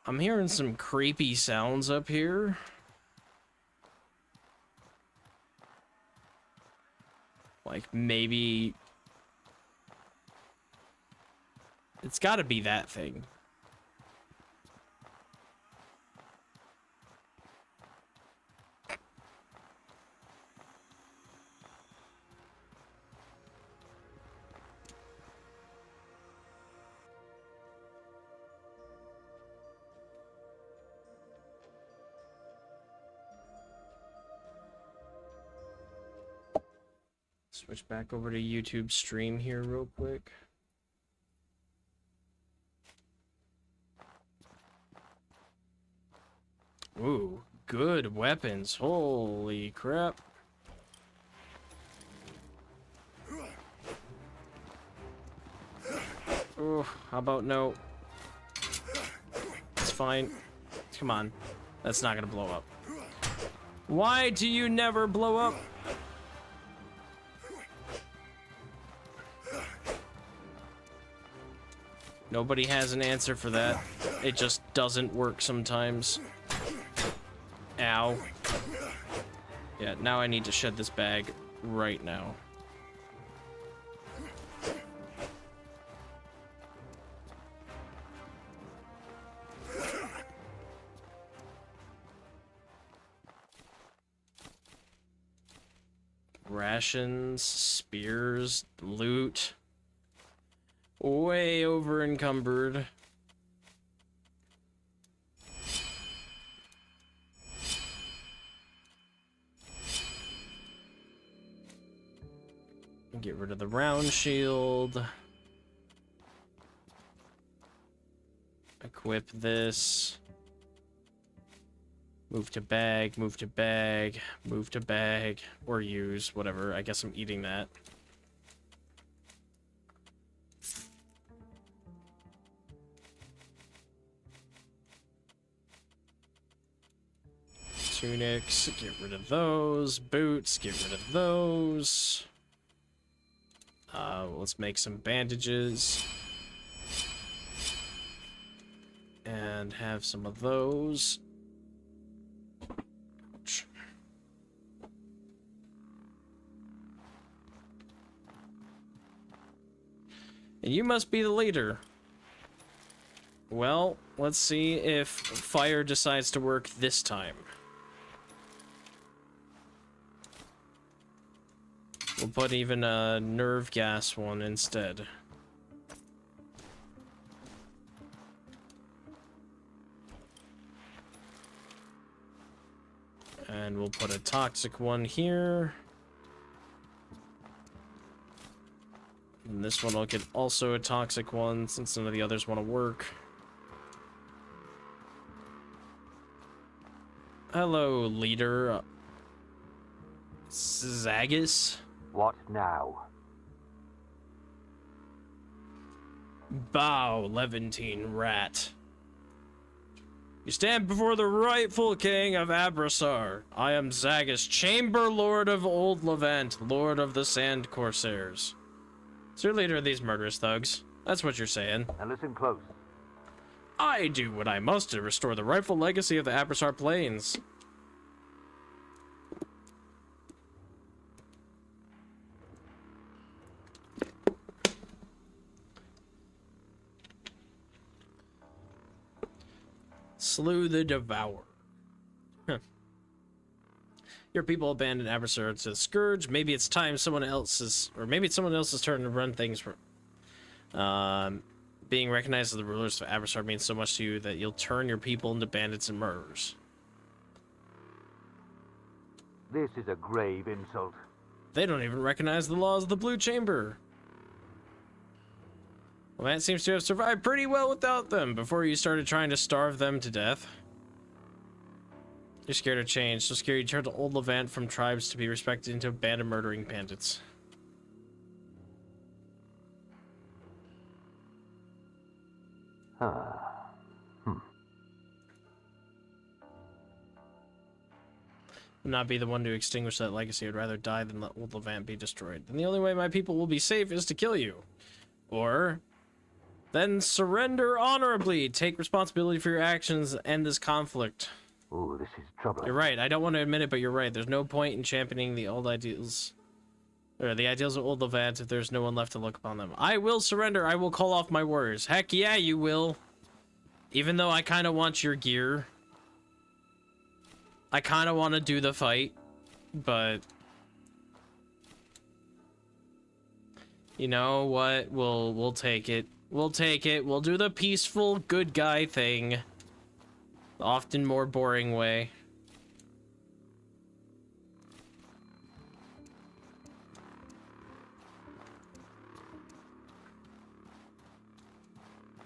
I'm hearing some creepy sounds up here. Like maybe it's got to be that thing. Switch back over to YouTube stream here real quick. Ooh, good weapons. Holy crap. Oh, how about no? It's fine. Come on. That's not gonna blow up. Why do you never blow up? Nobody has an answer for that. It just doesn't work sometimes. Ow. Yeah, now I need to shed this bag right now. Rations, spears, loot. Way over encumbered. Get rid of the round shield. Equip this. Move to bag, move to bag, move to bag, or use, whatever. I guess I'm eating that. Tunics, get rid of those. Boots, get rid of those. Let's make some bandages. And have some of those. Ouch. And you must be the leader. Well, let's see if fire decides to work this time. We'll put even a nerve gas one instead. And we'll put a toxic one here. And this one will get also a toxic one since none of the others want to work. Hello, leader. Zagus? What now? Bow, Levantine rat. You stand before the rightful king of Abrasar. I am Zagus, Chamber Lord of Old Levant, Lord of the Sand Corsairs. So you're leader of these murderous thugs. That's what you're saying. Now listen close. I do what I must to restore the rightful legacy of the Abrasar Plains. Slew the Devourer. Huh. Your people abandoned Abrasar to the Scourge. Maybe it's time someone else's, or maybe it's someone else's turn to run things for. Being recognized as the rulers of Abrasar means so much to you that you'll turn your people into bandits and murderers. This is a grave insult. They don't even recognize the laws of the Blue Chamber. Well, that seems to have survived pretty well without them before you started trying to starve them to death. You're scared of change, so scared you turned to Old Levant from tribes to be respected into a band of murdering bandits. Would not be the one to extinguish that legacy. I'd rather die than let Old Levant be destroyed. Then the only way my people will be safe is to kill you. Or then surrender honorably. Take responsibility for your actions and end this conflict. Ooh, this is troubling. You're right. I don't want to admit it, but you're right. There's no point in championing the old ideals, or the ideals of Old Levant if there's no one left to look upon them. I will surrender. I will call off my warriors. Heck yeah, you will. Even though I kind of want your gear. I kind of want to do the fight, but you know what? We'll take it. We'll take it. We'll do the peaceful good guy thing. The often more boring way.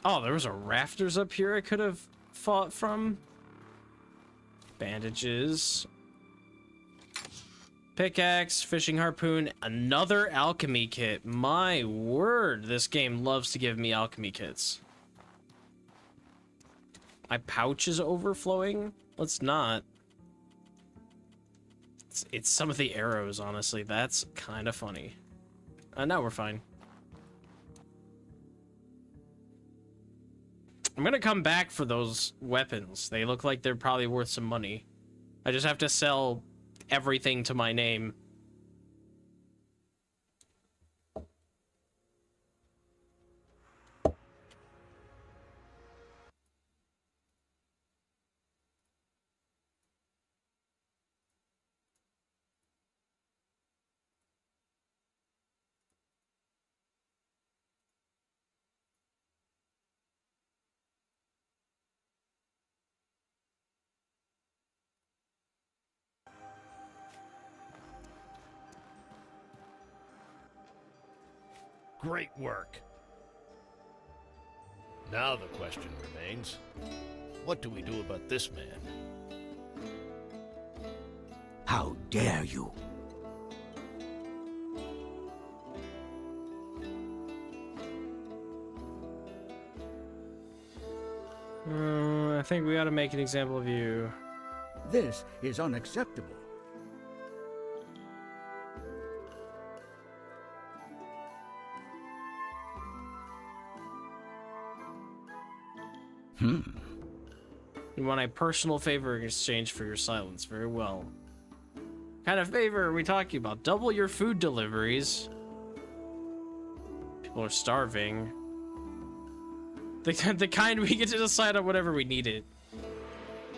Oh, there was a rafters up here I could have fought from. Bandages. Pickaxe, fishing harpoon, another alchemy kit. My word, this game loves to give me alchemy kits. My pouch is overflowing? Let's not. It's some of the arrows, honestly. That's kind of funny. Now we're fine. I'm gonna come back for those weapons. They look like they're probably worth some money. I just have to sell everything to my name. Great work. Now the question remains, what do we do about this man? How dare you? I think we ought to make an example of you. This is unacceptable. You want a personal favor in exchange for your silence. Very well. What kind of favor are we talking about? Double your food deliveries. People are starving. The kind we get to decide on whatever we needed.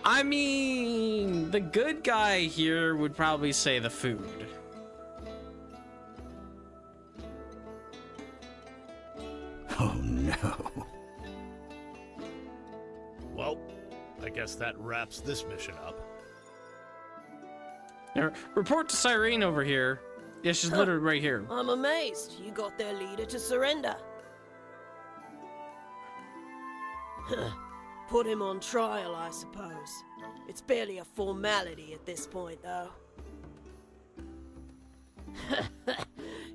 I mean, the good guy here would probably say the food. Oh no. Well, I guess that wraps this mission up. Now, report to Cyrene over here. Yeah, she's literally right here. I'm amazed you got their leader to surrender. Put him on trial, I suppose. It's barely a formality at this point, though.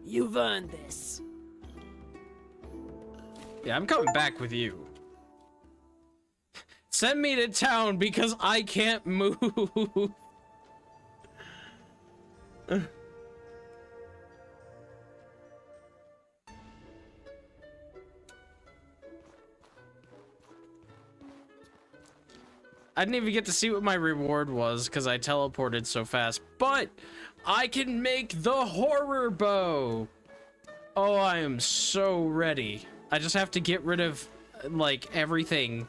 You've earned this. Yeah, I'm coming back with you. Send me to town because I can't move. I didn't even get to see what my reward was because I teleported so fast, but I can make the horror bow. Oh, I am so ready. I just have to get rid of, like, everything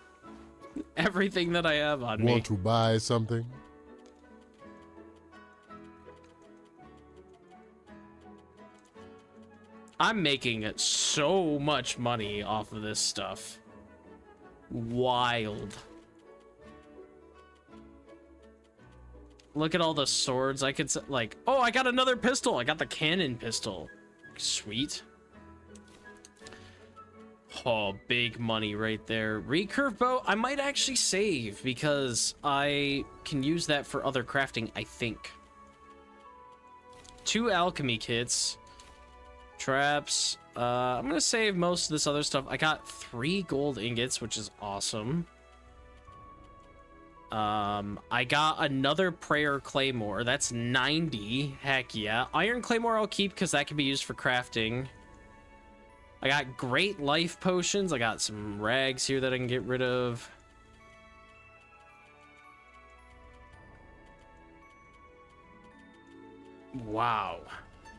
that I have on me. Want to buy something? I'm making so much money off of this stuff. Wild. Look at all the swords I could, like, oh, I got another pistol. I got the cannon pistol. Sweet. Oh, big money right there. Recurve bow, I might actually save because I can use that for other crafting, I think. 2 alchemy kits. Traps. I'm gonna save most of this other stuff. I got 3 gold ingots, which is awesome. I got another prayer claymore. That's 90. Heck yeah. Iron claymore I'll keep because that can be used for crafting. I got great life potions. I got some rags here that I can get rid of. Wow.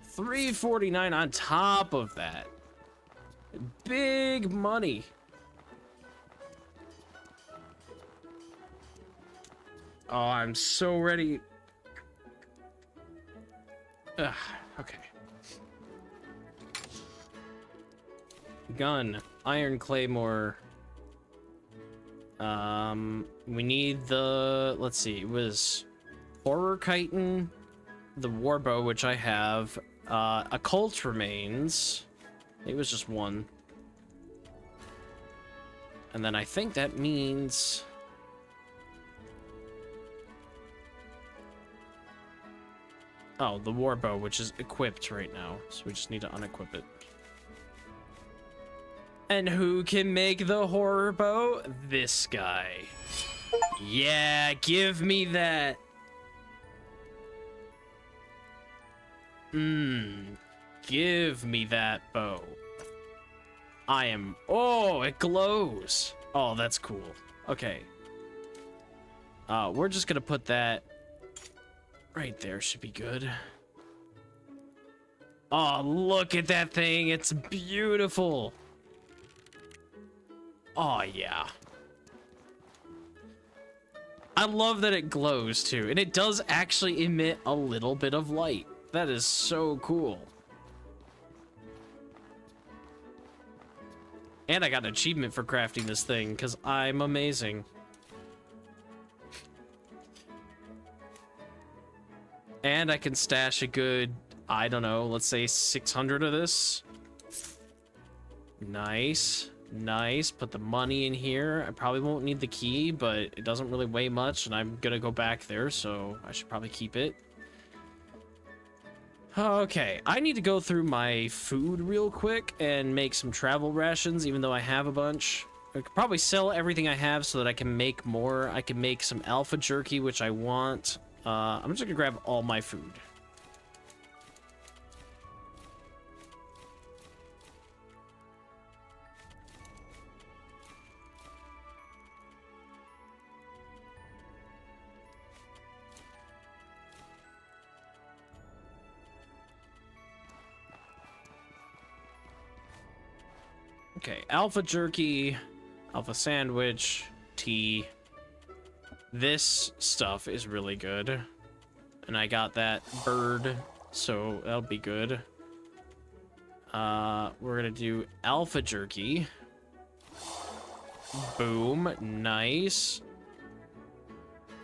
349 on top of that. Big money. Oh, I'm so ready. Ugh, okay. Gun. Iron claymore. We need the... Let's see. It was horror chitin, the warbow, which I have. Occult remains. It was just 1. And then I think that means... Oh, the warbow, which is equipped right now. So we just need to unequip it. And who can make the horror bow? This guy. Yeah, give me that. Give me that bow. I am... Oh, it glows. Oh, that's cool. Okay. We're just gonna put that right there. Should be good. Oh, look at that thing. It's beautiful. Oh, yeah. I love that it glows, too. And it does actually emit a little bit of light. That is so cool. And I got an achievement for crafting this thing, because I'm amazing. And I can stash a good, I don't know, let's say 600 of this. Nice. Nice. Put the money in here. I probably won't need the key, but it doesn't really weigh much, and I'm gonna go back there, so I should probably keep it. Okay, I need to go through my food real quick and make some travel rations, even though I have a bunch. I could probably sell everything I have so that I can make more. I can make some alpha jerky, which I want. I'm just gonna grab all my food. Okay, alpha jerky, alpha sandwich, tea. This stuff is really good. And I got that bird, so that'll be good. We're gonna do alpha jerky. Boom, nice.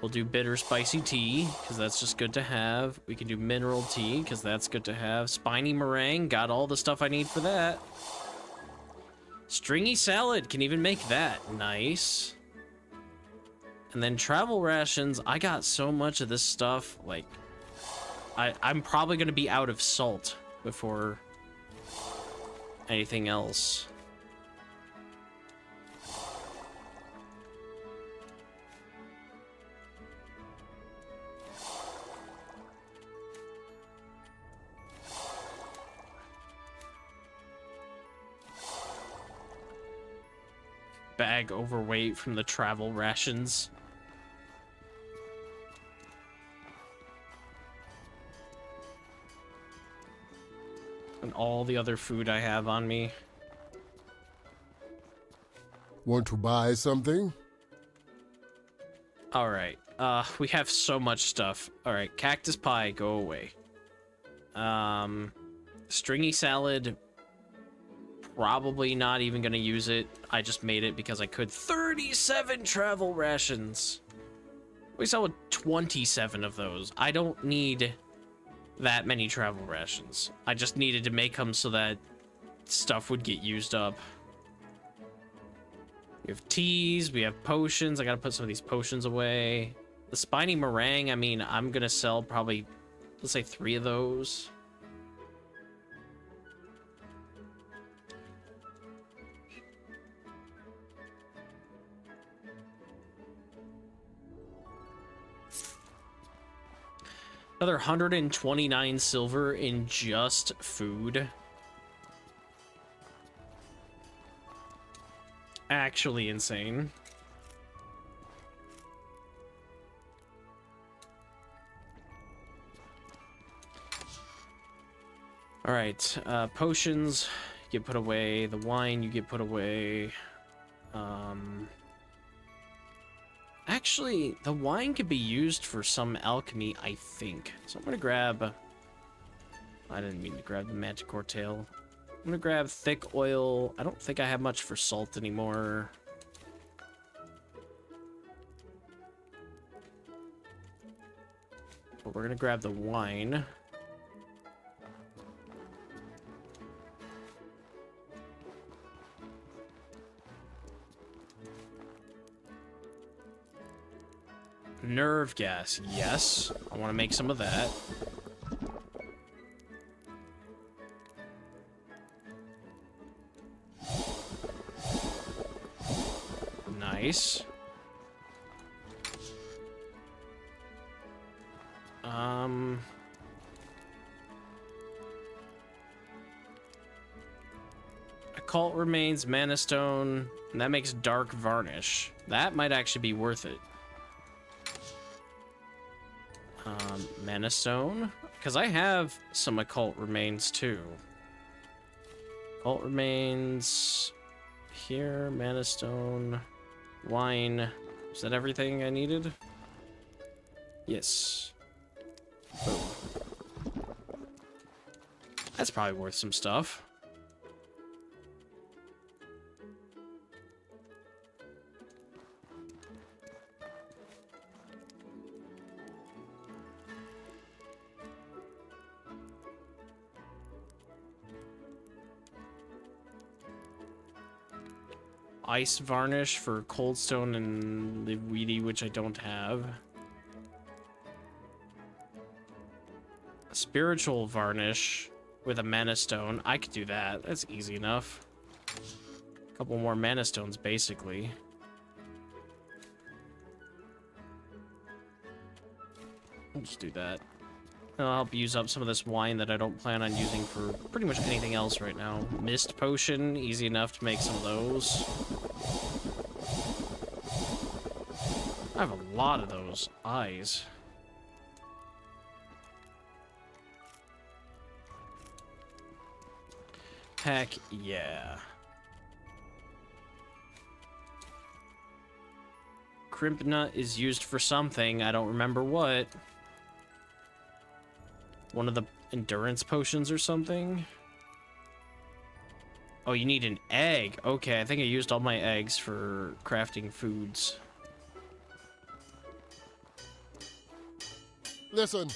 We'll do bitter spicy tea, because that's just good to have. We can do mineral tea, because that's good to have. Spiny meringue, got all the stuff I need for that. Stringy salad, can even make that. Nice. And then travel rations, I got so much of this stuff, like, I'm probably going to be out of salt before anything else. Bag overweight from the travel rations. And all the other food I have on me. Want to buy something? All right. We have so much stuff. All right, cactus pie, go away. Stringy salad, probably not even gonna use it. I just made it because I could. 37 travel rations. We sell 27 of those. I don't need that many travel rations. I just needed to make them so that stuff would get used up. We have teas, we have potions. I gotta put some of these potions away. The spiny meringue, I mean, I'm gonna sell probably, let's say 3 of those. Another 129 silver in just food. Actually insane. All right, potions get put away. The wine you get put away. Actually, the wine could be used for some alchemy, I think. So I'm gonna grab... I didn't mean to grab the manticore tail. I'm gonna grab thick oil. I don't think I have much for salt anymore. But we're gonna grab the wine. Nerve gas, yes. I want to make some of that. Nice. Occult remains, mana stone, and that makes dark varnish. That might actually be worth it. Mana stone, because I have some occult remains too. Occult remains here, mana stone, wine. Is that everything I needed? Yes. Boom. That's probably worth some stuff. Ice varnish for coldstone and the weedy, which I don't have. A spiritual varnish with a mana stone. I could do that. That's easy enough. A couple more mana stones, basically. I'll just do that. I'll help use up some of this wine that I don't plan on using for pretty much anything else right now. Mist potion, easy enough to make some of those. I have a lot of those eyes. Heck yeah. crimp nut is used for something. I don't remember what. One of the endurance potions or something. Oh, you need an egg. Okay, I think I used all my eggs for crafting foods. Listen.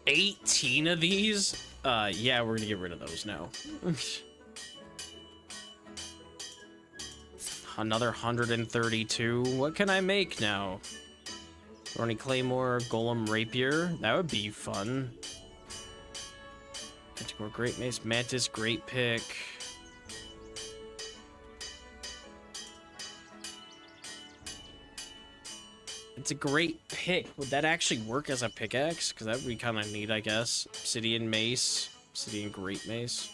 $18 of these? Yeah, we're gonna get rid of those now. Another 132. What can I make now? Thorny Claymore, Golem Rapier. That would be fun. Manticore Great Mace, Mantis Great Pick. It's a great pick. Would that actually work as a pickaxe? Because that would be kind of neat, I guess. Obsidian Mace. Obsidian Great Mace.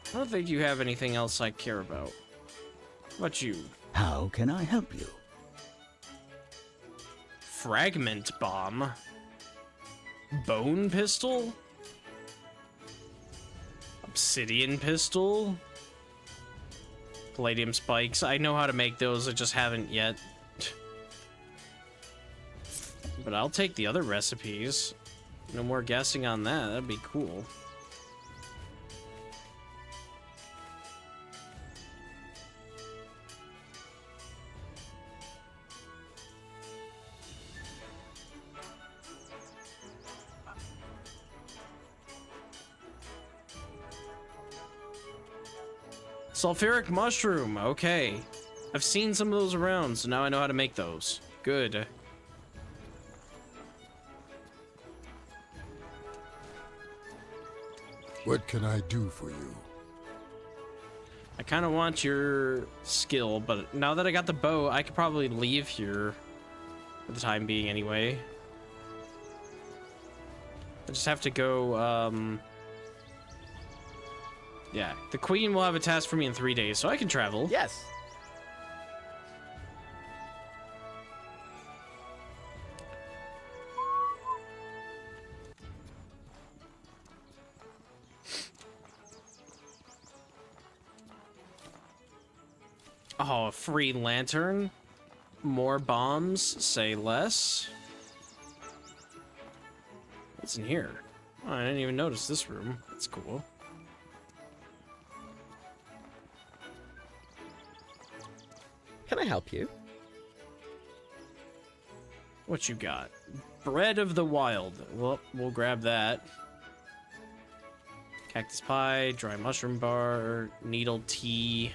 I don't think you have anything else I care about. What about you? How can I help you? Fragment Bomb? Bone Pistol? Obsidian Pistol? Palladium Spikes. I know how to make those, I just haven't yet. But I'll take the other recipes. No more guessing on that, that'd be cool. Sulfuric mushroom, okay. I've seen some of those around, so now I know how to make those. Good. What can I do for you? I kind of want your skill, but now that I got the bow, I could probably leave here for the time being anyway. I just have to go, yeah, the queen will have a task for me in 3 days, so I can travel. Yes. Oh, a free lantern. More bombs, say less. What's in here? Oh, I didn't even notice this room. That's cool. Can I help you? What you got? Bread of the Wild. Well, we'll grab that. Cactus pie, dry mushroom bar, needle tea.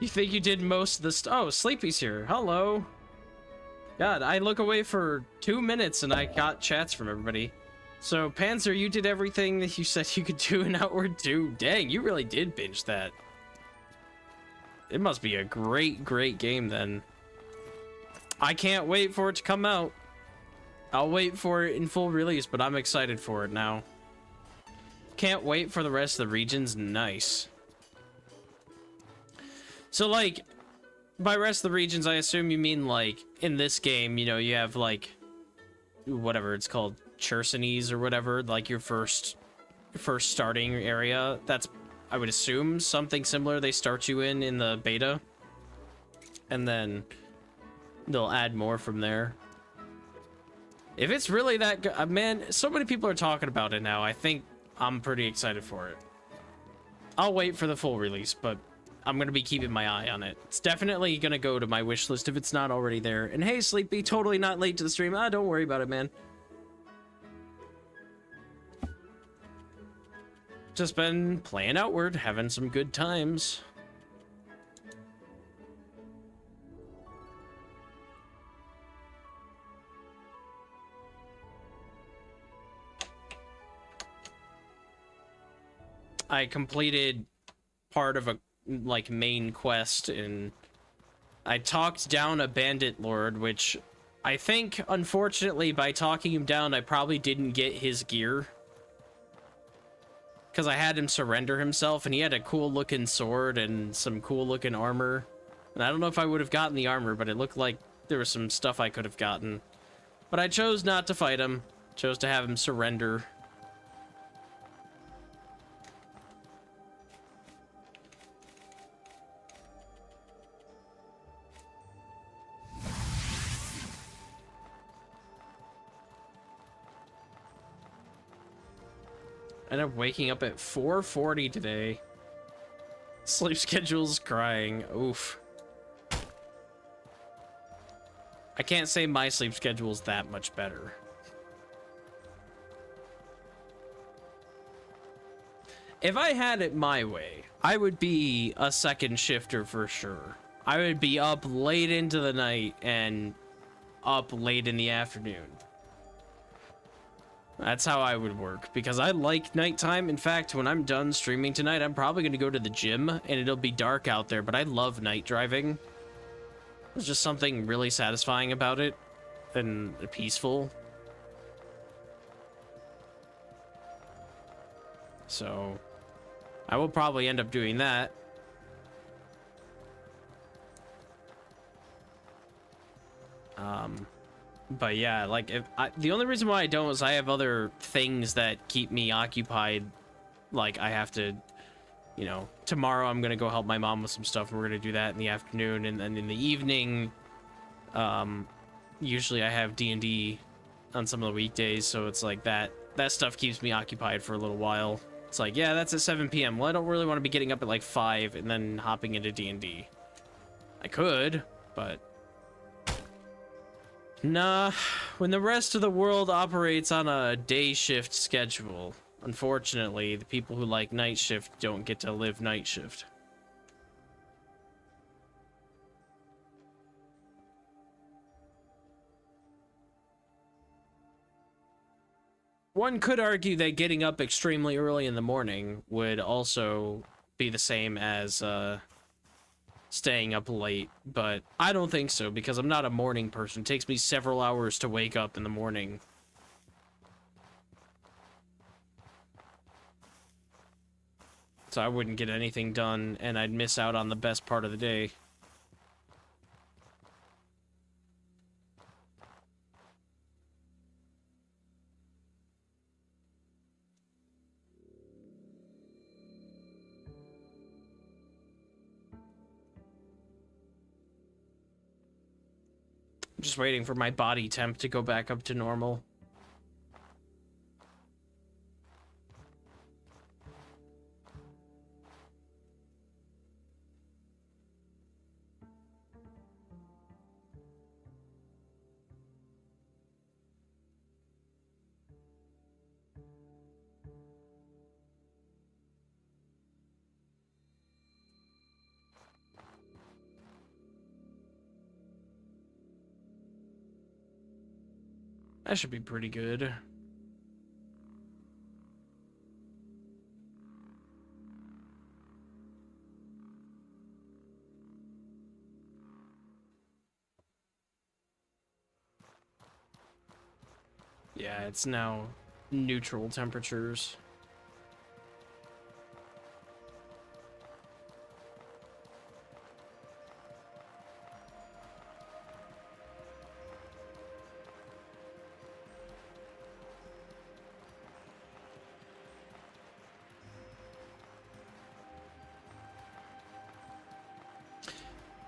You think you did most of the oh, Sleepy's here. Hello. God, I look away for 2 minutes and I got chats from everybody. So, Panzer, you did everything that you said you could do in Outward 2. Dang, you really did binge that. It must be a great, great game then. I can't wait for it to come out. I'll wait for it in full release, but I'm excited for it now. Can't wait for the rest of the regions. Nice. So, like, by rest of the regions, I assume you mean, like, in this game, you know, you have, like, whatever it's called, Chersonese or whatever, like your first starting area. That's, I would assume, something similar they start you in the beta. And then they'll add more from there. If it's really that good, man, so many people are talking about it now. I think I'm pretty excited for it. I'll wait for the full release, but I'm going to be keeping my eye on it. It's definitely going to go to my wish list if it's not already there. And hey, Sleepy, totally not late to the stream. Ah, don't worry about it, man. Just been playing Outward, having some good times. I completed part of a, like, main quest, and I talked down a bandit lord, which I think, unfortunately, by talking him down, I probably didn't get his gear. Because I had him surrender himself, and he had a cool-looking sword and some cool-looking armor. And I don't know if I would have gotten the armor, but it looked like there was some stuff I could have gotten. But I chose not to fight him. Chose to have him surrender. I ended up waking up at 4:40 today. Sleep schedule's crying. Oof. I can't say my sleep schedule's that much better. If I had it my way, I would be a second shifter for sure. I would be up late into the night and up late in the afternoon. That's how I would work, because I like nighttime. In fact, when I'm done streaming tonight, I'm probably going to go to the gym, and it'll be dark out there, but I love night driving. There's just something really satisfying about it, and peaceful. So, I will probably end up doing that. But yeah, like, the only reason why I don't is I have other things that keep me occupied. Like, I have to, you know, tomorrow I'm gonna go help my mom with some stuff, and we're gonna do that in the afternoon, and then in the evening, usually I have D&D on some of the weekdays, so it's like that stuff keeps me occupied for a little while. It's like, yeah, that's at 7 p.m. Well, I don't really want to be getting up at like 5 and then hopping into D&D. I could, but nah, when the rest of the world operates on a day shift schedule, unfortunately, the people who like night shift don't get to live night shift. One could argue that getting up extremely early in the morning would also be the same as staying up late, but I don't think so, because I'm not a morning person. It takes me several hours to wake up in the morning. So I wouldn't get anything done, and I'd miss out on the best part of the day. Just waiting for my body temp to go back up to normal. That should be pretty good. Yeah, it's now neutral temperatures.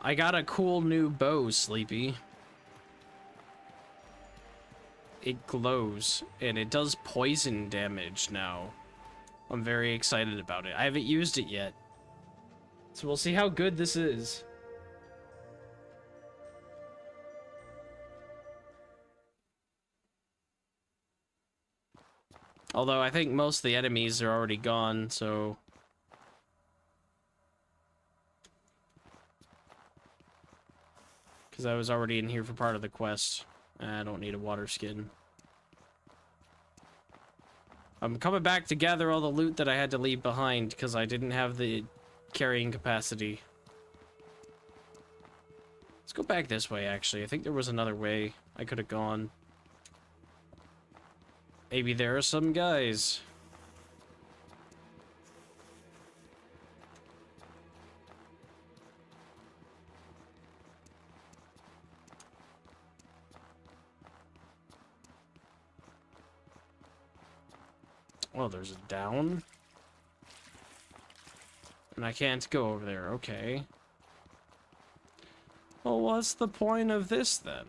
I got a cool new bow, Sleepy. It glows, and it does poison damage now. I'm very excited about it. I haven't used it yet. So we'll see how good this is. Although I think most of the enemies are already gone, so... Because I was already in here for part of the quest. I don't need a water skin. I'm coming back to gather all the loot that I had to leave behind because I didn't have the carrying capacity. Let's go back this way, actually. I think there was another way I could have gone. Maybe there are some guys. Oh, there's a down. And I can't go over there, okay. Well, what's the point of this, then?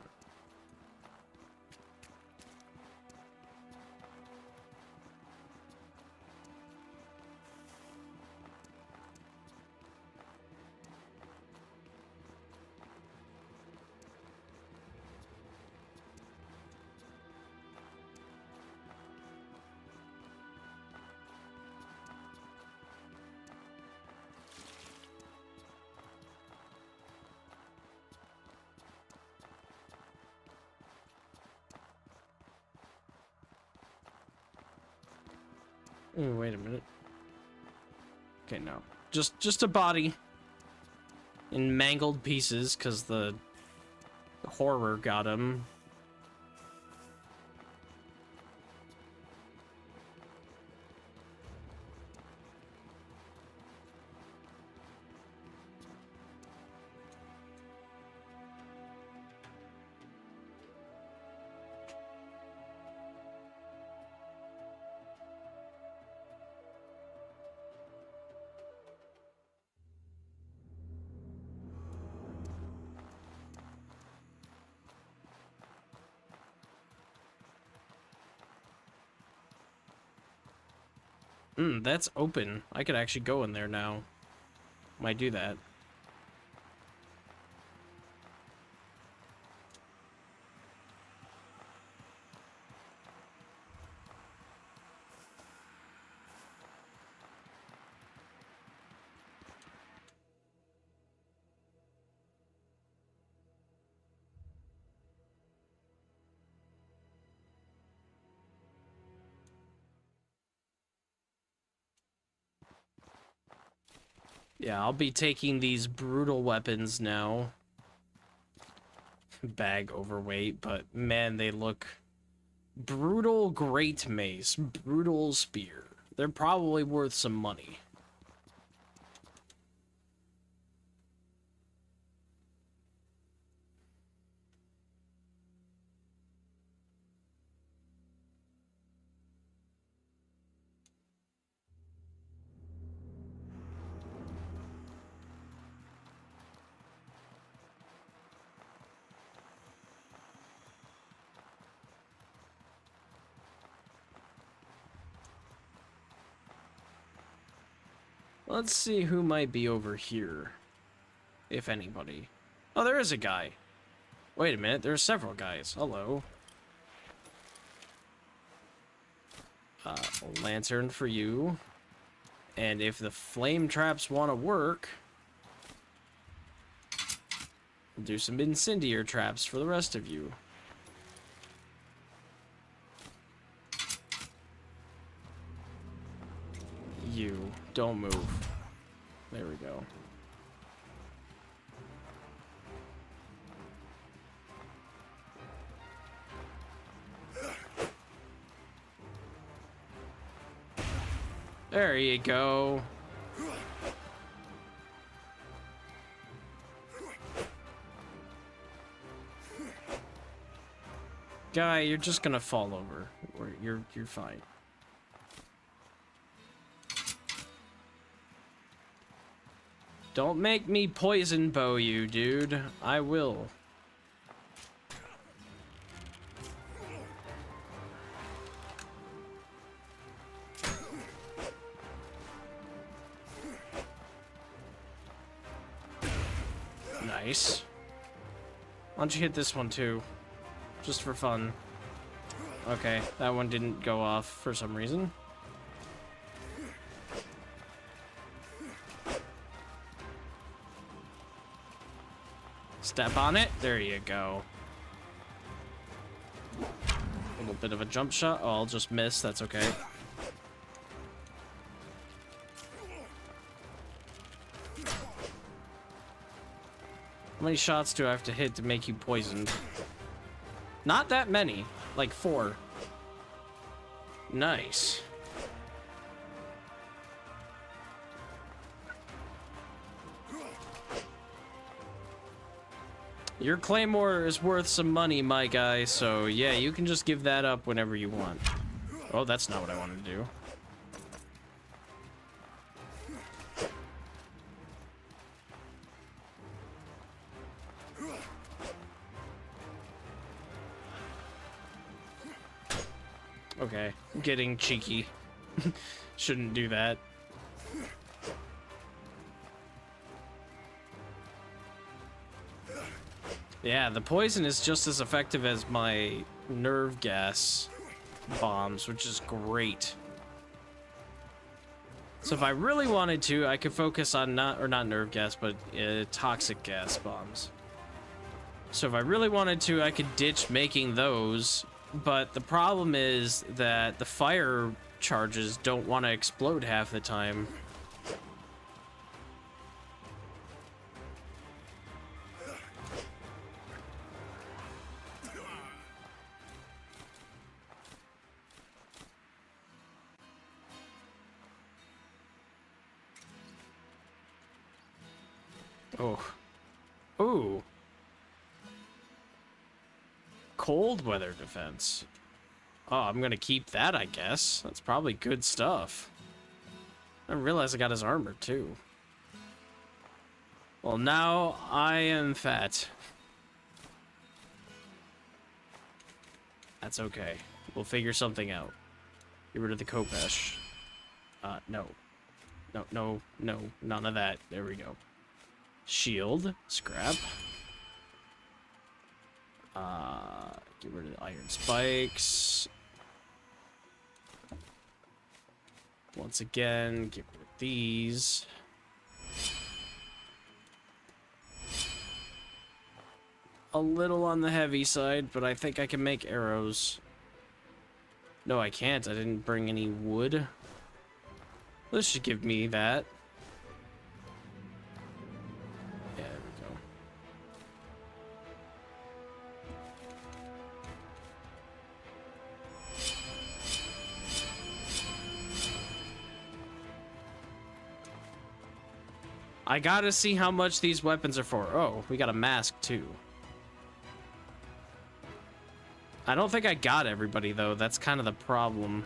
Ooh, wait a minute. Okay, no. Just a body in mangled pieces because the horror got him. That's open. I could actually go in there now. Might do that. Yeah, I'll be taking these brutal weapons now. Bag overweight, but man, they look... Brutal great mace, brutal spear. They're probably worth some money. Let's see who might be over here. If anybody. Oh, there is a guy. Wait a minute, there are several guys. Hello. A lantern for you. And if the flame traps want to work, we'll do some incendiary traps for the rest of you. you. Don't move. There we go. There you go. Guy, you're just gonna fall over. You're fine. Don't make me poison bow you, dude. I will. Nice. Why don't you hit this one too? Just for fun. Okay, that one didn't go off for some reason. Step on it. There you go. A little bit of a jump shot. Oh, I'll just miss. That's okay. How many shots do I have to hit to make you poisoned? Not that many. Like 4. Nice. Your claymore is worth some money, my guy, so yeah, you can just give that up whenever you want. Oh, that's not what I wanted to do. Okay, getting cheeky. Shouldn't do that. Yeah, the poison is just as effective as my nerve gas bombs, which is great. So if I really wanted to, I could focus on not nerve gas, but toxic gas bombs. So if I really wanted to, I could ditch making those. But the problem is that the fire charges don't want to explode half the time. Oh. Ooh. Cold weather defense. Oh, I'm gonna keep that, I guess. That's probably good stuff. I didn't realize I got his armor, too. Well, now I am fat. That's okay. We'll figure something out. Get rid of the Kopesh. No. No, none of that. There we go. Shield. Scrap. Get rid of the iron spikes. Once again, get rid of these. A little on the heavy side, but I think I can make arrows. No, I can't. I didn't bring any wood. This should give me that. Yeah, there we go. I gotta see how much these weapons are for. Oh, we got a mask too. I don't think I got everybody though. That's kind of the problem.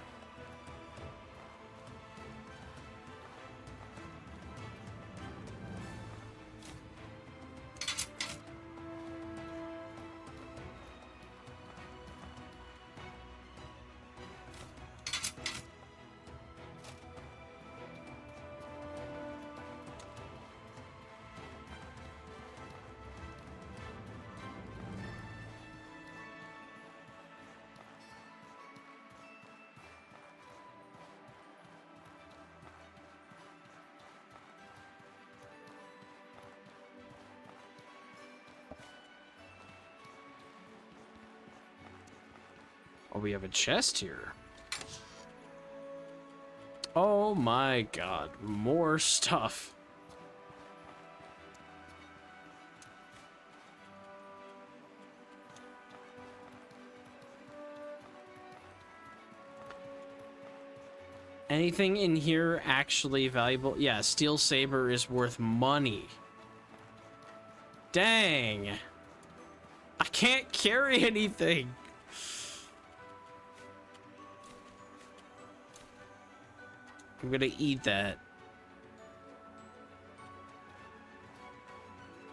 Oh, we have a chest here. Oh, Oh my god, more stuff. Anything in here actually valuable? Yeah, steel saber is worth money. Dang. I can't carry anything. I'm gonna eat that.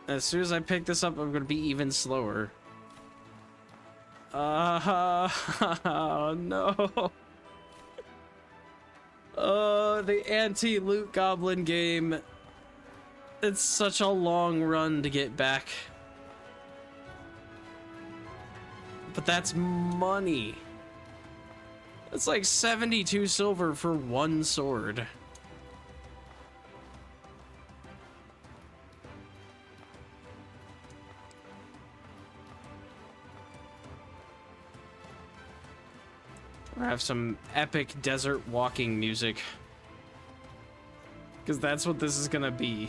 As soon as I pick this up, I'm gonna be even slower. Oh, no. Oh, the anti-loot goblin game. It's such a long run to get back. But that's money. It's like 72 silver for one sword. I have some epic desert walking music. Because that's what this is gonna be.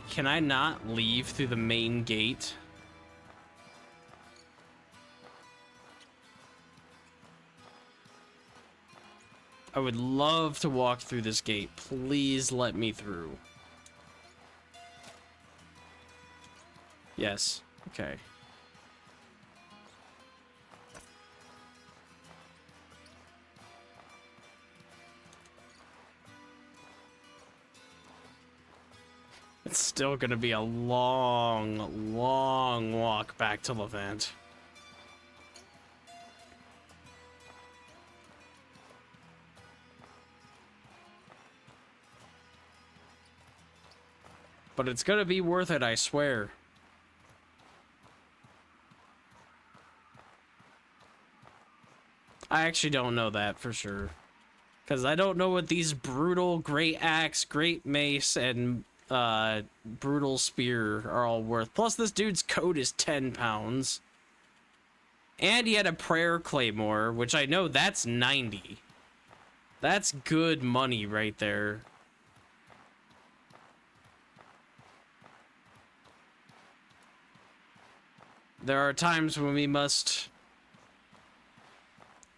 Can I not leave through the main gate? I would love to walk through this gate. Please let me through. Yes. Okay. It's still gonna be a long, long walk back to Levant. But it's gonna be worth it, I swear. I actually don't know that for sure. Because I don't know what these brutal great axe, great mace, and brutal spear are all worth. Plus this dude's coat is 10 pounds. And he had a prayer claymore, which I know that's 90. That's good money right there. There are times when we must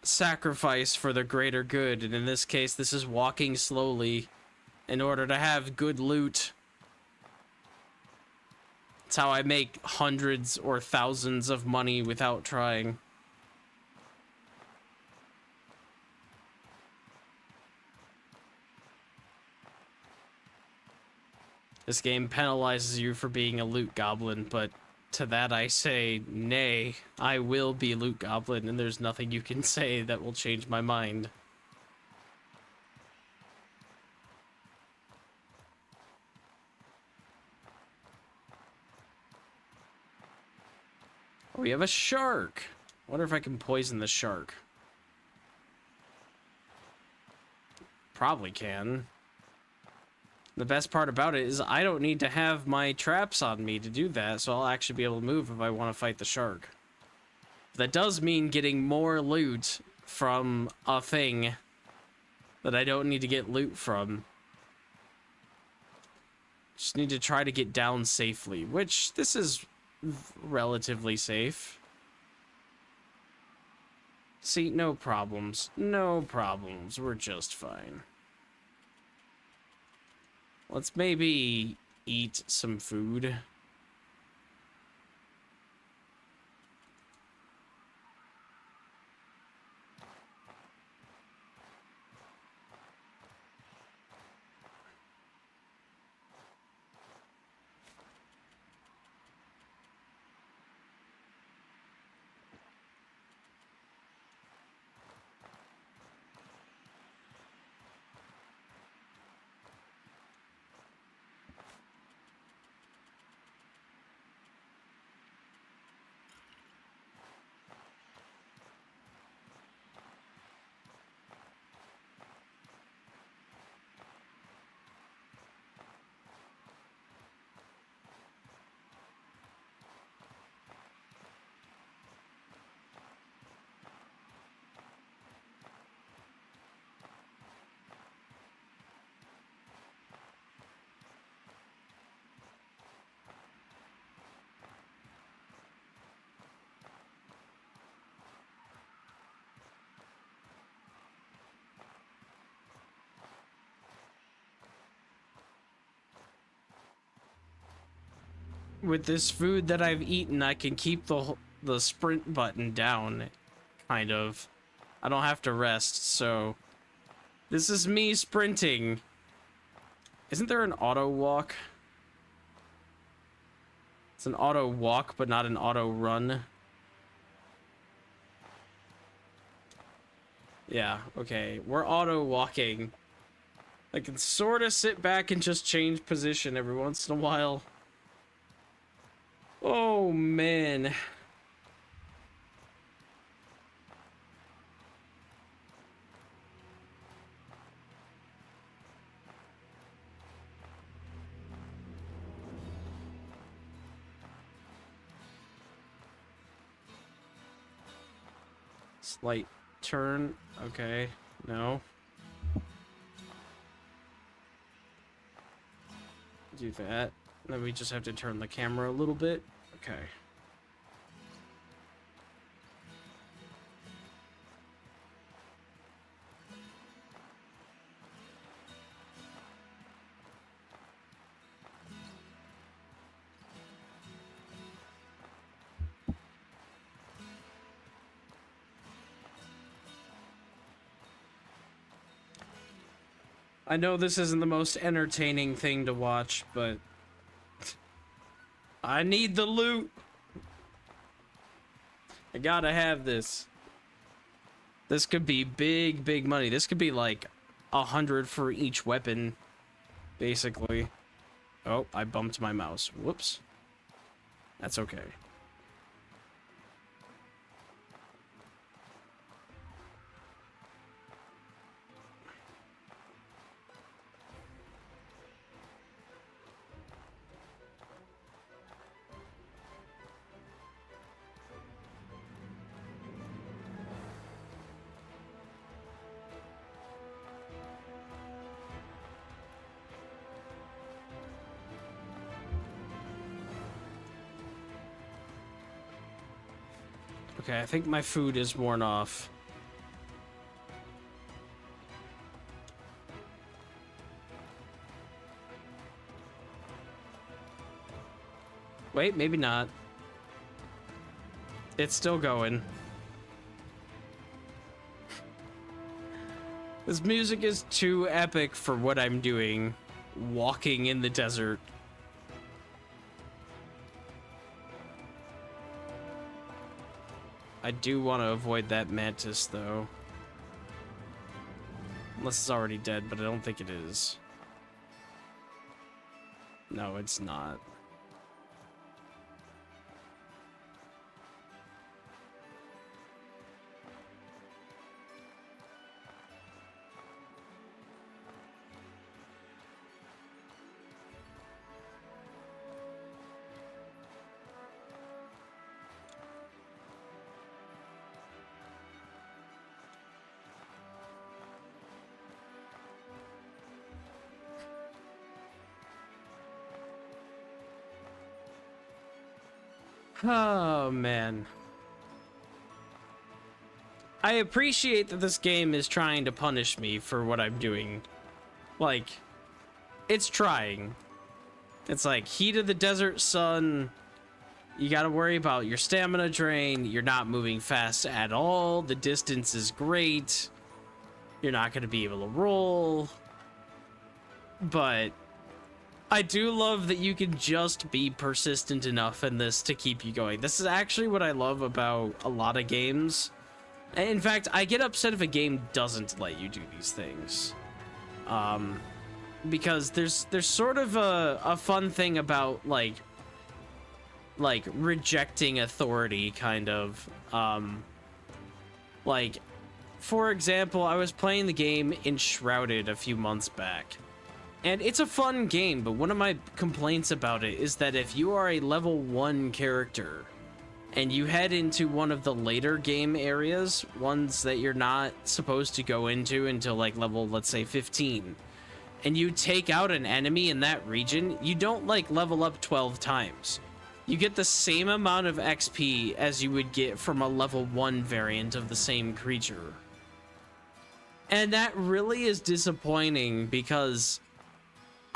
sacrifice for the greater good, and in this case, this is walking slowly in order to have good loot. It's how I make hundreds or thousands of money without trying. This game penalizes you for being a loot goblin, but to that I say, nay, I will be loot goblin, and there's nothing you can say that will change my mind. Oh, we have a shark. I wonder if I can poison the shark. Probably can. The best part about it is I don't need to have my traps on me to do that, so I'll actually be able to move if I want to fight the shark. That does mean getting more loot from a thing that I don't need to get loot from. Just need to try to get down safely, which this is relatively safe. See, no problems. No problems. We're just fine. Let's maybe eat some food. with this food that I've eaten, I can keep the sprint button down, kind of. I don't have to rest, so this is me sprinting. Isn't there an auto walk? It's an auto walk, but not an auto run. Yeah, okay. We're auto walking. I can sort of sit back and just change position every once in a while. Oh, man. Slight turn. Okay. No. Do that. Then we just have to turn the camera a little bit. Okay. I know this isn't the most entertaining thing to watch, but I need the loot. I gotta have this. This could be big, big money. This could be like 100 for each weapon, basically. Oh, I bumped my mouse. Whoops. That's okay. Okay, I think my food is worn off. Wait, maybe not. It's still going. This music is too epic for what I'm doing. Walking in the desert. I do want to avoid that mantis, though. Unless it's already dead, but I don't think it is. No, it's not. Oh, man. I appreciate that this game is trying to punish me for what I'm doing. Like, it's trying. It's like, heat of the desert sun. You gotta worry about your stamina drain. You're not moving fast at all. The distance is great. You're not gonna be able to roll. But I do love that you can just be persistent enough in this to keep you going. This is actually what I love about a lot of games. And in fact, I get upset if a game doesn't let you do these things. Because there's sort of a fun thing about like rejecting authority, kind of. Like, for example, I was playing the game Enshrouded a few months back. And it's a fun game, but one of my complaints about it is that if you are a level 1 character and you head into one of the later game areas, ones that you're not supposed to go into until like level, let's say 15, and you take out an enemy in that region, you don't like level up 12 times. You get the same amount of XP as you would get from a level 1 variant of the same creature. And that really is disappointing because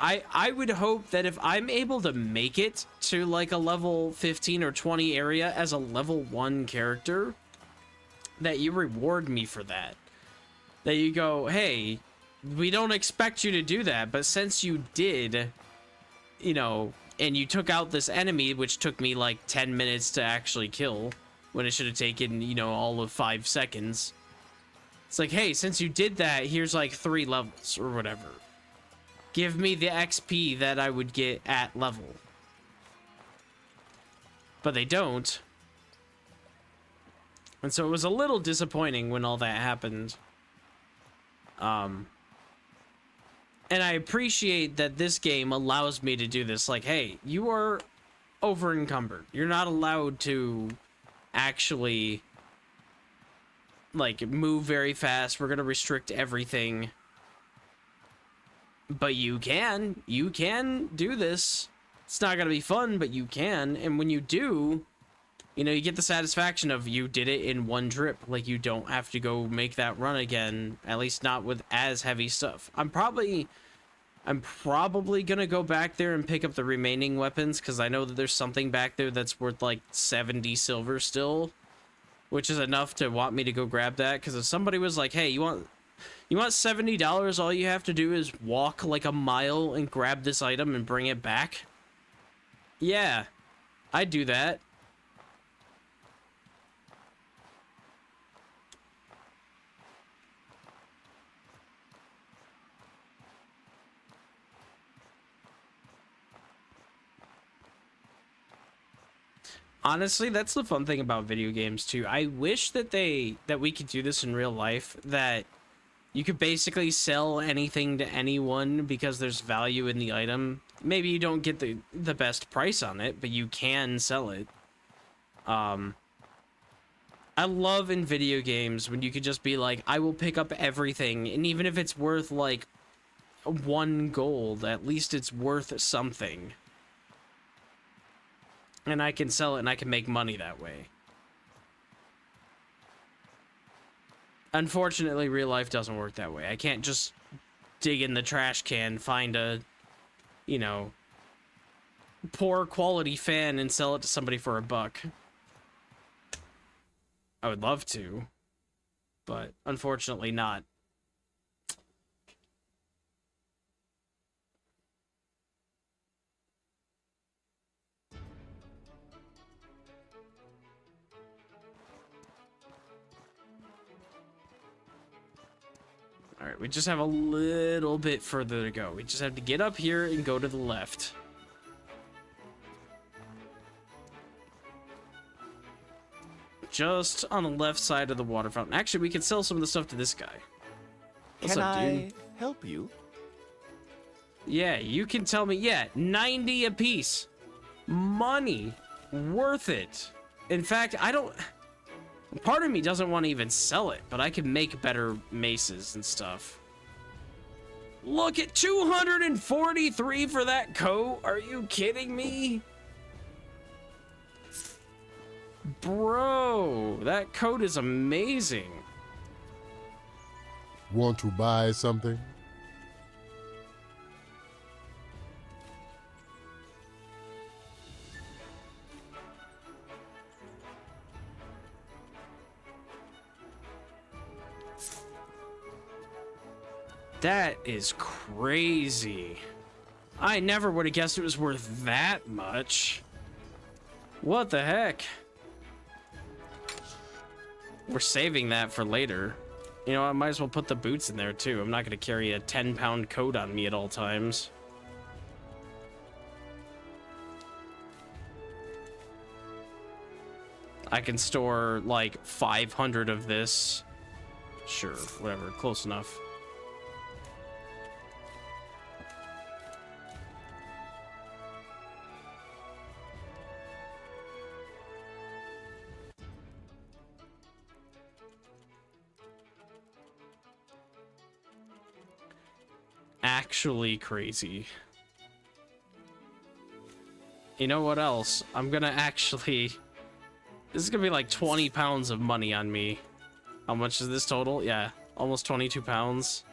I would hope that if I'm able to make it to like a level 15 or 20 area as a level 1 character, that you reward me for that. That you go, hey, we don't expect you to do that, but since you did, you know, and you took out this enemy, which took me like 10 minutes to actually kill, when it should have taken, you know, all of 5 seconds. It's like, hey, since you did that, here's like 3 levels or whatever. Give me the XP that I would get at level. But they don't. And so it was a little disappointing when all that happened. And I appreciate that this game allows me to do this. Like, hey, you are over encumbered. You're not allowed to actually, like, move very fast. We're going to restrict everything. But you can do this. It's not going to be fun, but you can. And when you do, you know, you get the satisfaction of you did it in one trip. Like, you don't have to go make that run again, at least not with as heavy stuff. I'm probably gonna go back there and pick up the remaining weapons, because I know that there's something back there that's worth like 70 silver still, which is enough to want me to go grab that. Because if somebody was like, hey, you want $70, all you have to do is walk like a mile and grab this item and bring it back, yeah, I'd do that. Honestly, that's the fun thing about video games too. I wish that we could do this in real life, that you could basically sell anything to anyone because there's value in the item. Maybe you don't get the best price on it, but you can sell it. I love in video games when you could just be like, I will pick up everything, and even if it's worth like 1 gold, at least it's worth something. And I can sell it and I can make money that way. Unfortunately, real life doesn't work that way. I can't just dig in the trash can, find a, you know, poor quality fan and sell it to somebody for $1. I would love to, but unfortunately not. All right, we just have a little bit further to go. We just have to get up here and go to the left. Just on the left side of the water fountain. Actually, we could sell some of the stuff to this guy. What's up, dude? Help you? Yeah, you can tell me. Yeah, 90 apiece. Money. Worth it. In fact, I don't... Part of me doesn't want to even sell it, but I can make better maces and stuff. Look at 243 for that coat. Are you kidding me? Bro, that coat is amazing. Want to buy something? That is crazy. I never would have guessed it was worth that much. What the heck? We're saving that for later. You know, I might as well put the boots in there too. I'm not going to carry a 10-pound coat on me at all times. I can store like 500 of this. Sure, whatever, close enough. Actually crazy. You know what else? I'm gonna actually... This is gonna be like 20 pounds of money on me. How much is this total? Yeah, almost 22 pounds.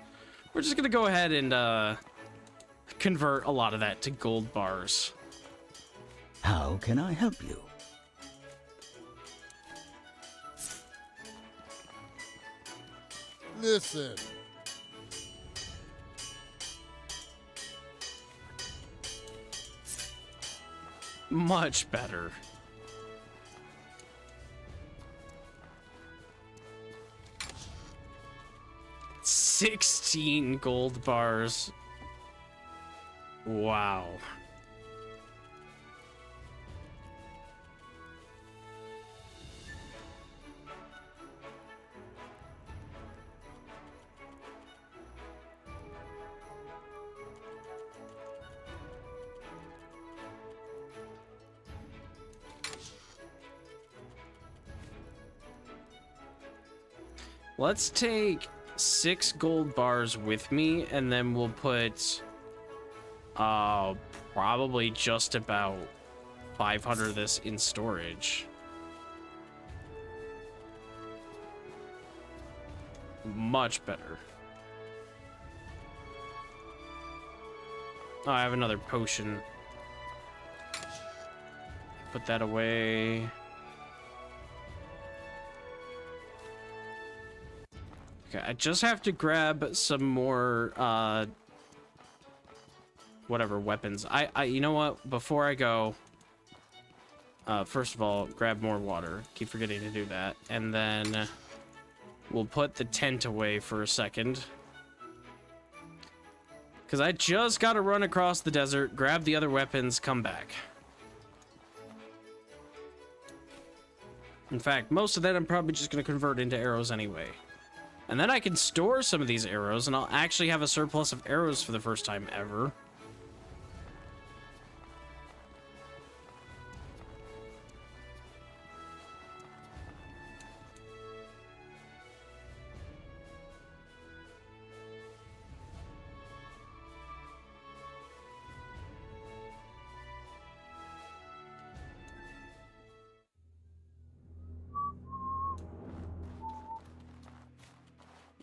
We're just gonna go ahead and convert a lot of that to gold bars. How can I help you? Listen. Much better. $16 gold bars. Wow. Let's take 6 gold bars with me, and then we'll put probably just about 500 of this in storage. Much better. Oh, I have another potion. Put that away. Okay, I just have to grab some more, whatever weapons. You know what? Before I go, first of all, grab more water. Keep forgetting to do that. And then we'll put the tent away for a second. Because I just got to run across the desert, grab the other weapons, come back. In fact, most of that I'm probably just going to convert into arrows anyway. And then I can store some of these arrows, and I'll actually have a surplus of arrows for the first time ever.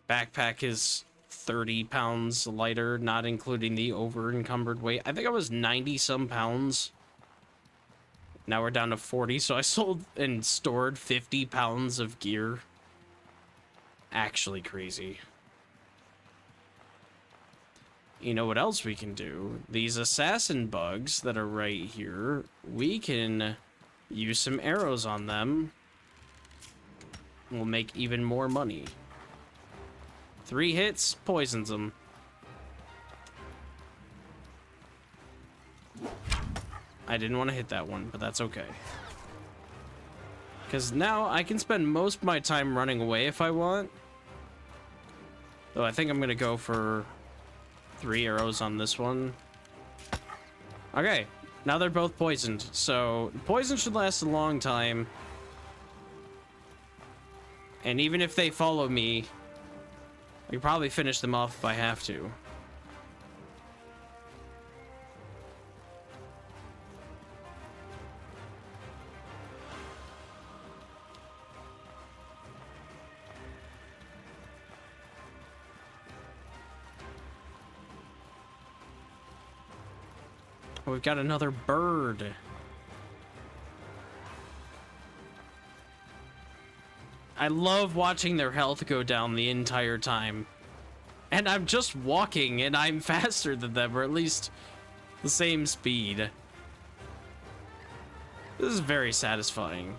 Backpack is 30 pounds lighter, not including the over-encumbered weight. I think I was 90-some pounds. Now we're down to 40, so I sold and stored 50 pounds of gear. Actually crazy. You know what else we can do? These assassin bugs that are right here, we can use some arrows on them. We'll make even more money. 3 hits, poisons them. I didn't want to hit that one, but that's okay. Because now I can spend most of my time running away if I want. Though I think I'm going to go for 3 arrows on this one. Okay, now they're both poisoned. So poison should last a long time. And even if they follow me, I can probably finish them off if I have to. Oh, we've got another bird. I love watching their health go down the entire time. And I'm just walking, and I'm faster than them, or at least the same speed. This is very satisfying.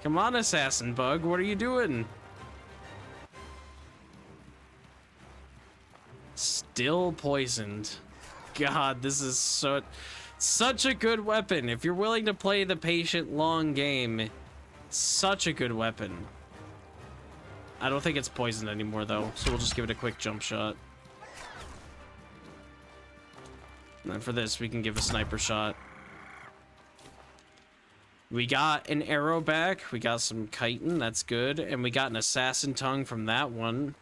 Come on, assassin bug, what are you doing? Still poisoned. God, this is such a good weapon. If you're willing to play the patient long game, such a good weapon. I don't think it's poisoned anymore though, so we'll just give it a quick jump shot. And then for this, we can give a sniper shot. We got an arrow back, we got some chitin, that's good, and we got an assassin tongue from that one.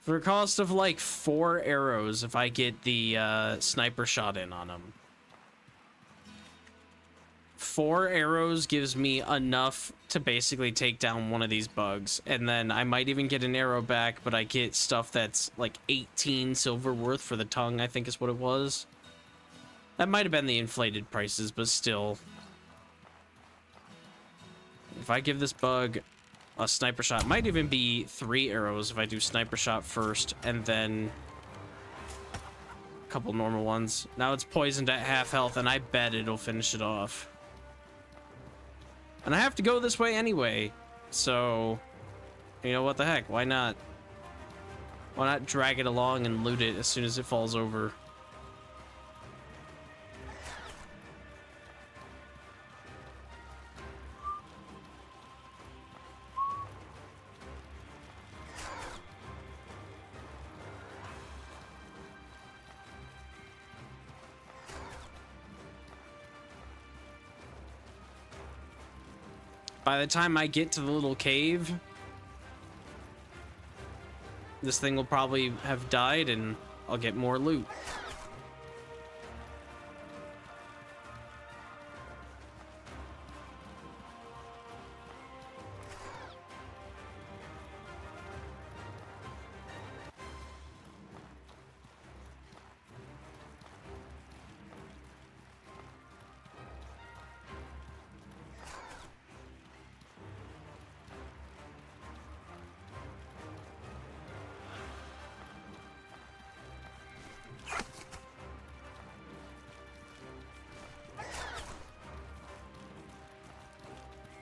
For a cost of like 4 arrows if I get the sniper shot in on him. 4 arrows gives me enough to basically take down one of these bugs. And then I might even get an arrow back, but I get stuff that's like 18 silver worth for the tongue, I think is what it was. That might have been the inflated prices, but still. If I give this bug a sniper shot, it might even be 3 arrows if I do sniper shot first and then a couple normal ones. Now it's poisoned at half health and I bet it'll finish it off. And I have to go this way anyway, so you know what the heck, why not? Why not drag it along and loot it as soon as it falls over? By the time I get to the little cave, this thing will probably have died and I'll get more loot.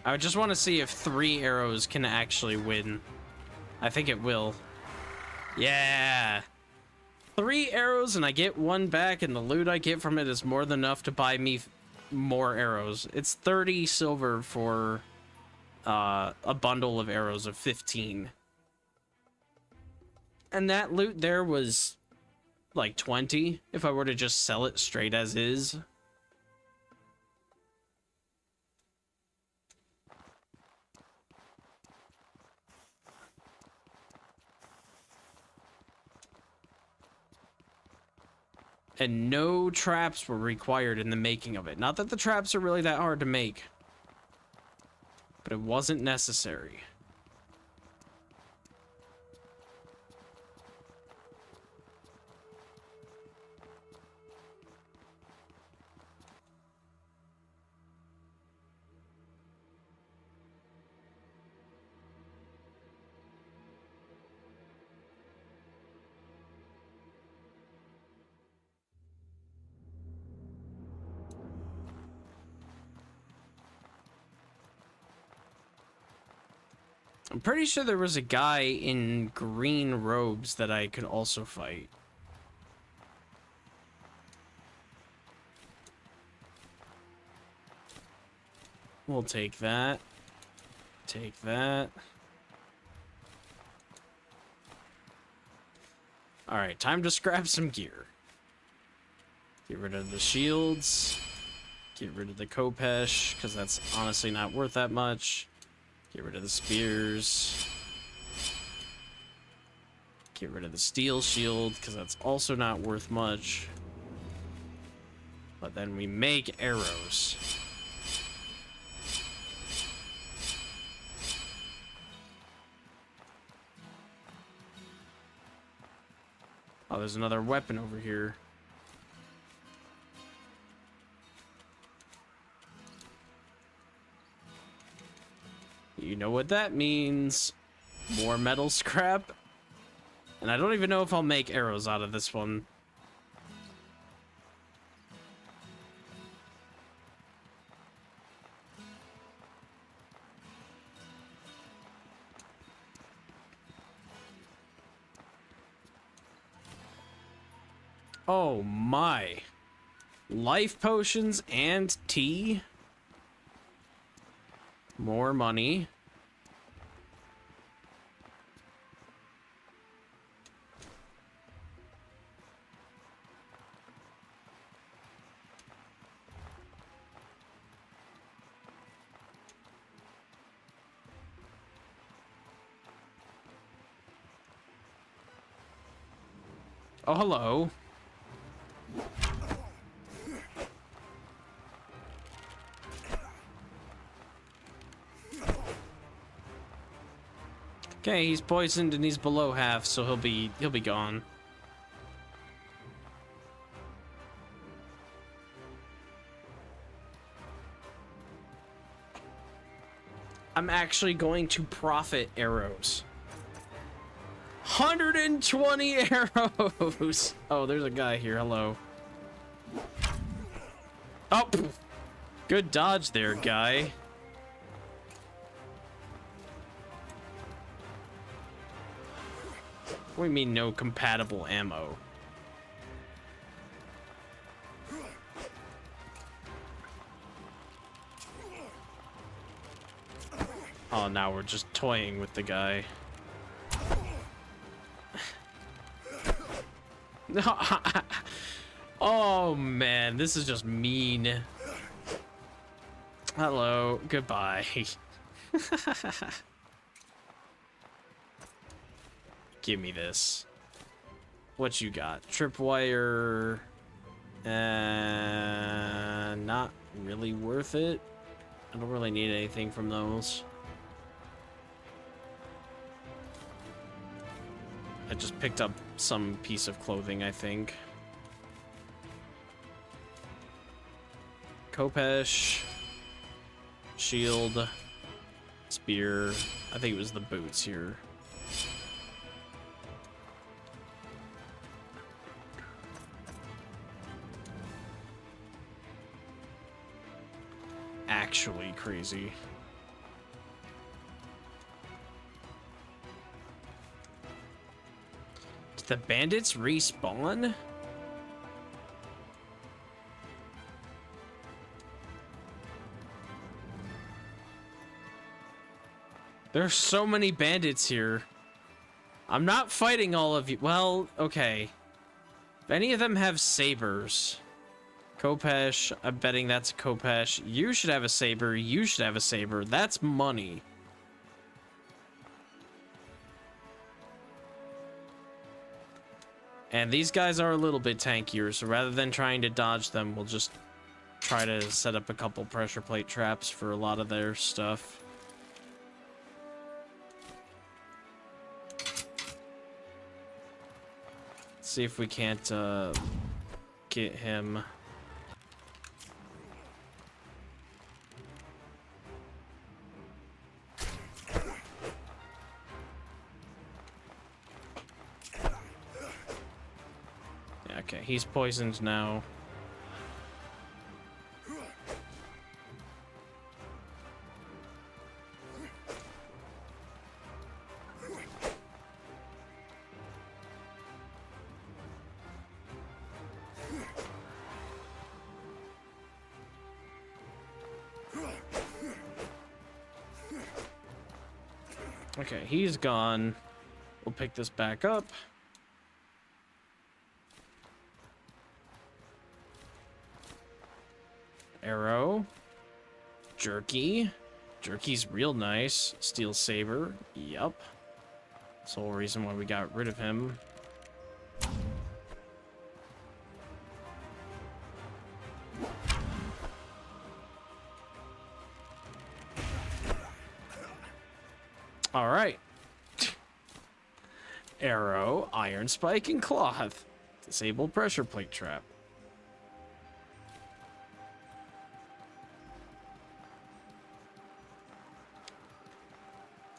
I just want to see if 3 arrows can actually win. I think it will. Yeah. 3 arrows and I get 1 back, and the loot I get from it is more than enough to buy me more arrows. It's 30 silver for a bundle of arrows of 15. And that loot there was like 20 if I were to just sell it straight as is. And no traps were required in the making of it. Not that the traps are really that hard to make, but it wasn't necessary. I'm pretty sure there was a guy in green robes that I could also fight. We'll take that. Take that. Alright, time to scrap some gear. Get rid of the shields. Get rid of the Kopesh, because that's honestly not worth that much. Get rid of the spears. Get rid of the steel shield, because that's also not worth much. But then we make arrows. Oh, there's another weapon over here. You know what that means. More metal scrap. And I don't even know if I'll make arrows out of this one. Oh my. Life potions and tea. More money. Oh, hello. Okay, he's poisoned and he's below half, so he'll be gone. I'm actually going to profit arrows. 120 arrows. Oh, there's a guy here. Hello. Oh, good dodge there, guy. What do you mean no compatible ammo? Oh, now we're just toying with the guy. No. Oh man, this is just mean. Hello, goodbye. Give me this. What you got? Tripwire. Not really worth it. I don't really need anything from those. I just picked up some piece of clothing, I think. Kopesh. Shield. Spear. I think it was the boots here. Actually crazy. Did the bandits respawn? There's so many bandits here. I'm not fighting all of you. Well, okay. If any of them have sabers. Kopesh, I'm betting that's a Kopesh. You should have a saber. You should have a saber. That's money. And these guys are a little bit tankier, so rather than trying to dodge them, we'll just try to set up a couple pressure plate traps for a lot of their stuff. See if we can't get him. Yeah, okay, he's poisoned now. Okay, he's gone. We'll pick this back up. Arrow. Jerky. Jerky's real nice. Steel saber. Yup. That's the whole reason why we got rid of him. All right. Arrow, iron spike, and cloth. Disable pressure plate trap.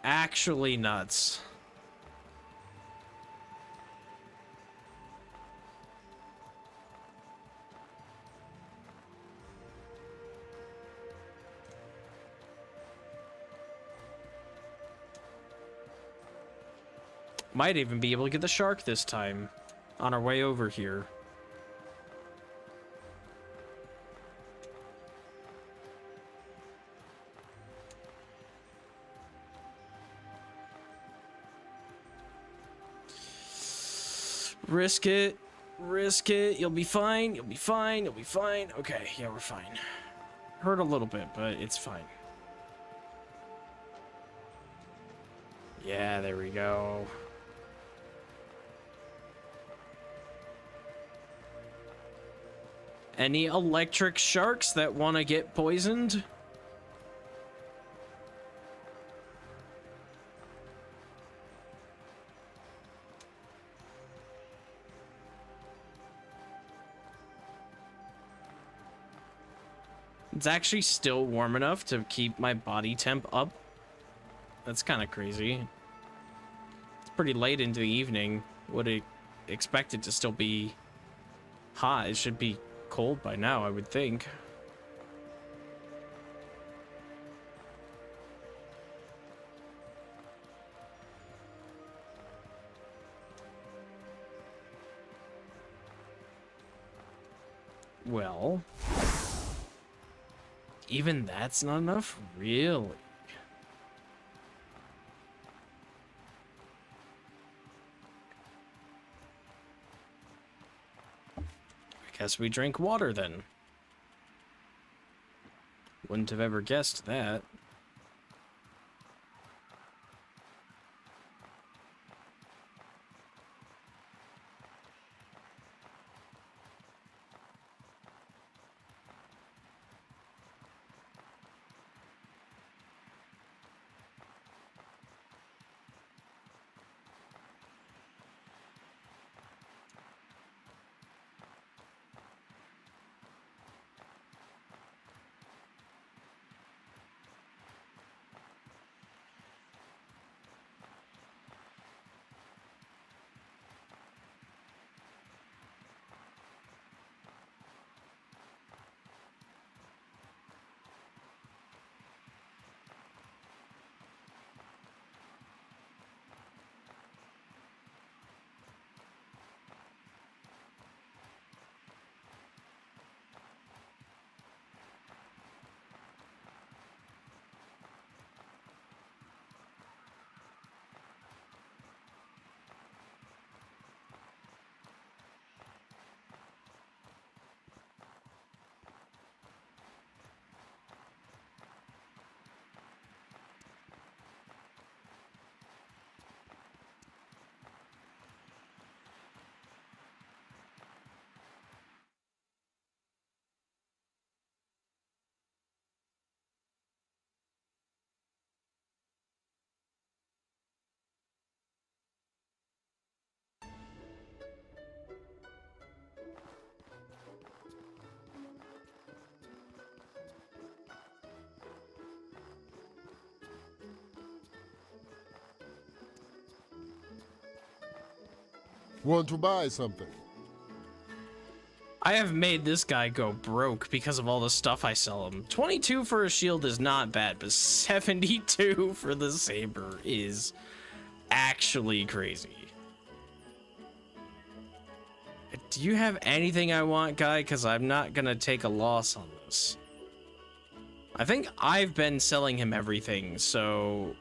Actually nuts. Might even be able to get the shark this time on our way over here. Risk it. Risk it. You'll be fine. You'll be fine. You'll be fine. Okay, yeah, we're fine. Hurt a little bit, but it's fine. Yeah, there we go. Any electric sharks that want to get poisoned? It's actually still warm enough to keep my body temp up. That's kind of crazy. It's pretty late into the evening. Would expect it to still be hot. It should be cold by now, I would think. Well, even that's not enough? Really? I guess we drink water then. Wouldn't have ever guessed that. Want to buy something? I have made this guy go broke because of all the stuff I sell him. 22 for a shield is not bad, but 72 for the saber is actually crazy. Do you have anything I want, guy? Because I'm not gonna take a loss on this. I think I've been selling him everything, so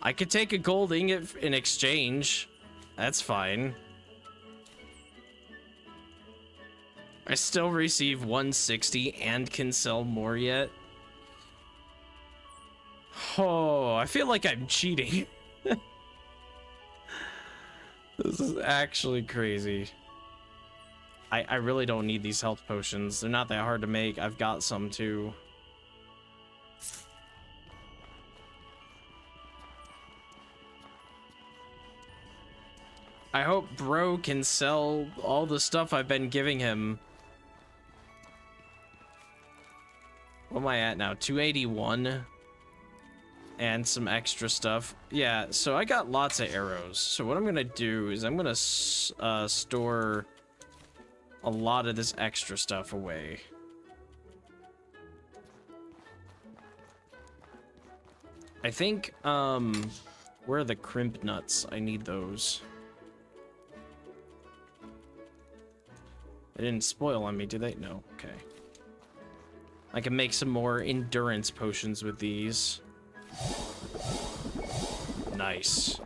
I could take a gold ingot in exchange. That's fine. I still receive 160 and can sell more yet. Oh, I feel like I'm cheating. This is actually crazy. I really don't need these health potions. They're not that hard to make. I've got some too. I hope bro can sell all the stuff I've been giving him. What am I at now? 281 and some extra stuff. Yeah, so I got lots of arrows. So what I'm gonna do is I'm gonna store a lot of this extra stuff away. I think where are the crimp nuts? I need those. They didn't spoil on me, did they? No. Okay. I can make some more endurance potions with these. Nice.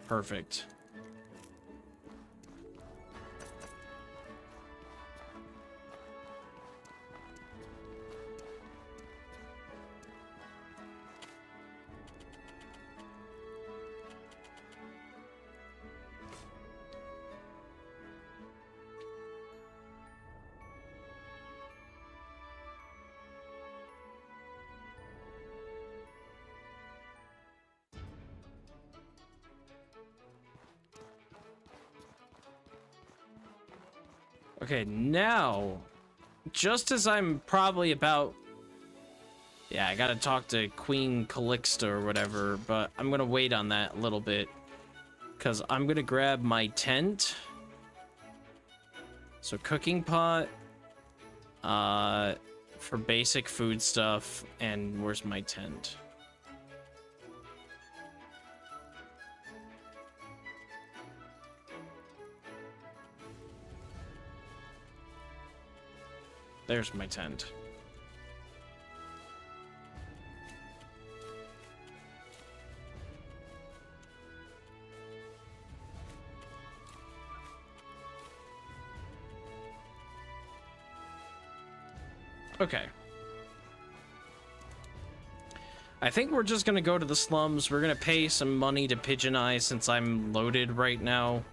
Perfect. Okay, now, just as I'm probably about... Yeah, I gotta talk to Queen Calixta or whatever, but I'm gonna wait on that a little bit. Because I'm gonna grab my tent. So cooking pot. For basic food stuff. And where's my tent? There's my tent. Okay. I think we're just gonna go to the slums. We're gonna pay some money to Pigeon Eye since I'm loaded right now.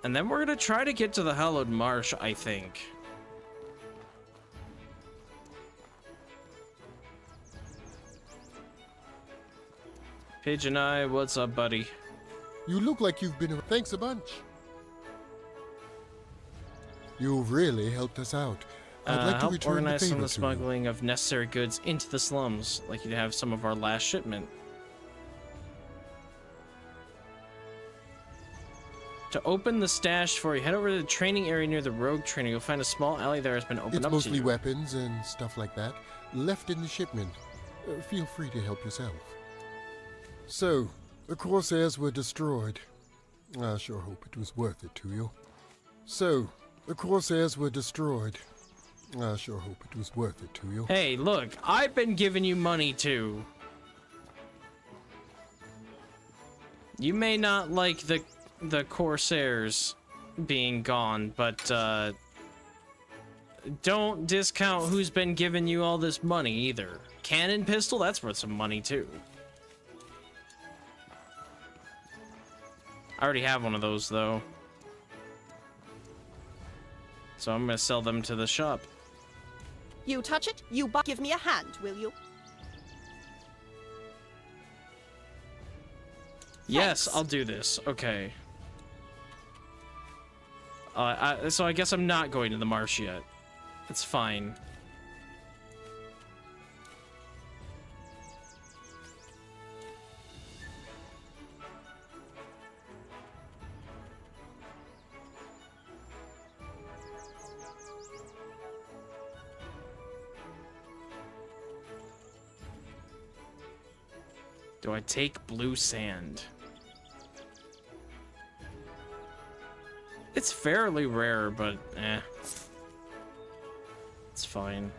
And then we're gonna try to get to the Hallowed Marsh, I think. Pigeon Eye, what's up, buddy? You look like you've been... Thanks a bunch. You've really helped us out. I'd like to help return the organize some favor of the to you. smuggling of necessary goods into the slums, like you'd have some of our last shipment. To open the stash for you, head over to the training area near the rogue trainer. You'll find a small alley there has been opened It's up to mostly you. weapons and stuff like that, left in the shipment. Feel free to help yourself. So, the Corsairs were destroyed. I sure hope it was worth it to you. So, the Corsairs were destroyed. I sure hope it was worth it to you. Hey, look, I've been giving you money too. You may not like the Corsairs being gone, but don't discount who's been giving you all this money either. Cannon pistol, that's worth some money too. I already have one of those though. So I'm gonna sell them to the shop. You touch it, you give me a hand, will you? Yes, Thanks. I'll do this. Okay. So I guess I'm not going to the marsh yet. It's fine. Do I take blue sand? It's fairly rare, but eh. It's fine.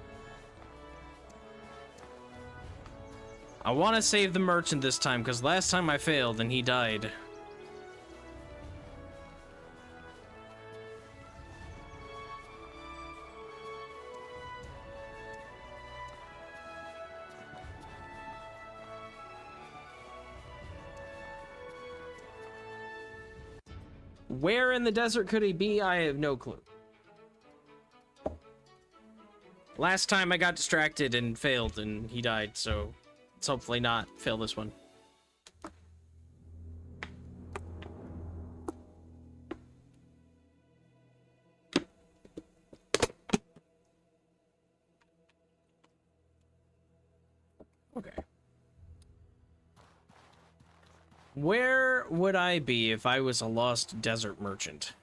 I want to save the merchant this time, because last time I failed and he died. Where in the desert could he be? I have no clue. Last time I got distracted and failed and he died, so let's hopefully not fail this one. Okay. Where would I be if I was a lost desert merchant?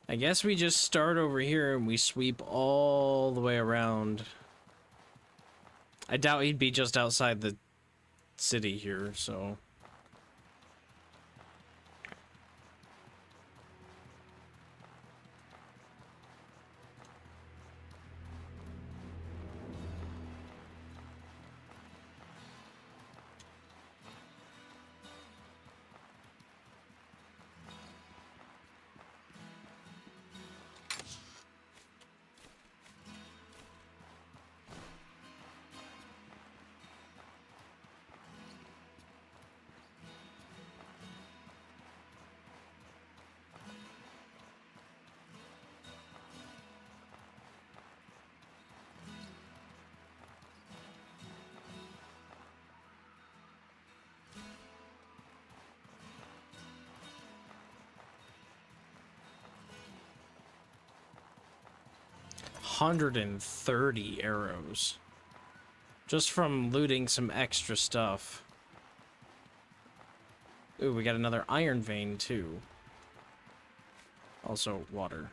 I guess we just start over here and we sweep all the way around. I doubt he'd be just outside the city here, so... 130 arrows. Just from looting some extra stuff. Ooh, we got another iron vein, too. Also, water.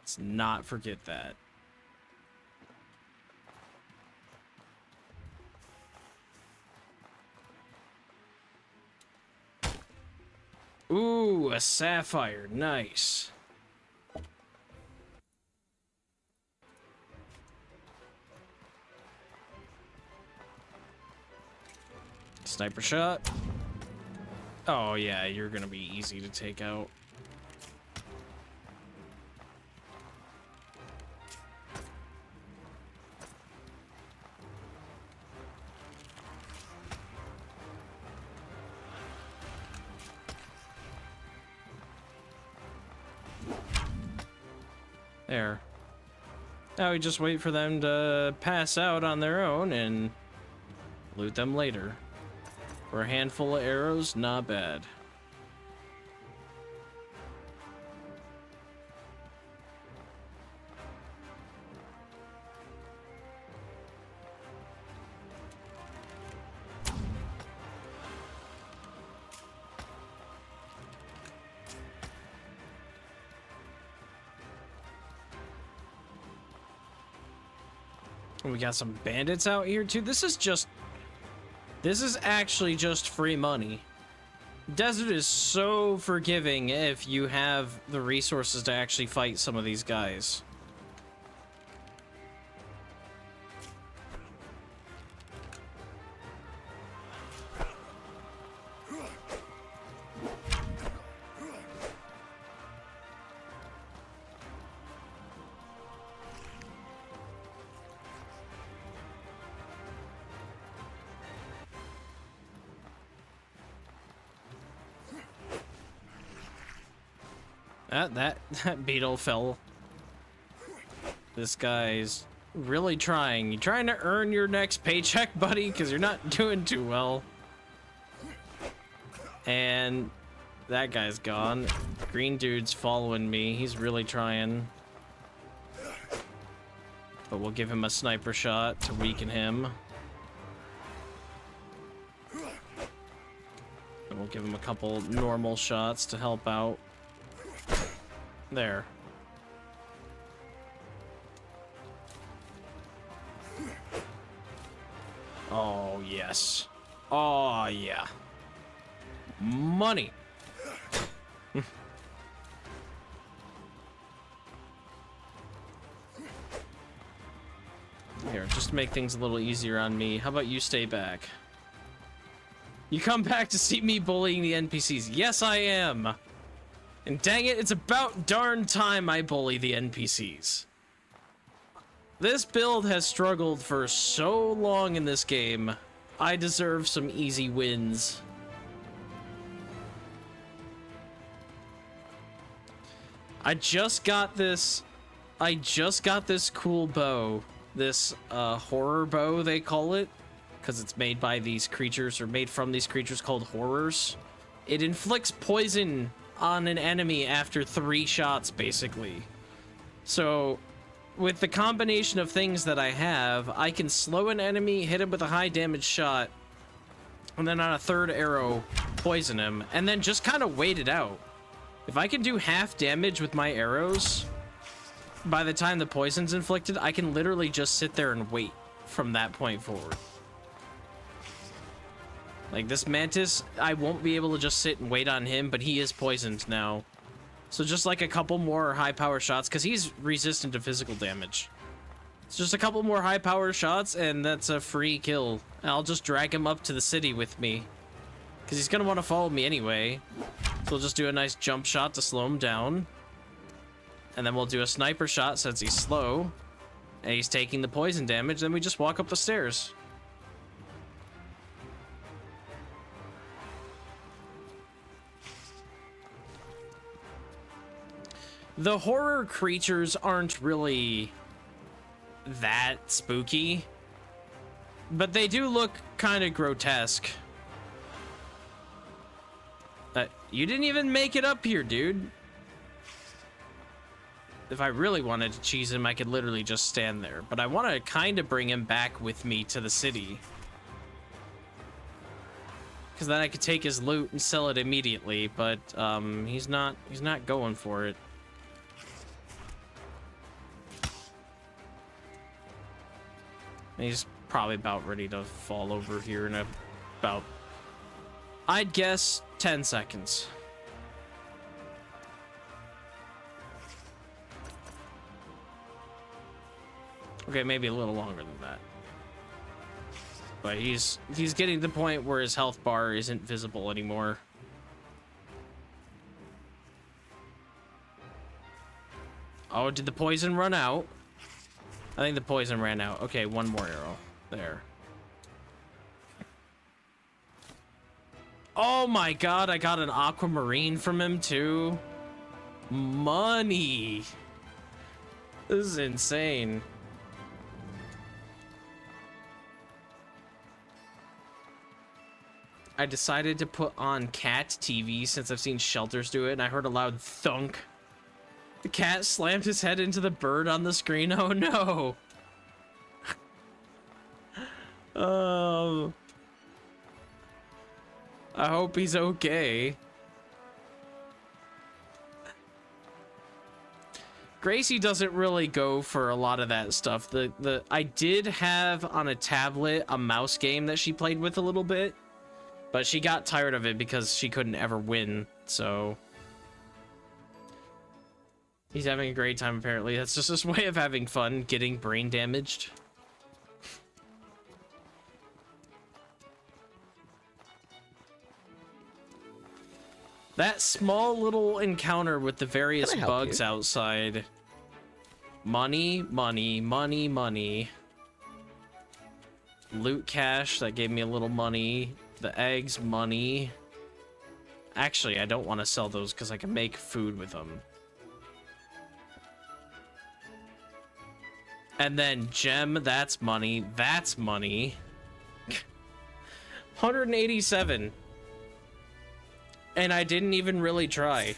Let's not forget that. Ooh, a sapphire. Nice. Sniper shot. Oh, yeah, you're gonna be easy to take out. There. Now we just wait for them to pass out on their own and loot them later. For a handful of arrows, not bad. We got some bandits out here too. This is actually just free money. Desert is so forgiving if you have the resources to actually fight some of these guys. That beetle fell. This guy's really trying. You trying to earn your next paycheck, buddy? Because you're not doing too well. And that guy's gone. Green dude's following me. He's really trying. But we'll give him a sniper shot to weaken him. And we'll give him a couple normal shots to help out. There. Oh, yes. Oh, yeah. Money. Here, just to make things a little easier on me, how about you stay back? You come back to see me bullying the NPCs. Yes, I am. And dang it, it's about darn time I bully the NPCs. This build has struggled for so long in this game. I deserve some easy wins. I just got this cool bow. This horror bow, they call it. Because it's made by these creatures, or made from these creatures called horrors. It inflicts poison on an enemy after 3 shots, basically. So, with the combination of things that I have, I can slow an enemy, hit him with a high damage shot, and then on a 3rd arrow, poison him, and then just kind of wait it out. If I can do half damage with my arrows, by the time the poison's inflicted, I can literally just sit there and wait from that point forward. Like, this Mantis, I won't be able to just sit and wait on him, but he is poisoned now. So just like a couple more high power shots, because he's resistant to physical damage. It's just a couple more high power shots, and that's a free kill. I'll just drag him up to the city with me, because he's going to want to follow me anyway. So we'll just do a nice jump shot to slow him down. And then we'll do a sniper shot since he's slow. And he's taking the poison damage, then we just walk up the stairs. The horror creatures aren't really that spooky, but they do look kind of grotesque. You didn't even make it up here, dude. if I really wanted to cheese him, I could literally just stand there. But I want to kind of bring him back with me to the city. Because then I could take his loot and sell it immediately, but he's not going for it. He's probably about ready to fall over here in about, I'd guess, 10 seconds. Okay, maybe a little longer than that. But he's getting to the point where his health bar isn't visible anymore. Oh, did the poison run out? I think the poison ran out. Okay, one more arrow. There. Oh my god, I got an aquamarine from him too. Money. This is insane. I decided to put on cat TV since I've seen shelters do it, and I heard a loud thunk. The cat slammed his head into the bird on the screen. Oh no. Oh. I hope he's okay. Gracie doesn't really go for a lot of that stuff. I did have on a tablet a mouse game that she played with a little bit, but she got tired of it because she couldn't ever win, so... He's having a great time, apparently. That's just his way of having fun, getting brain damaged. That small little encounter with the various bugs outside. Money, money, money, money. Loot cache, that gave me a little money. The eggs, money. Actually, I don't want to sell those because I can make food with them. And then gem, that's money. That's money. 187. And I didn't even really try.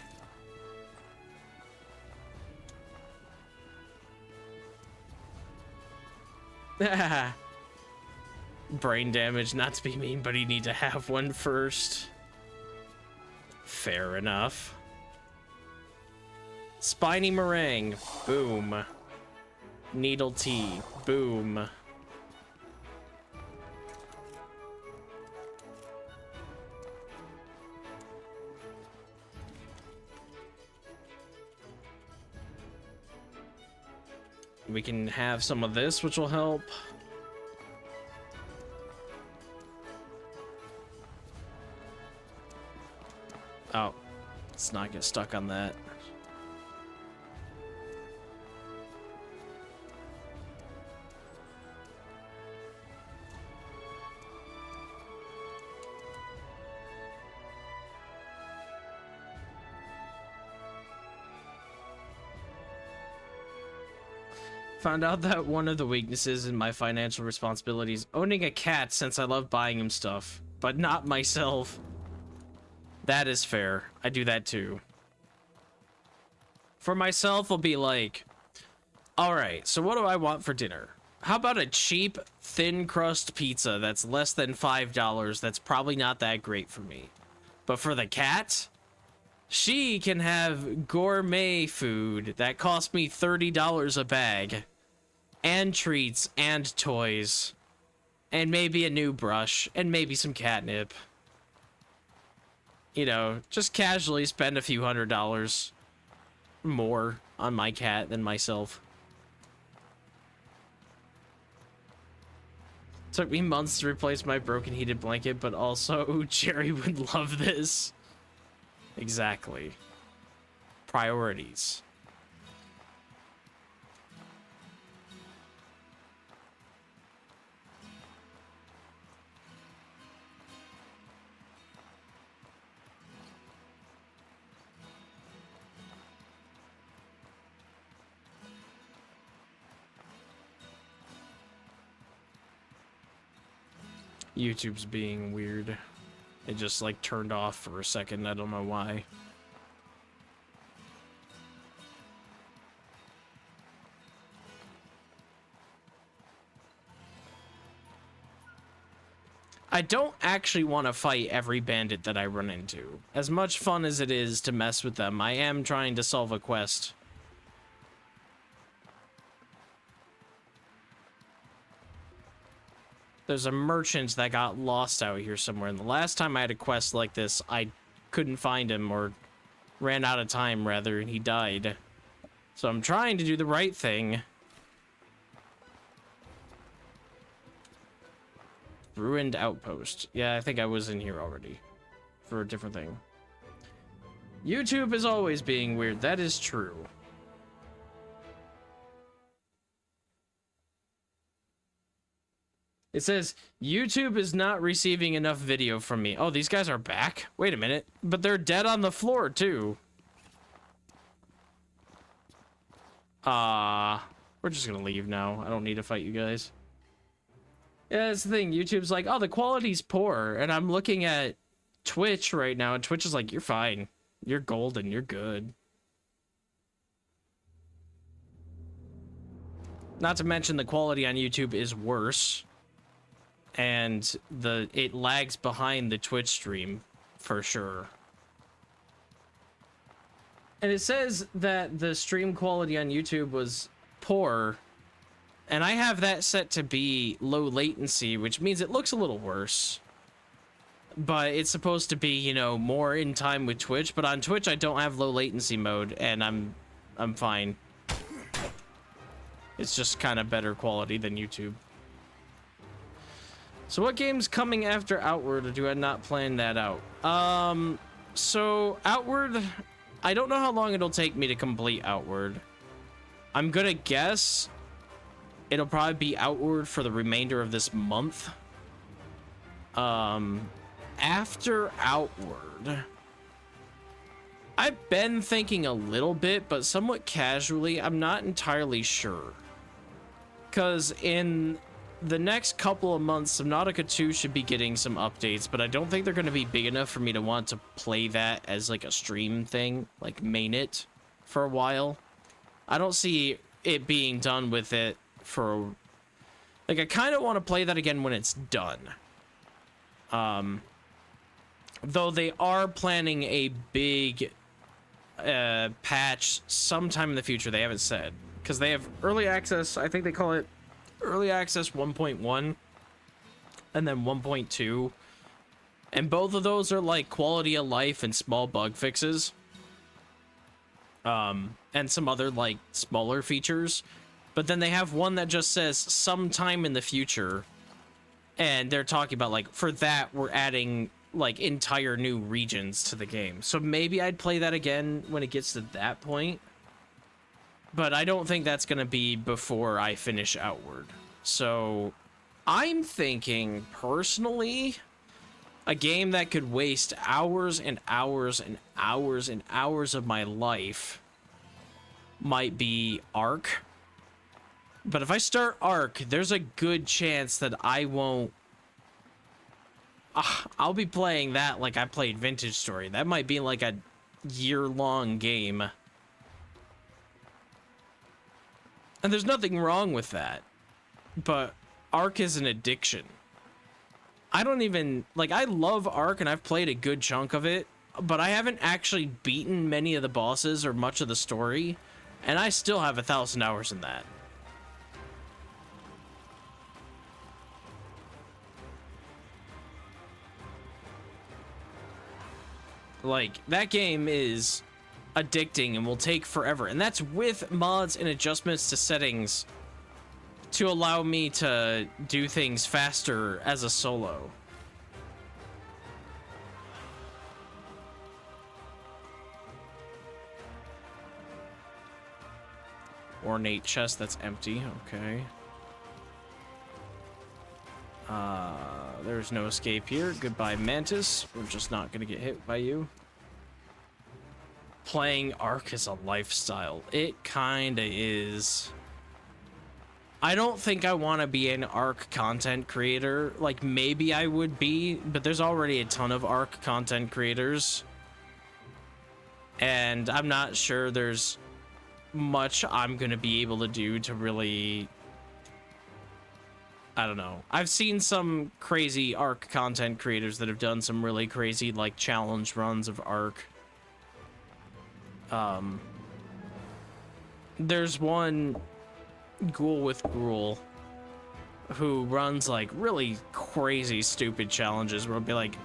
Brain damage, not to be mean, but you need to have one first. Fair enough. Spiny meringue. Boom. Needle tea. Boom. We can have some of this, which will help. Oh, let's not get stuck on that. Found out that one of the weaknesses in my financial responsibilities owning a cat, since I love buying him stuff, but not myself. That is fair. I do that too. For myself, I'll be like, alright, so what do I want for dinner? How about a cheap, thin crust pizza that's less than $5 that's probably not that great for me? But for the cat, she can have gourmet food that costs me $30 a bag. And treats, and toys. And maybe a new brush, and maybe some catnip. You know, just casually spend a few $100s more on my cat than myself. Took me months to replace my broken heated blanket, but also Jerry would love this. Exactly. Priorities. YouTube's being weird. It just like turned off for a second. I don't know why. I don't actually want to fight every bandit that I run into. As much fun as it is to mess with them, I am trying to solve a quest. There's a merchant that got lost out here somewhere, and the last time I had a quest like this, I couldn't find him, or ran out of time, rather, and he died. So I'm trying to do the right thing. Ruined outpost. Yeah, I think I was in here already for a different thing. YouTube is always being weird. That is true. It says, YouTube is not receiving enough video from me. Oh, these guys are back? Wait a minute. But they're dead on the floor, too. We're just gonna leave now. I don't need to fight you guys. Yeah, that's the thing. YouTube's like, oh, the quality's poor. And I'm looking at Twitch right now, and Twitch is like, you're fine. You're golden. You're good. Not to mention the quality on YouTube is worse. And it lags behind the Twitch stream, for sure. And it says that the stream quality on YouTube was poor. And I have that set to be low latency, which means it looks a little worse. But it's supposed to be, you know, more in time with Twitch. But on Twitch, I don't have low latency mode, and I'm fine. It's just kind of better quality than YouTube. So what game's coming after Outward, or do I not plan that out? So Outward, I don't know how long it'll take me to complete Outward. I'm gonna guess it'll probably be Outward for the remainder of this month. After Outward, I've been thinking a little bit, but somewhat casually. I'm not entirely sure. Because in the next couple of months, Subnautica 2 should be getting some updates, but I don't think they're going to be big enough for me to want to play that as like a stream thing, like main it for a while. I don't see it being done with it for, like, I kind of want to play that again when it's done. Though they are planning a big patch sometime in the future. They haven't said, because they have early access. I think they call it early access 1.1 and then 1.2, and both of those are like quality of life and small bug fixes, and some other like smaller features. But then they have one that just says sometime in the future, and they're talking about, like, for that we're adding like entire new regions to the game. So maybe I'd play that again when it gets to that point. But I don't think that's going to be before I finish Outward. So I'm thinking, personally, a game that could waste hours and hours and hours and hours of my life might be Ark. But if I start Ark, there's a good chance that I won't... I'll be playing that like I played Vintage Story. That might be like a year-long game. And there's nothing wrong with that. But Ark is an addiction. I don't even... Like, I love Ark, and I've played a good chunk of it, but I haven't actually beaten many of the bosses or much of the story, and I still have 1,000 hours in that. Like, that game is addicting and will take forever, and that's with mods and adjustments to settings to allow me to do things faster as a solo. Ornate chest that's empty. Okay. There's no escape here. Goodbye, Mantis. We're just not gonna get hit by you. Playing Ark is a lifestyle. It kinda is. I don't think I want to be an Ark content creator. Like, maybe I would be, but there's already a ton of Ark content creators. And I'm not sure there's much I'm gonna be able to do to really I don't know. I've seen some crazy Ark content creators that have done some really crazy, like, challenge runs of Ark. There's one Ghoul with Gruel who runs, like, really crazy, stupid challenges where it'll be like,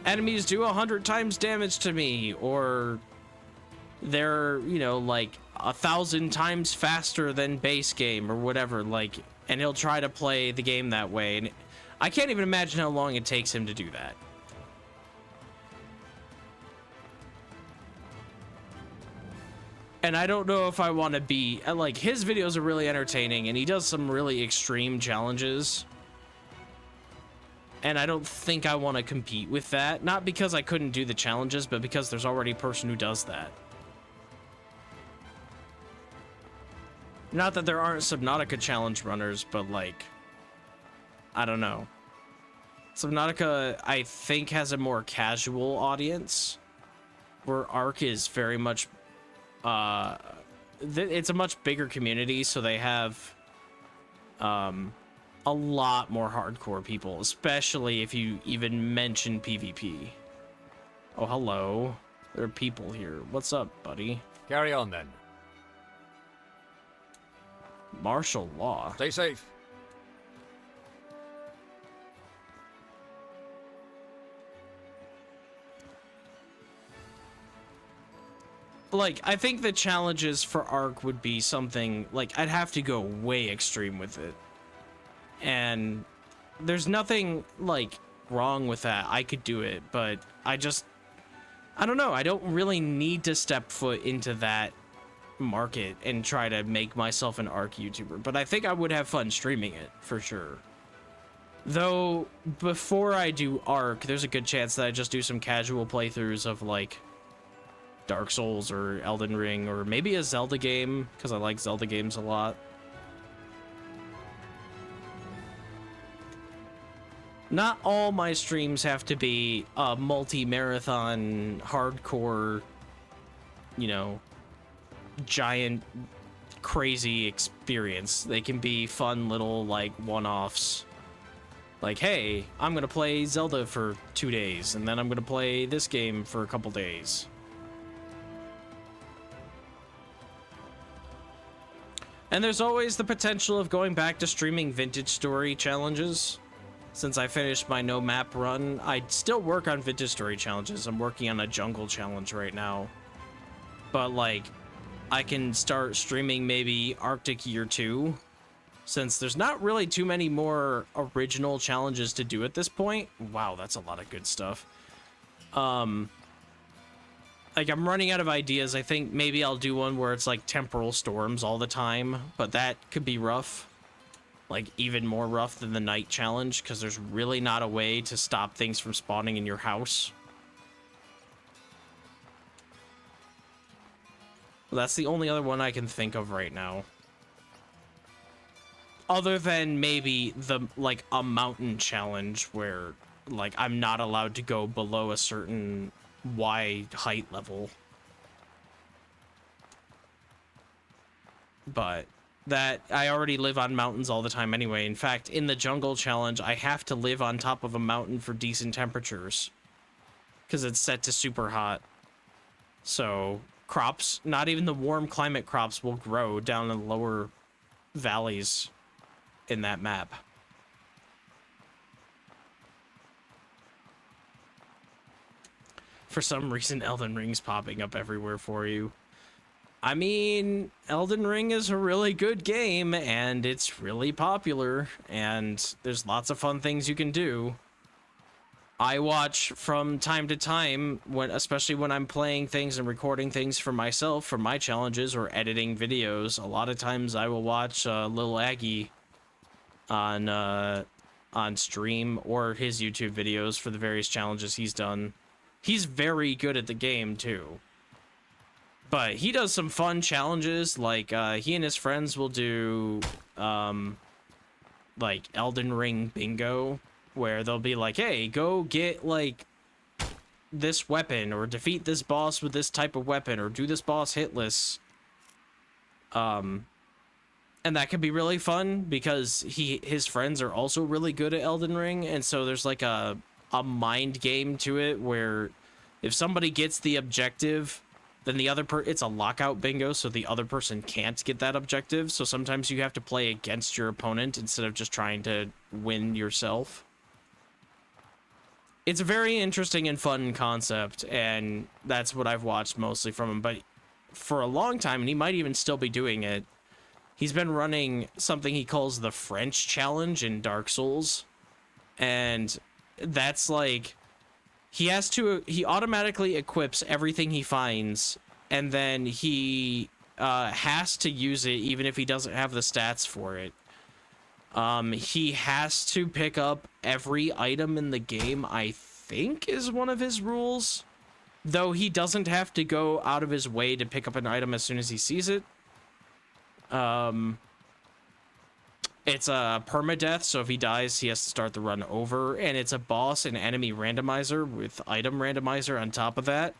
enemies do 100 times damage to me, or they're, you know, like 1,000 times faster than base game or whatever, like, and he'll try to play the game that way, and I can't even imagine how long it takes him to do that. And I don't know if I want to be, like, his videos are really entertaining, and he does some really extreme challenges. And I don't think I want to compete with that. Not because I couldn't do the challenges, but because there's already a person who does that. Not that there aren't Subnautica challenge runners, but, like, I don't know. Subnautica, I think, has a more casual audience, where Ark is very much, it's a much bigger community, so they have, a lot more hardcore people, especially if you even mention PvP. Oh, hello. There are people here. What's up, buddy? Carry on, then. Martial law. Stay safe. Like, I think the challenges for Ark would be something, like, I'd have to go way extreme with it. And there's nothing, like, wrong with that. I could do it, but I don't know. I don't really need to step foot into that market and try to make myself an Ark YouTuber, but I think I would have fun streaming it, for sure. Though, before I do Ark, there's a good chance that I just do some casual playthroughs of, like, Dark Souls or Elden Ring, or maybe a Zelda game, because I like Zelda games a lot. Not all my streams have to be a multi-marathon, hardcore, you know, giant, crazy experience. They can be fun little, like, one-offs. Like, hey, I'm gonna play Zelda for 2 days, and then I'm gonna play this game for a couple days. And there's always the potential of going back to streaming vintage story challenges. Since I finished my no map run, I still work on vintage story challenges. I'm working on a jungle challenge right now. But, like, I can start streaming maybe Arctic Year 2, since there's not really too many more original challenges to do at this point. Wow, that's a lot of good stuff. Like, I'm running out of ideas. I think maybe I'll do one where it's like temporal storms all the time, but that could be rough. Like, even more rough than the night challenge, because there's really not a way to stop things from spawning in your house. That's the only other one I can think of right now. Other than maybe the, like, a mountain challenge where, like, I'm not allowed to go below a certain Y height level. But that, I already live on mountains all the time anyway. In fact, in the jungle challenge, I have to live on top of a mountain for decent temperatures, because it's set to super hot. So crops, not even the warm climate crops, will grow down in the lower valleys in that map. For some reason, Elden Ring's popping up everywhere for you. I mean, Elden Ring is a really good game, and it's really popular, and there's lots of fun things you can do. I watch from time to time, especially when I'm playing things and recording things for myself, for my challenges, or editing videos. A lot of times I will watch Lil Aggie on stream, or his YouTube videos for the various challenges he's done. He's very good at the game, too. But he does some fun challenges, like, he and his friends will do, like, Elden Ring bingo, where they'll be like, hey, go get, like, this weapon, or defeat this boss with this type of weapon, or do this boss hitless. And that could be really fun because his friends are also really good at Elden Ring, and so there's like a mind game to it where if somebody gets the objective, then the other it's a lockout bingo, so the other person can't get that objective. So sometimes you have to play against your opponent instead of just trying to win yourself. It's a very interesting and fun concept, and that's what I've watched mostly from him. But for a long time, and he might even still be doing it, he's been running something he calls the French Challenge in Dark Souls. And that's like, he automatically equips everything he finds, and then he has to use it even if he doesn't have the stats for it. He has to pick up every item in the game, I think is one of his rules. Though he doesn't have to go out of his way to pick up an item as soon as he sees it. It's a permadeath, so if he dies, he has to start the run over, and it's a boss and enemy randomizer with item randomizer on top of that.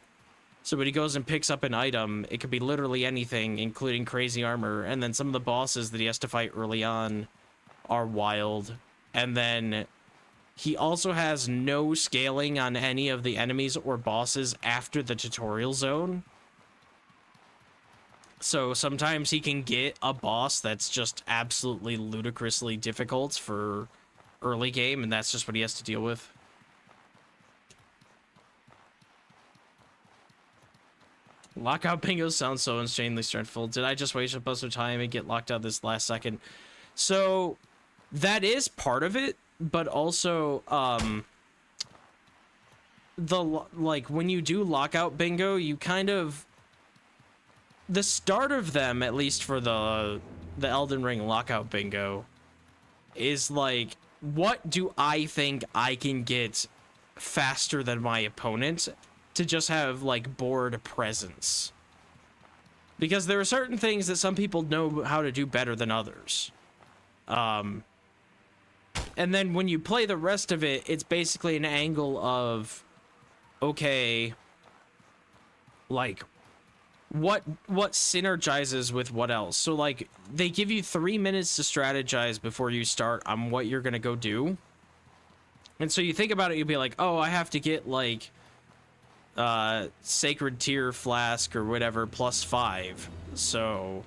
So when he goes and picks up an item, it could be literally anything, including crazy armor, and then some of the bosses that he has to fight early on are wild. And then he also has no scaling on any of the enemies or bosses after the tutorial zone. So sometimes he can get a boss that's just absolutely ludicrously difficult for early game, and that's just what he has to deal with. Lockout bingo sounds so insanely stressful. Did I just waste a bunch of time and get locked out this last second? So that is part of it, but also when you do lockout bingo, you kind of, the start of them, at least for the Elden Ring lockout bingo, is like, what do I think I can get faster than my opponent to just have like board presence? Because there are certain things that some people know how to do better than others. And then when you play the rest of it, it's basically an angle of, okay, like, what synergizes with what else? So like, they give you 3 minutes to strategize before you start on what you're gonna go do. And so you think about it, you'll be like, oh, I have to get like Sacred Tear Flask or whatever +5. So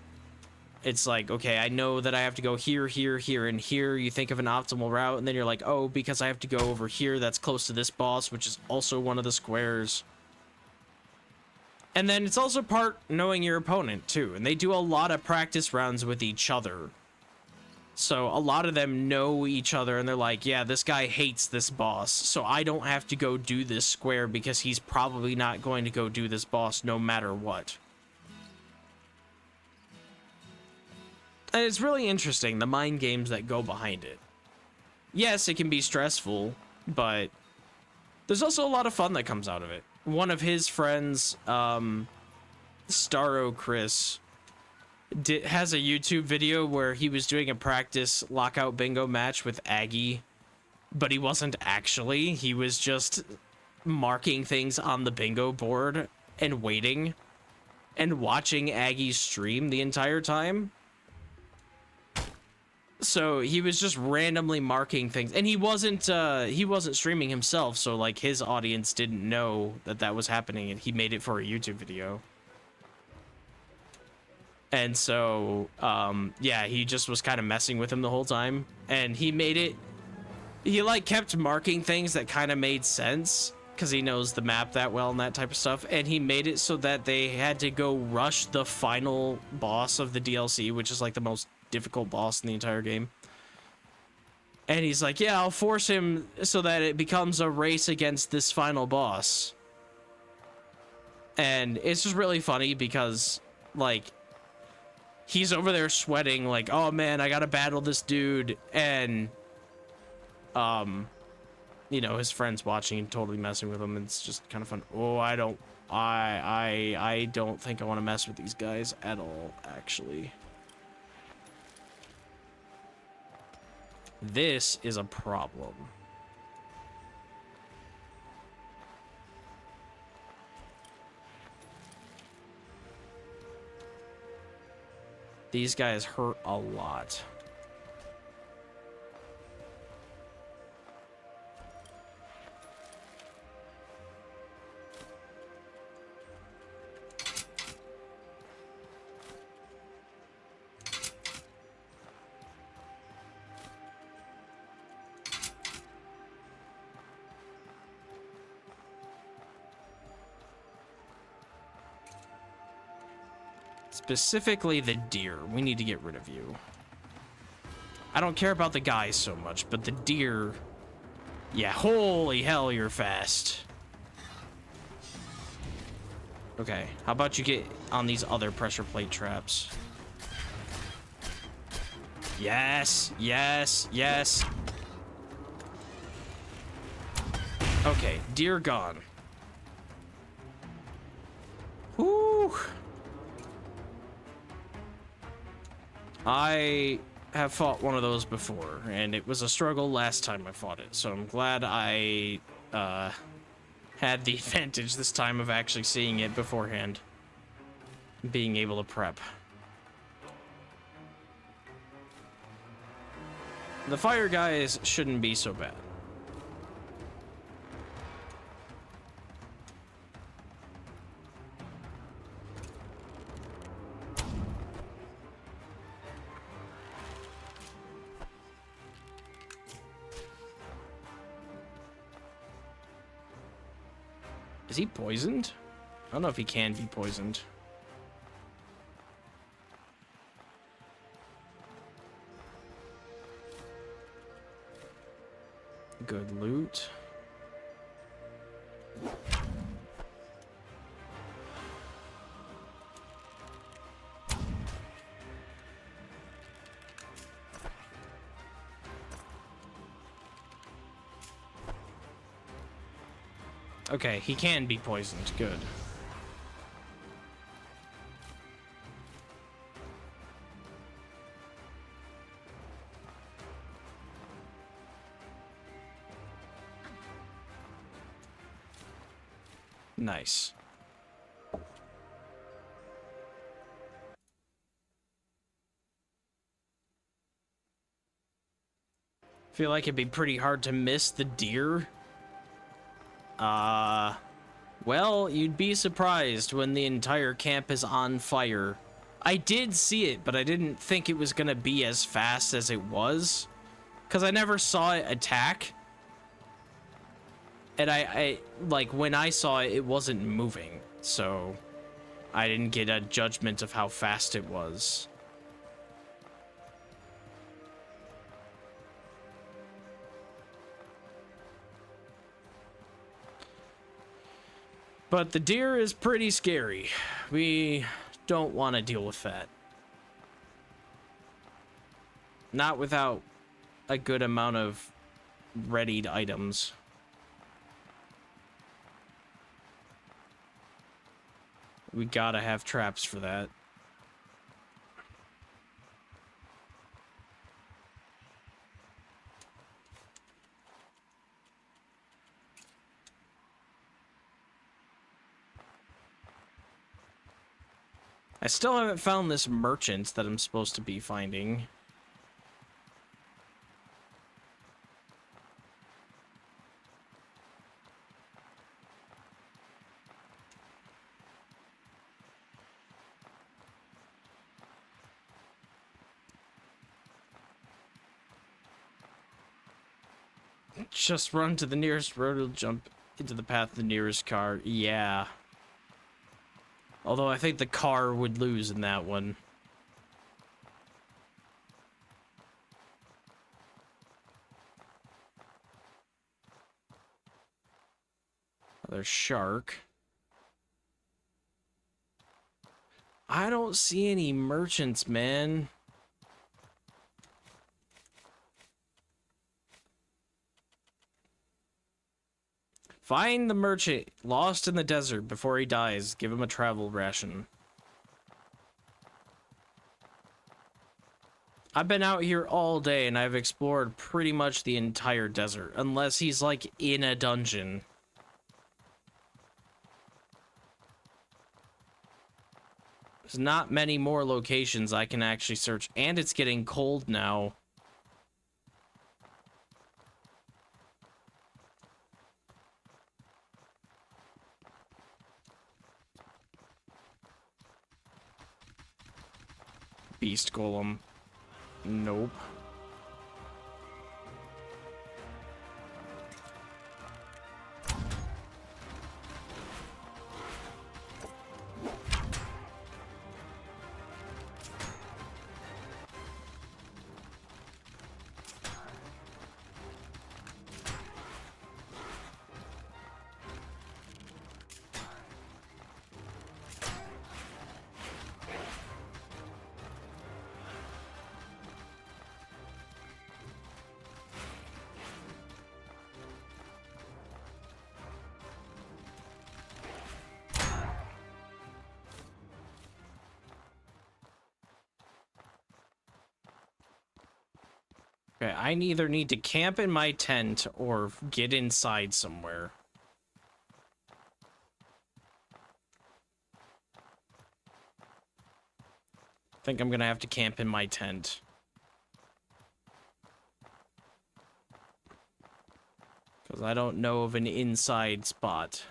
it's like, okay, I know that I have to go here, here, here, and here. You think of an optimal route, and then you're like, oh, because I have to go over here, that's close to this boss, which is also one of the squares. And then it's also part knowing your opponent, too. And they do a lot of practice rounds with each other. So a lot of them know each other, and they're like, yeah, this guy hates this boss, so I don't have to go do this square because he's probably not going to go do this boss no matter what. And it's really interesting, the mind games that go behind it. Yes, it can be stressful, but there's also a lot of fun that comes out of it. One of his friends, Starro Chris, has a YouTube video where he was doing a practice lockout bingo match with Aggie, but he wasn't actually. He was just marking things on the bingo board and waiting and watching Aggie stream the entire time. So he was just randomly marking things, and he wasn't streaming himself, so like his audience didn't know that that was happening, and he made it for a YouTube video. And so yeah, he just was kind of messing with him the whole time, and he like kept marking things that kind of made sense because he knows the map that well and that type of stuff, and he made it so that they had to go rush the final boss of the DLC, which is like the most difficult boss in the entire game. And he's like, yeah, I'll force him so that it becomes a race against this final boss. And it's just really funny because like he's over there sweating like, oh man, I gotta battle this dude, and you know, his friends watching and totally messing with him, and it's just kind of fun. Oh, I don't think I want to mess with these guys at all, actually. This is a problem. These guys hurt a lot. Specifically the deer. We need to get rid of you. I don't care about the guys so much, but the deer... Yeah, holy hell, you're fast. Okay, how about you get on these other pressure plate traps? Yes, yes, yes. Okay, deer gone. Whew. I have fought one of those before, and it was a struggle last time I fought it, so I'm glad I had the advantage this time of actually seeing it beforehand. Being able to prep. The fire guys shouldn't be so bad. Is he poisoned? I don't know if he can be poisoned. Good loot. Okay, he can be poisoned. Good. Nice. Feel like it'd be pretty hard to miss the deer. Well, you'd be surprised when the entire camp is on fire. I did see it, but I didn't think it was gonna be as fast as it was, because I never saw it attack. And I like, when I saw it, it wasn't moving, so I didn't get a judgment of how fast it was. But the deer is pretty scary. We don't want to deal with that. Not without a good amount of readied items. We gotta have traps for that. I still haven't found this merchant that I'm supposed to be finding. Just run to the nearest road, it'll jump into the path of the nearest car. Yeah. Although I think the car would lose in that one. Another shark. I don't see any merchants, man. Find the merchant lost in the desert before he dies. Give him a travel ration. I've been out here all day and I've explored pretty much the entire desert, unless he's like in a dungeon. There's not many more locations I can actually search, and it's getting cold now. Beast Golem. Nope. Okay, I either need to camp in my tent or get inside somewhere. I think I'm gonna have to camp in my tent. Because I don't know of an inside spot.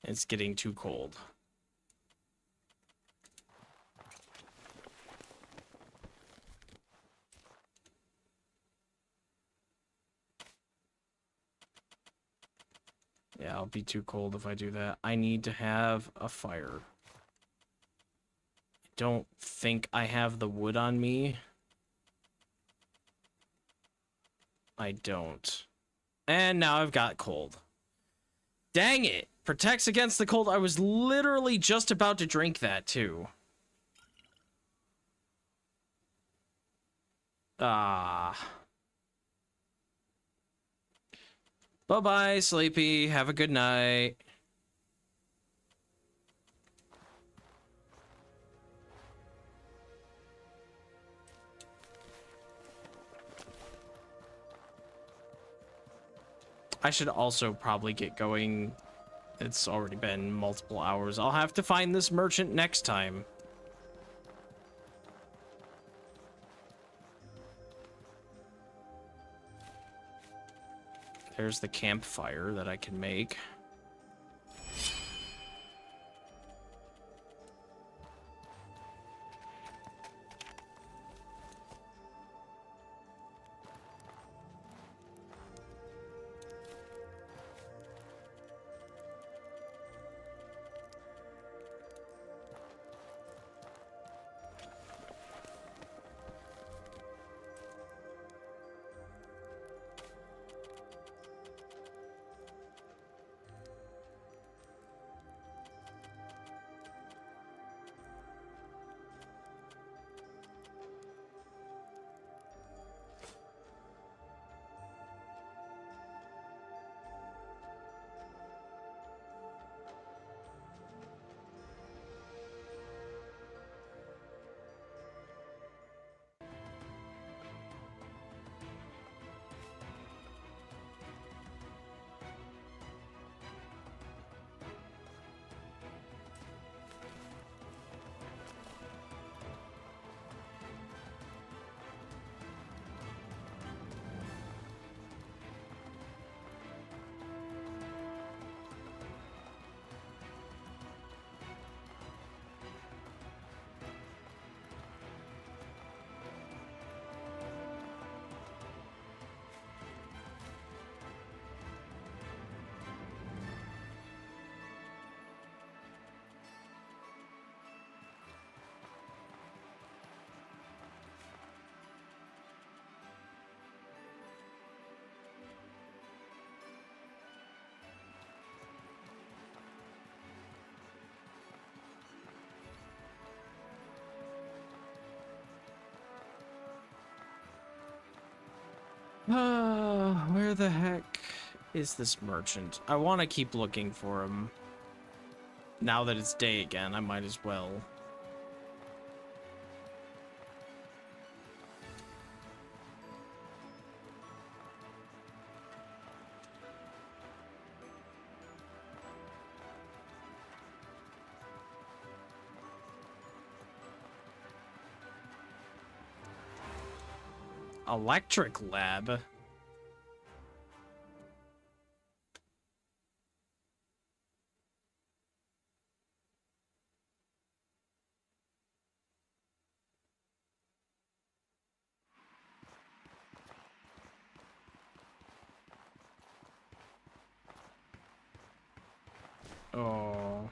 It's getting too cold. Yeah, I'll be too cold if I do that. I need to have a fire. I don't think I have the wood on me. I don't. And now I've got cold. Dang it! Protects against the cold. I was literally just about to drink that, too. Ah. Bye-bye, Sleepy. Have a good night. I should also probably get going. It's already been multiple hours. I'll have to find this merchant next time. There's the campfire that I can make. Where the heck is this merchant? I want to keep looking for him. Now that it's day again, I might as well. Electric lab? Oh.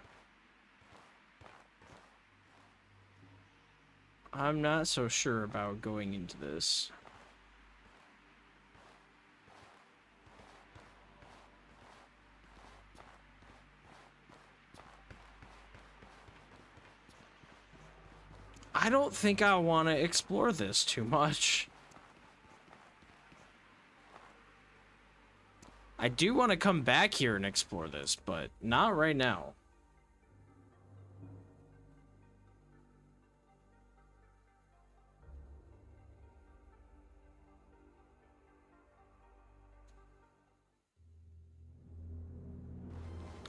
I'm not so sure about going into this. I don't think I want to explore this too much. I do want to come back here and explore this, but not right now.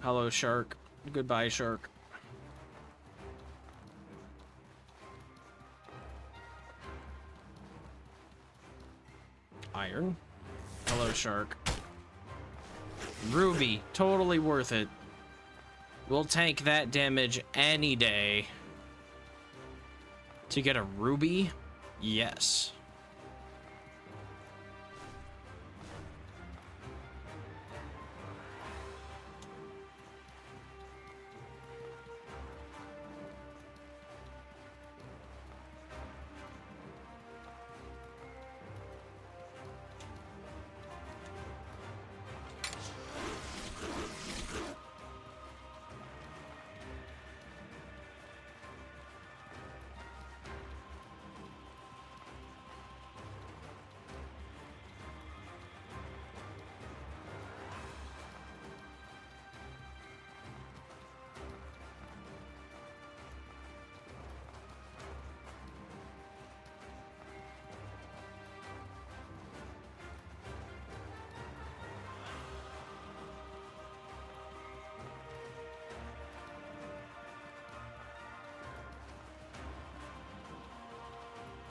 Hello, shark. Goodbye, shark. Iron. Hello, shark. Ruby. Totally worth it. We'll tank that damage any day. To get a ruby? Yes.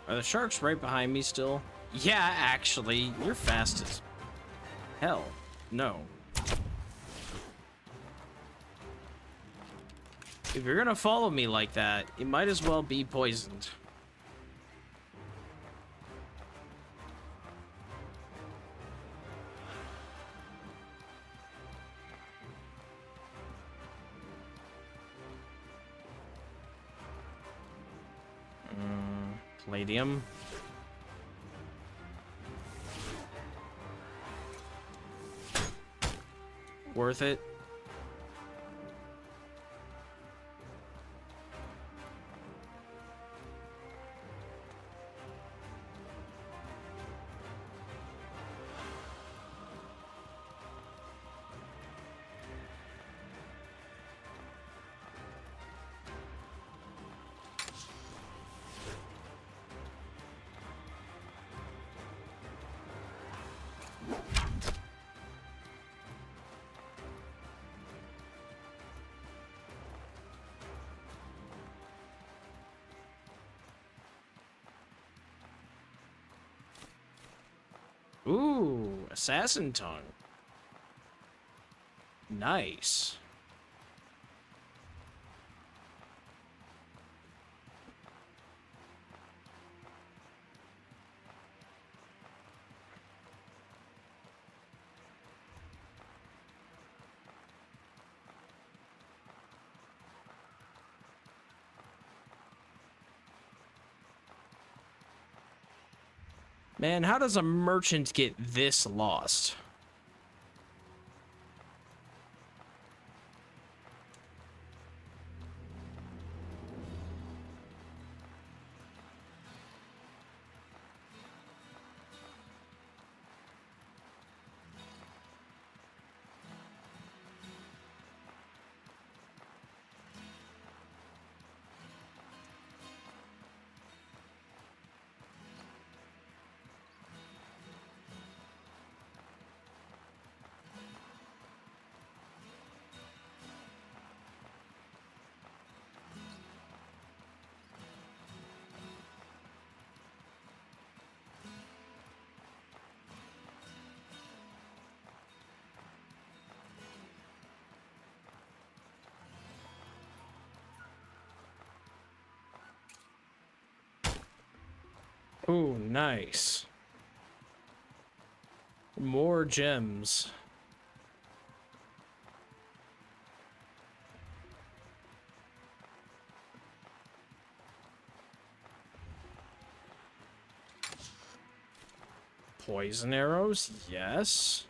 Are the sharks right behind me still? Yeah, actually, you're fast as hell. No. If you're gonna follow me like that, you might as well be poisoned. Palladium. Worth it. Ooh, assassin tongue. Nice. Man, how does a merchant get this lost? Ooh, nice. More gems. Poison arrows, yes.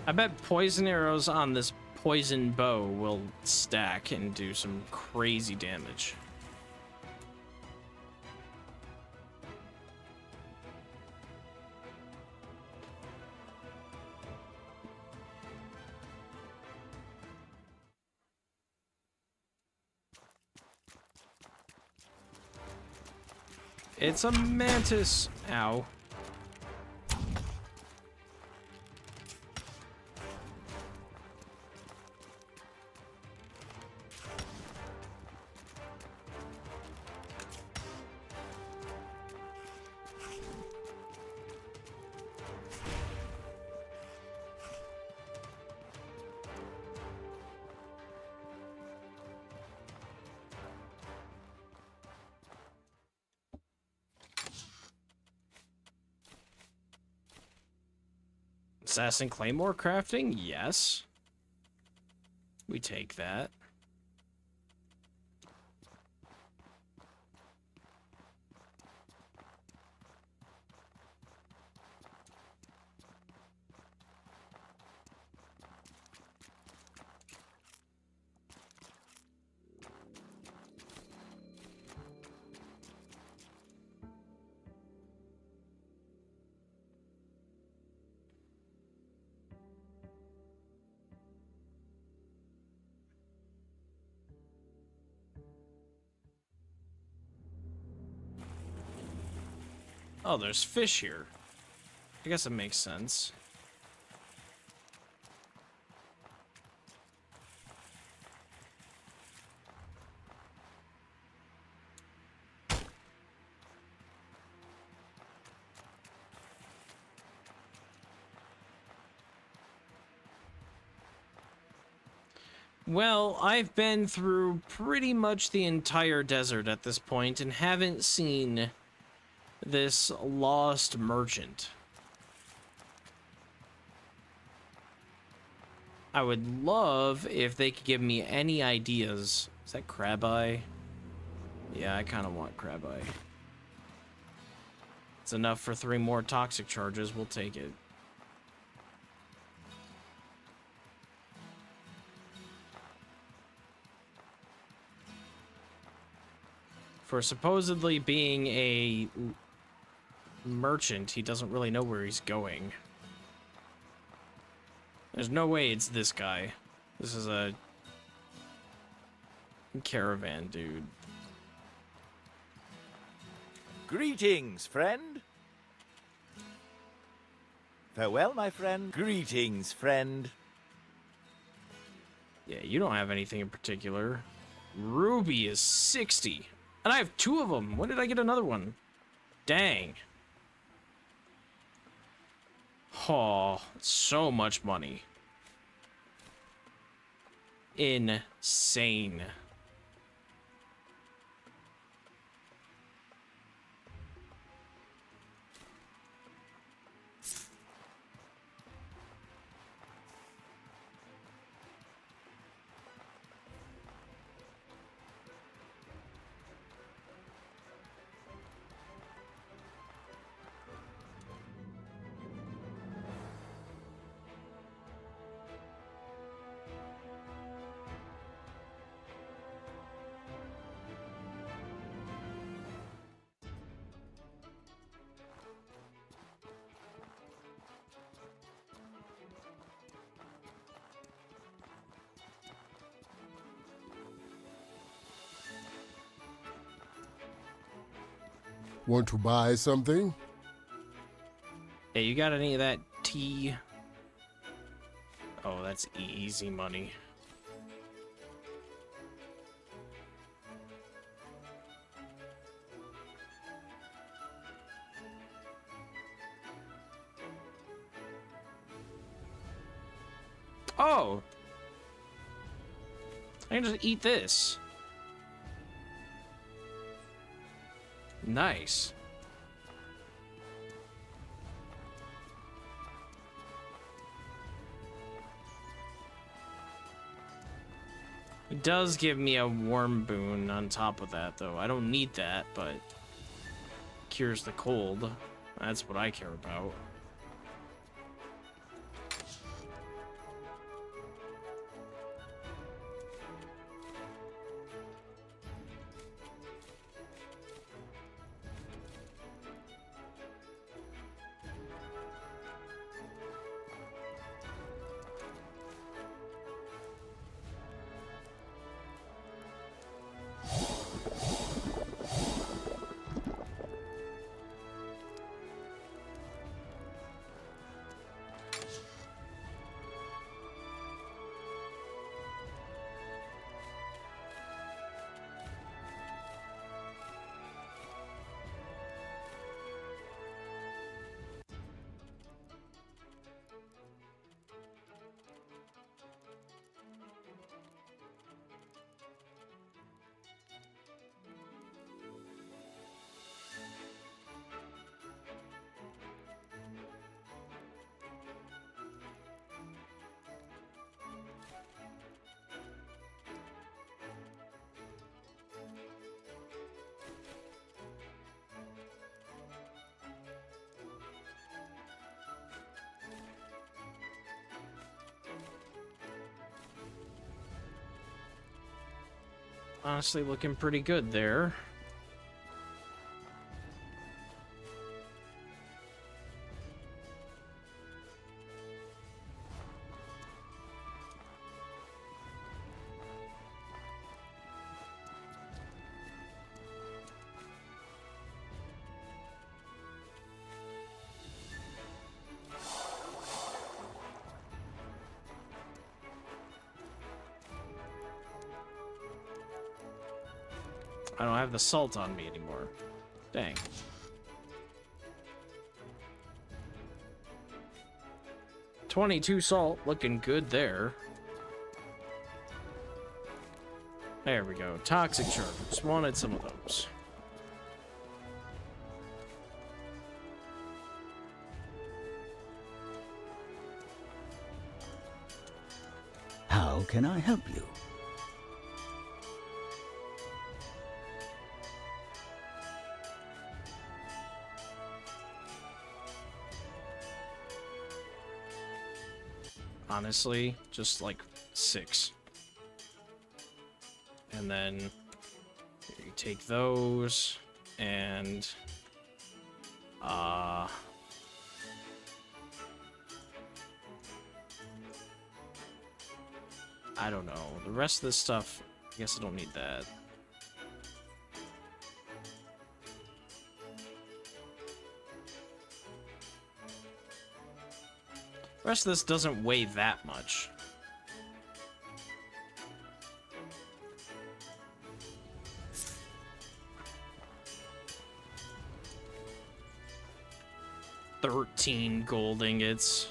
I bet poison arrows on this poison bow will stack and do some crazy damage. It's a mantis. Ow. Assassin Claymore crafting? Yes. We take that. Oh, there's fish here. I guess it makes sense. Well, I've been through pretty much the entire desert at this point and haven't seen this lost merchant. I would love if they could give me any ideas. Is that crab eye? Yeah, I kind of want crab eye. It's enough for 3 more toxic charges. We'll take it. For supposedly being a merchant, he doesn't really know where he's going. There's no way it's this guy. This is a caravan dude. Greetings, friend. Farewell, my friend. Greetings, friend. Yeah, you don't have anything in particular. Ruby is 60. And I have 2 of them. When did I get another one? Dang. Oh, so much money. Insane. Want to buy something? Hey, you got any of that tea? Oh, that's easy money. go. I can just eat this. Nice. It does give me a warm boon on top of that, though. I don't need that, but cures the cold. That's what I care about. Honestly, looking pretty good there. I don't have the salt on me anymore. Dang. $22 salt, looking good there. There we go. Toxic charges. Wanted some of those. How can I help you? Honestly, just like 6. And then you take those and I don't know. The rest of this stuff, I guess I don't need that. The rest of this doesn't weigh that much. $13 gold ingots.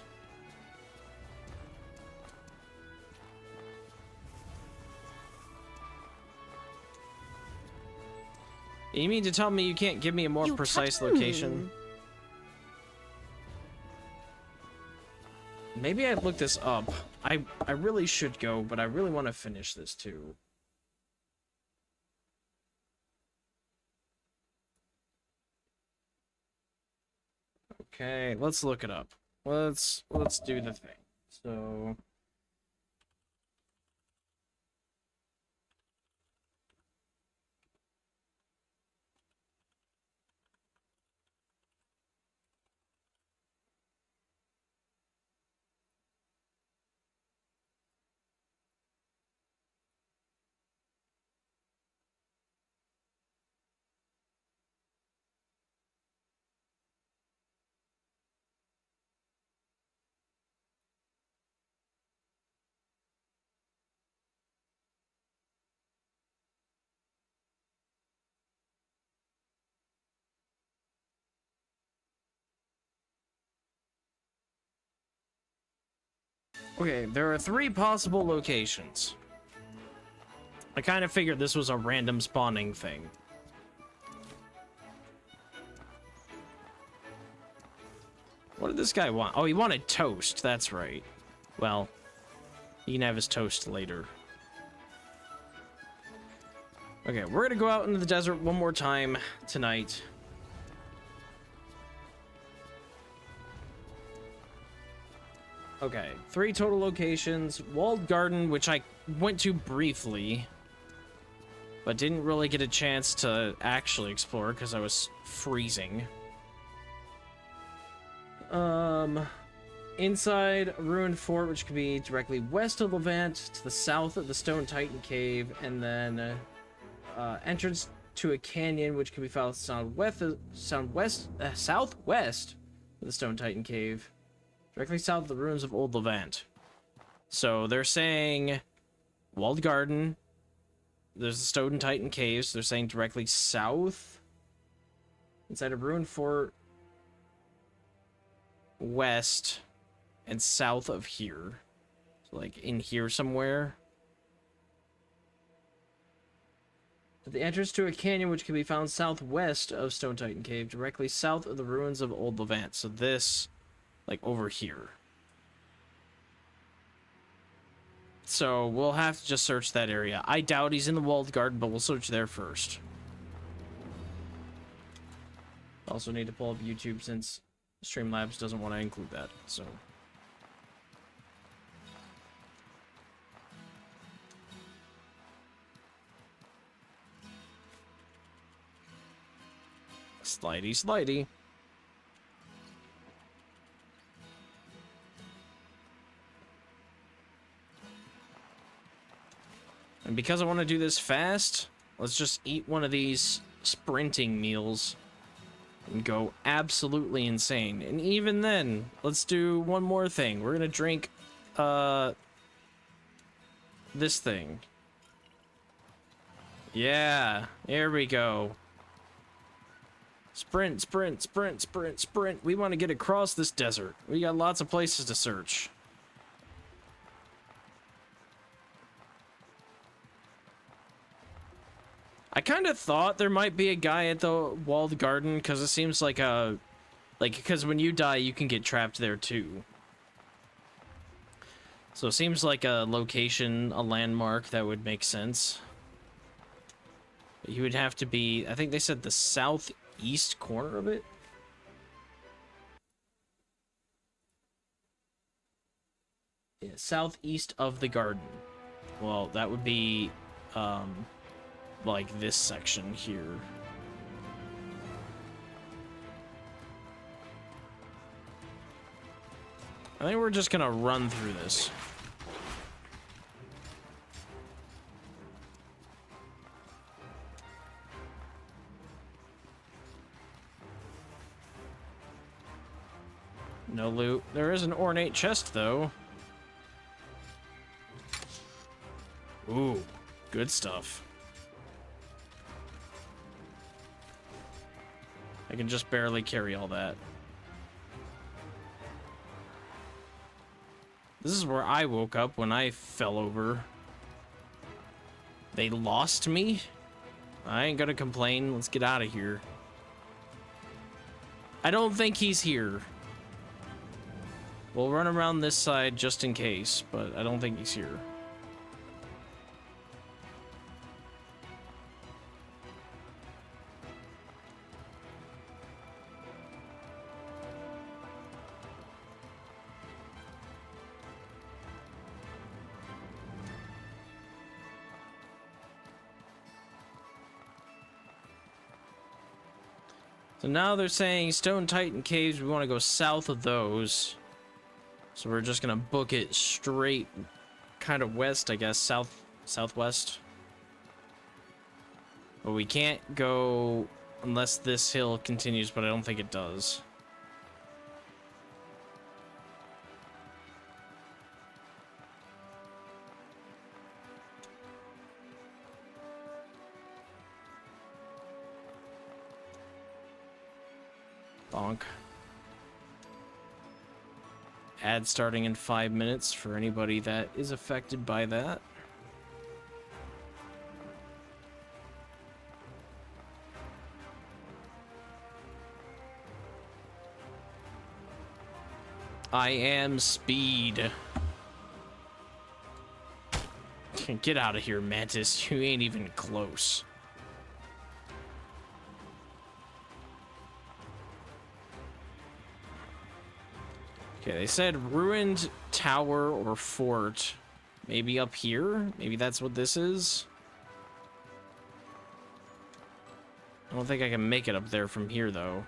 You mean to tell me you can't give me a more precise location? Maybe I'd look this up. I really should go, but I really want to finish this too. Okay, let's look it up. Let's do the thing. So Okay, there are 3 possible locations. I kind of figured this was a random spawning thing. What did this guy want? Oh, he wanted toast. That's right. Well, he can have his toast later. Okay, we're gonna go out into the desert one more time tonight. Okay, 3 total locations. Walled garden, which I went to briefly, but didn't really get a chance to actually explore because I was freezing. Inside a ruined fort, which could be directly west of Levant, to the south of the Stone Titan Cave, and then entrance to a canyon, which can be found southwest of the Stone Titan Cave, directly south of the ruins of Old Levant. So they're saying walled garden. There's the Stone Titan Caves. So they're saying directly south, inside a ruined fort, west and south of here. So like in here somewhere. At the entrance to a canyon which can be found southwest of Stone Titan Cave, directly south of the ruins of Old Levant. So this, like over here. So we'll have to just search that area. I doubt he's in the walled garden, but we'll search there first. Also need to pull up YouTube since Streamlabs doesn't want to include that, so. Slidey, slidey. And because I want to do this fast, let's just eat one of these sprinting meals and go absolutely insane. And even then, let's do one more thing. We're gonna drink this thing. Yeah, there we go. Sprint, sprint, sprint, sprint, sprint. We want to get across this desert. We got lots of places to search. I kind of thought there might be a guy at the walled garden, because it seems like a... because when you die, you can get trapped there too. So it seems like a location, a landmark that would make sense. You would have to be... I think they said the southeast corner of it? Yeah, southeast of the garden. Well, that would be... like this section here. I think we're just gonna run through this. No loot. There is an ornate chest though. Ooh, good stuff. I can just barely carry all that. This is where I woke up when I fell over. They lost me? I ain't gonna complain. Let's get out of here. I don't think he's here. We'll run around this side just in case, but I don't think he's here. So now they're saying Stone Titan Caves, we want to go south of those. So we're just going to book it straight kind of west, I guess, southwest. But we can't go unless this hill continues, but I don't think it does. Bonk. ad starting in 5 minutes for anybody that is affected by that. I am Speed. Get out of here, Mantis. You ain't even close. Okay, they said ruined tower or fort. Maybe up here? Maybe that's what this is? I don't think I can make it up there from here, though.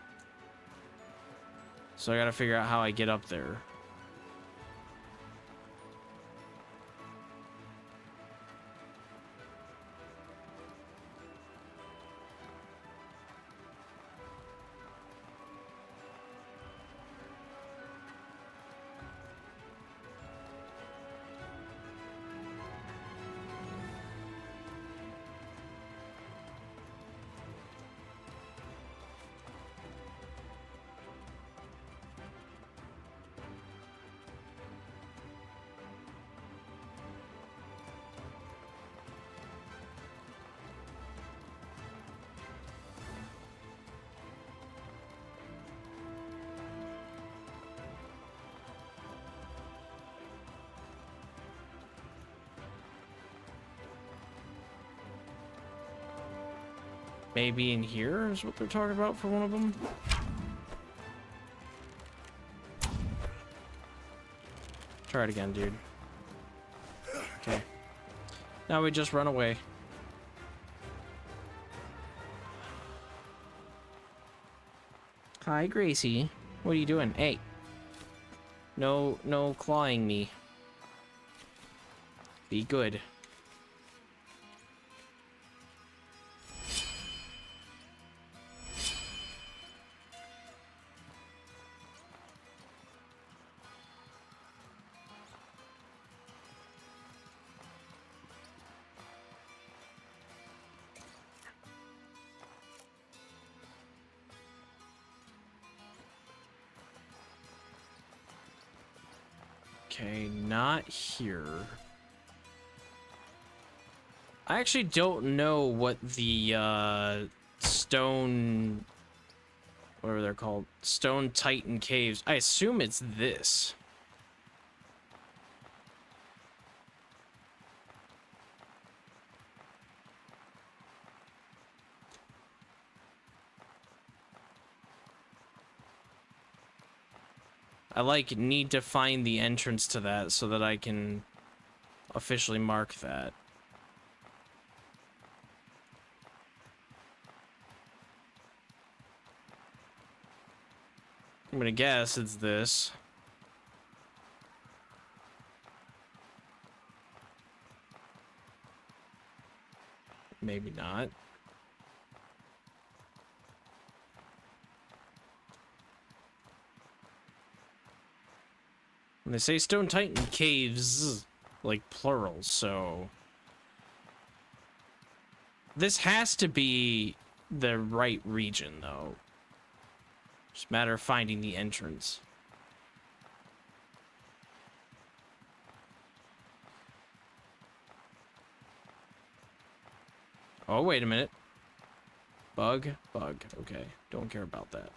So I gotta figure out how I get up there. Maybe in here is what they're talking about for one of them. Try it again, dude. Okay. Now we just run away. Hi, Gracie. What are you doing? Hey. No clawing me. Be good. Okay, not here. I actually don't know what the stone, whatever they're called, Stone Titan Caves. I assume it's this. I need to find the entrance to that so that I can officially mark that. I'm gonna guess it's this. Maybe not. When they say Stone Titan Caves, like plural, so this has to be the right region, though. Just a matter of finding the entrance. Oh, wait a minute. Bug. Okay, don't care about that.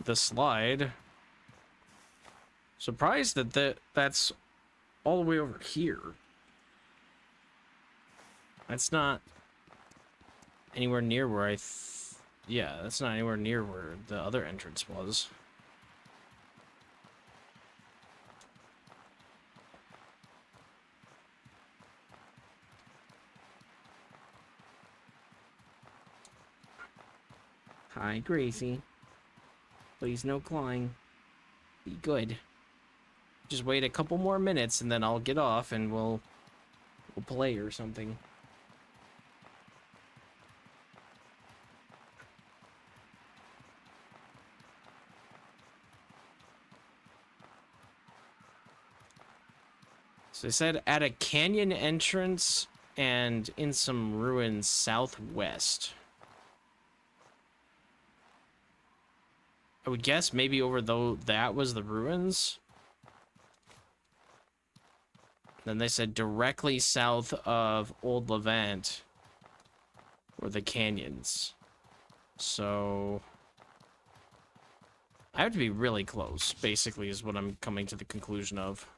The slide. Surprised that that's all the way over here. That's not anywhere near where yeah, that's not anywhere near where the other entrance was. Hi, Gracie. Please, no clawing. Be good. Just wait a couple more minutes and then I'll get off and we'll play or something. So they said at a canyon entrance and in some ruins southwest. I would guess maybe over though that was the ruins. Then they said directly south of Old Levant were the canyons. So I have to be really close, basically, is what I'm coming to the conclusion of.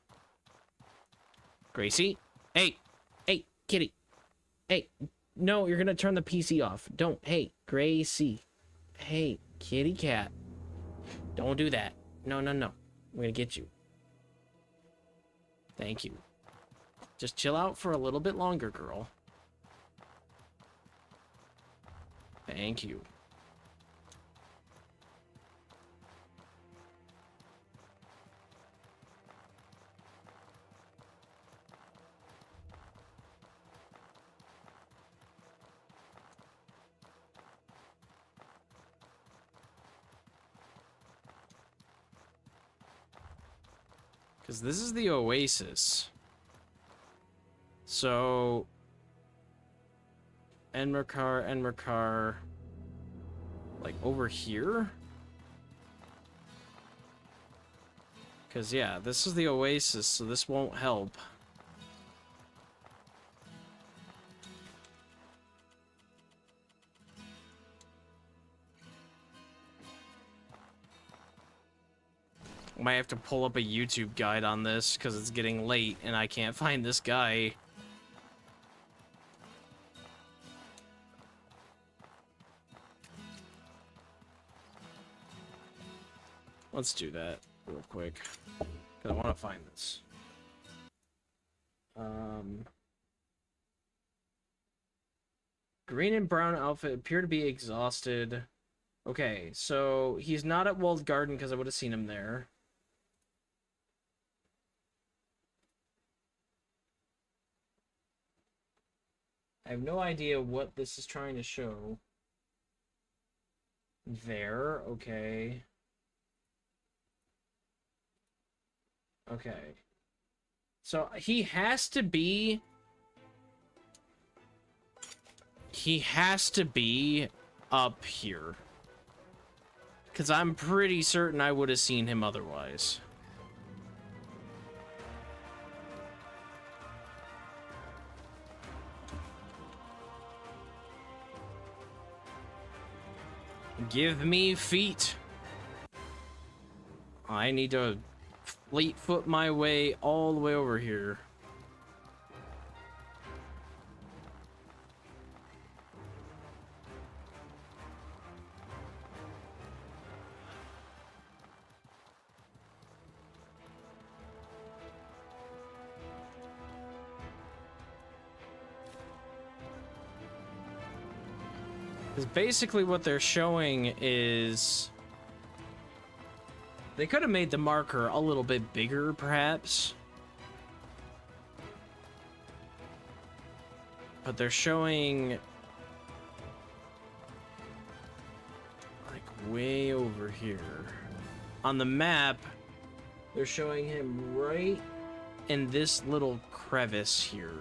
Gracie? Hey! Hey, kitty! Hey! No, you're gonna turn the PC off. Don't. Hey, Gracie. Hey, kitty cat. Don't do that. No, no, no. I'm gonna get you. Thank you. Just chill out for a little bit longer, girl. Thank you. Because this is the oasis. So Enmerkar, like over here? Because, yeah, this is the oasis, so this won't help. I might have to pull up a YouTube guide on this because it's getting late and I can't find this guy. Let's do that real quick because I want to find this. Green and brown outfit appear to be exhausted. Okay, so he's not at Walled Garden because I would have seen him there. I have no idea what this is trying to show. There, okay. Okay. So he has to be... He has to be up here. Because I'm pretty certain I would have seen him otherwise. Give me feet. I need to fleet foot my way all the way over here. Because basically what they're showing is... They could have made the marker a little bit bigger, perhaps. But they're showing... like, way over here. On the map, they're showing him right in this little crevice here.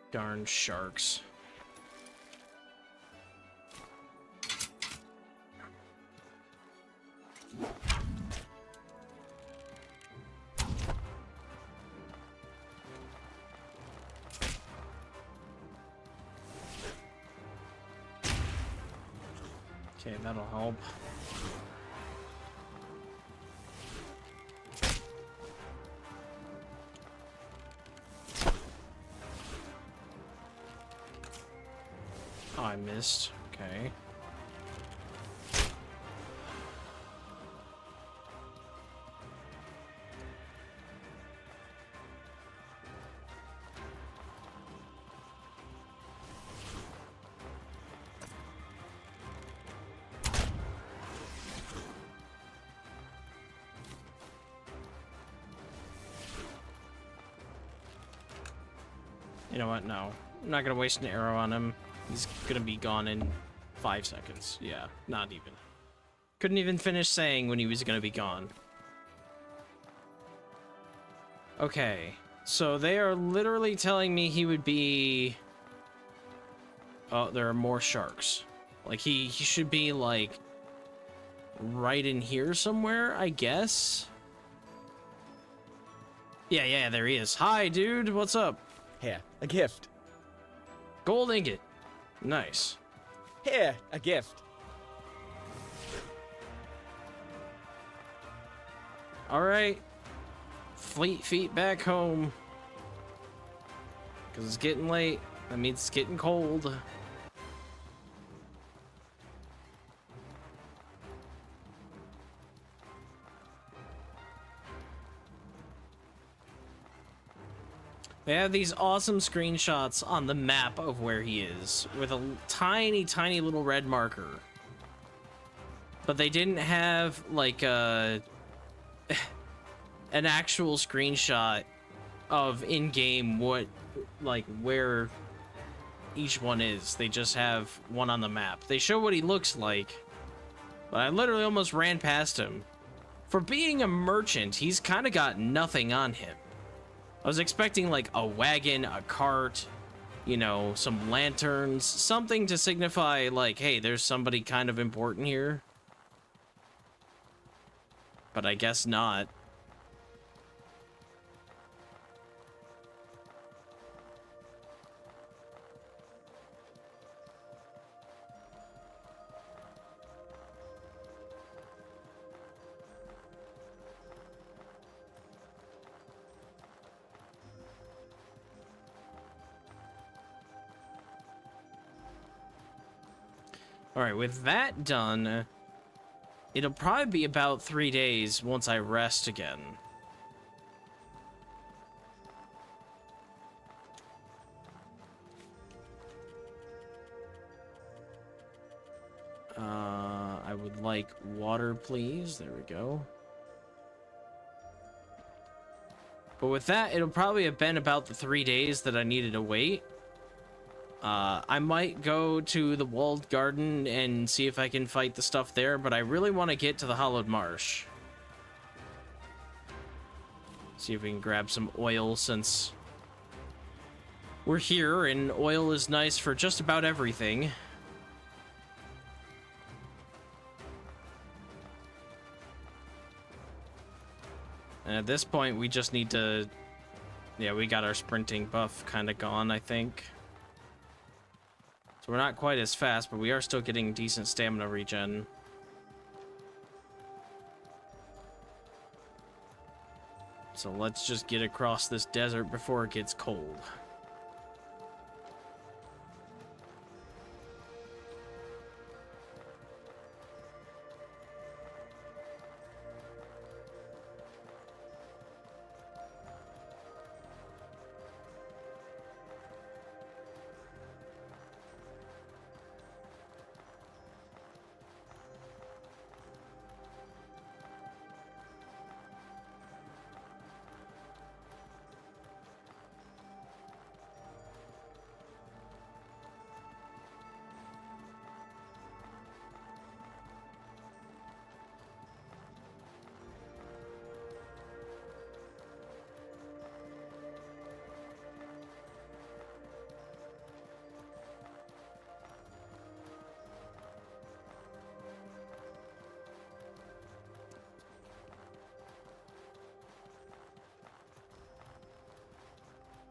Darn sharks. Okay, that'll help. missed. Okay. You know what? No. I'm not gonna waste an arrow on him. He's gonna be gone in 5 seconds. Yeah, not even. Couldn't even finish saying when he was gonna be gone. Okay. So they are literally telling me he would be... Oh, there are more sharks. Like, he should be, like, right in here somewhere, I guess? Yeah, there he is. Hi, dude. What's up? Here, a gift. Gold ingot. Nice. Here, a gift. Alright. Fleet feet back home. Because it's getting late. That means it's getting cold. They have these awesome screenshots on the map of where he is, with a tiny, tiny little red marker. But they didn't have, like, an actual screenshot of in-game where each one is. They just have one on the map. They show what he looks like, but I literally almost ran past him. For being a merchant, he's kind of got nothing on him. I was expecting like a wagon, a cart, you know, some lanterns, something to signify like, hey, there's somebody kind of important here. But I guess not. All right, with that done, it'll probably be about 3 days once I rest again. I would like water, please. There we go. But with that, it'll probably have been about the 3 days that I needed to wait. I might go to the walled garden and see if I can fight the stuff there, but I really want to get to the hollowed marsh. See if we can grab some oil since we're here, and oil is nice for just about everything. And at this point, we just need to... Yeah, we got our sprinting buff kind of gone, I think. So we're not quite as fast, but we are still getting decent stamina regen. So let's just get across this desert before it gets cold.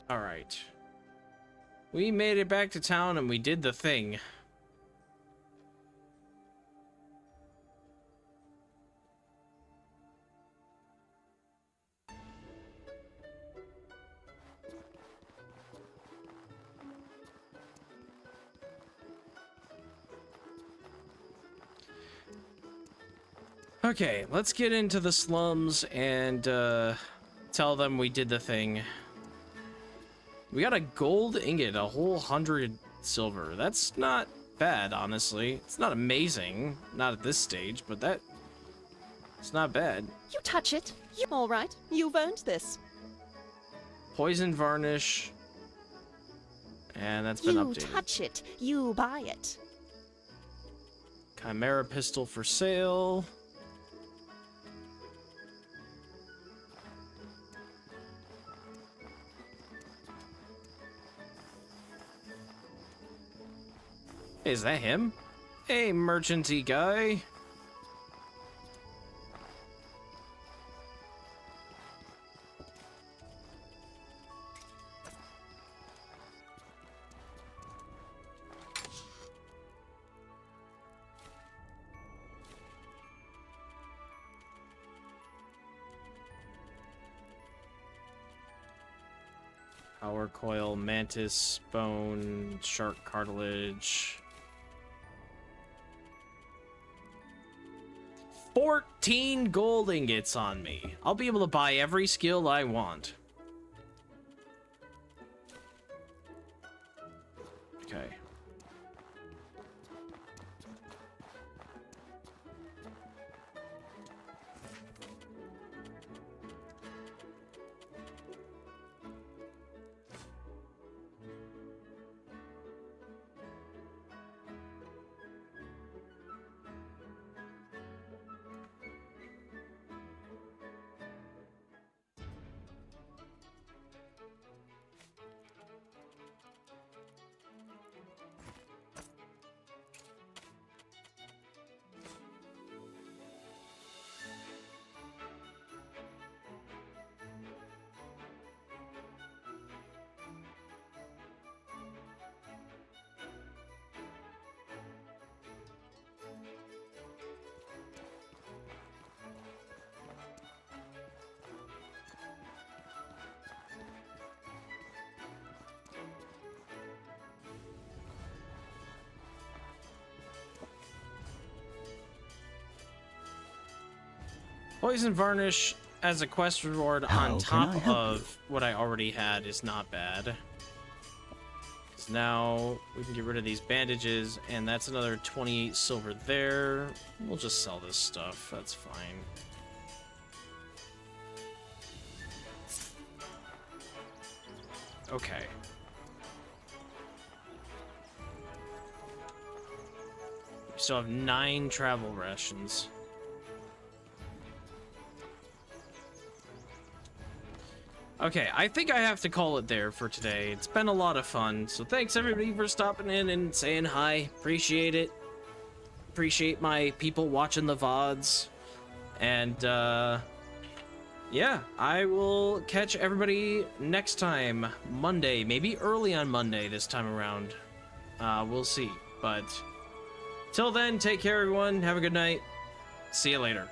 All right. We made it back to town and we did the thing. Okay, let's get into the slums and tell them we did the thing. We got a gold ingot, a whole 100 silver. That's not bad, honestly. It's not amazing, not at this stage, but it's not bad. You touch it. You all right? You've earned this. Poison varnish, and that's been You updated. touch it. You buy it. Chimera pistol for sale. Is that him? Hey, merchanty guy. Power coil, mantis bone, shark cartilage. 14 gold ingots on me. I'll be able to buy every skill I want. Okay. Poison varnish as a quest reward How on can top I help of what I already had is not bad. 'Cause now we can get rid of these bandages, and that's another 28 silver there. We'll just sell this stuff. That's fine. Okay. We still have 9 travel rations. Okay, I think I have to call it there for today. It's been a lot of fun, so thanks everybody for stopping in and saying hi. Appreciate it. Appreciate my people watching the VODs. And, yeah, I will catch everybody next time, Monday, maybe early on Monday this time around. We'll see, but till then, take care everyone, have a good night, see you later.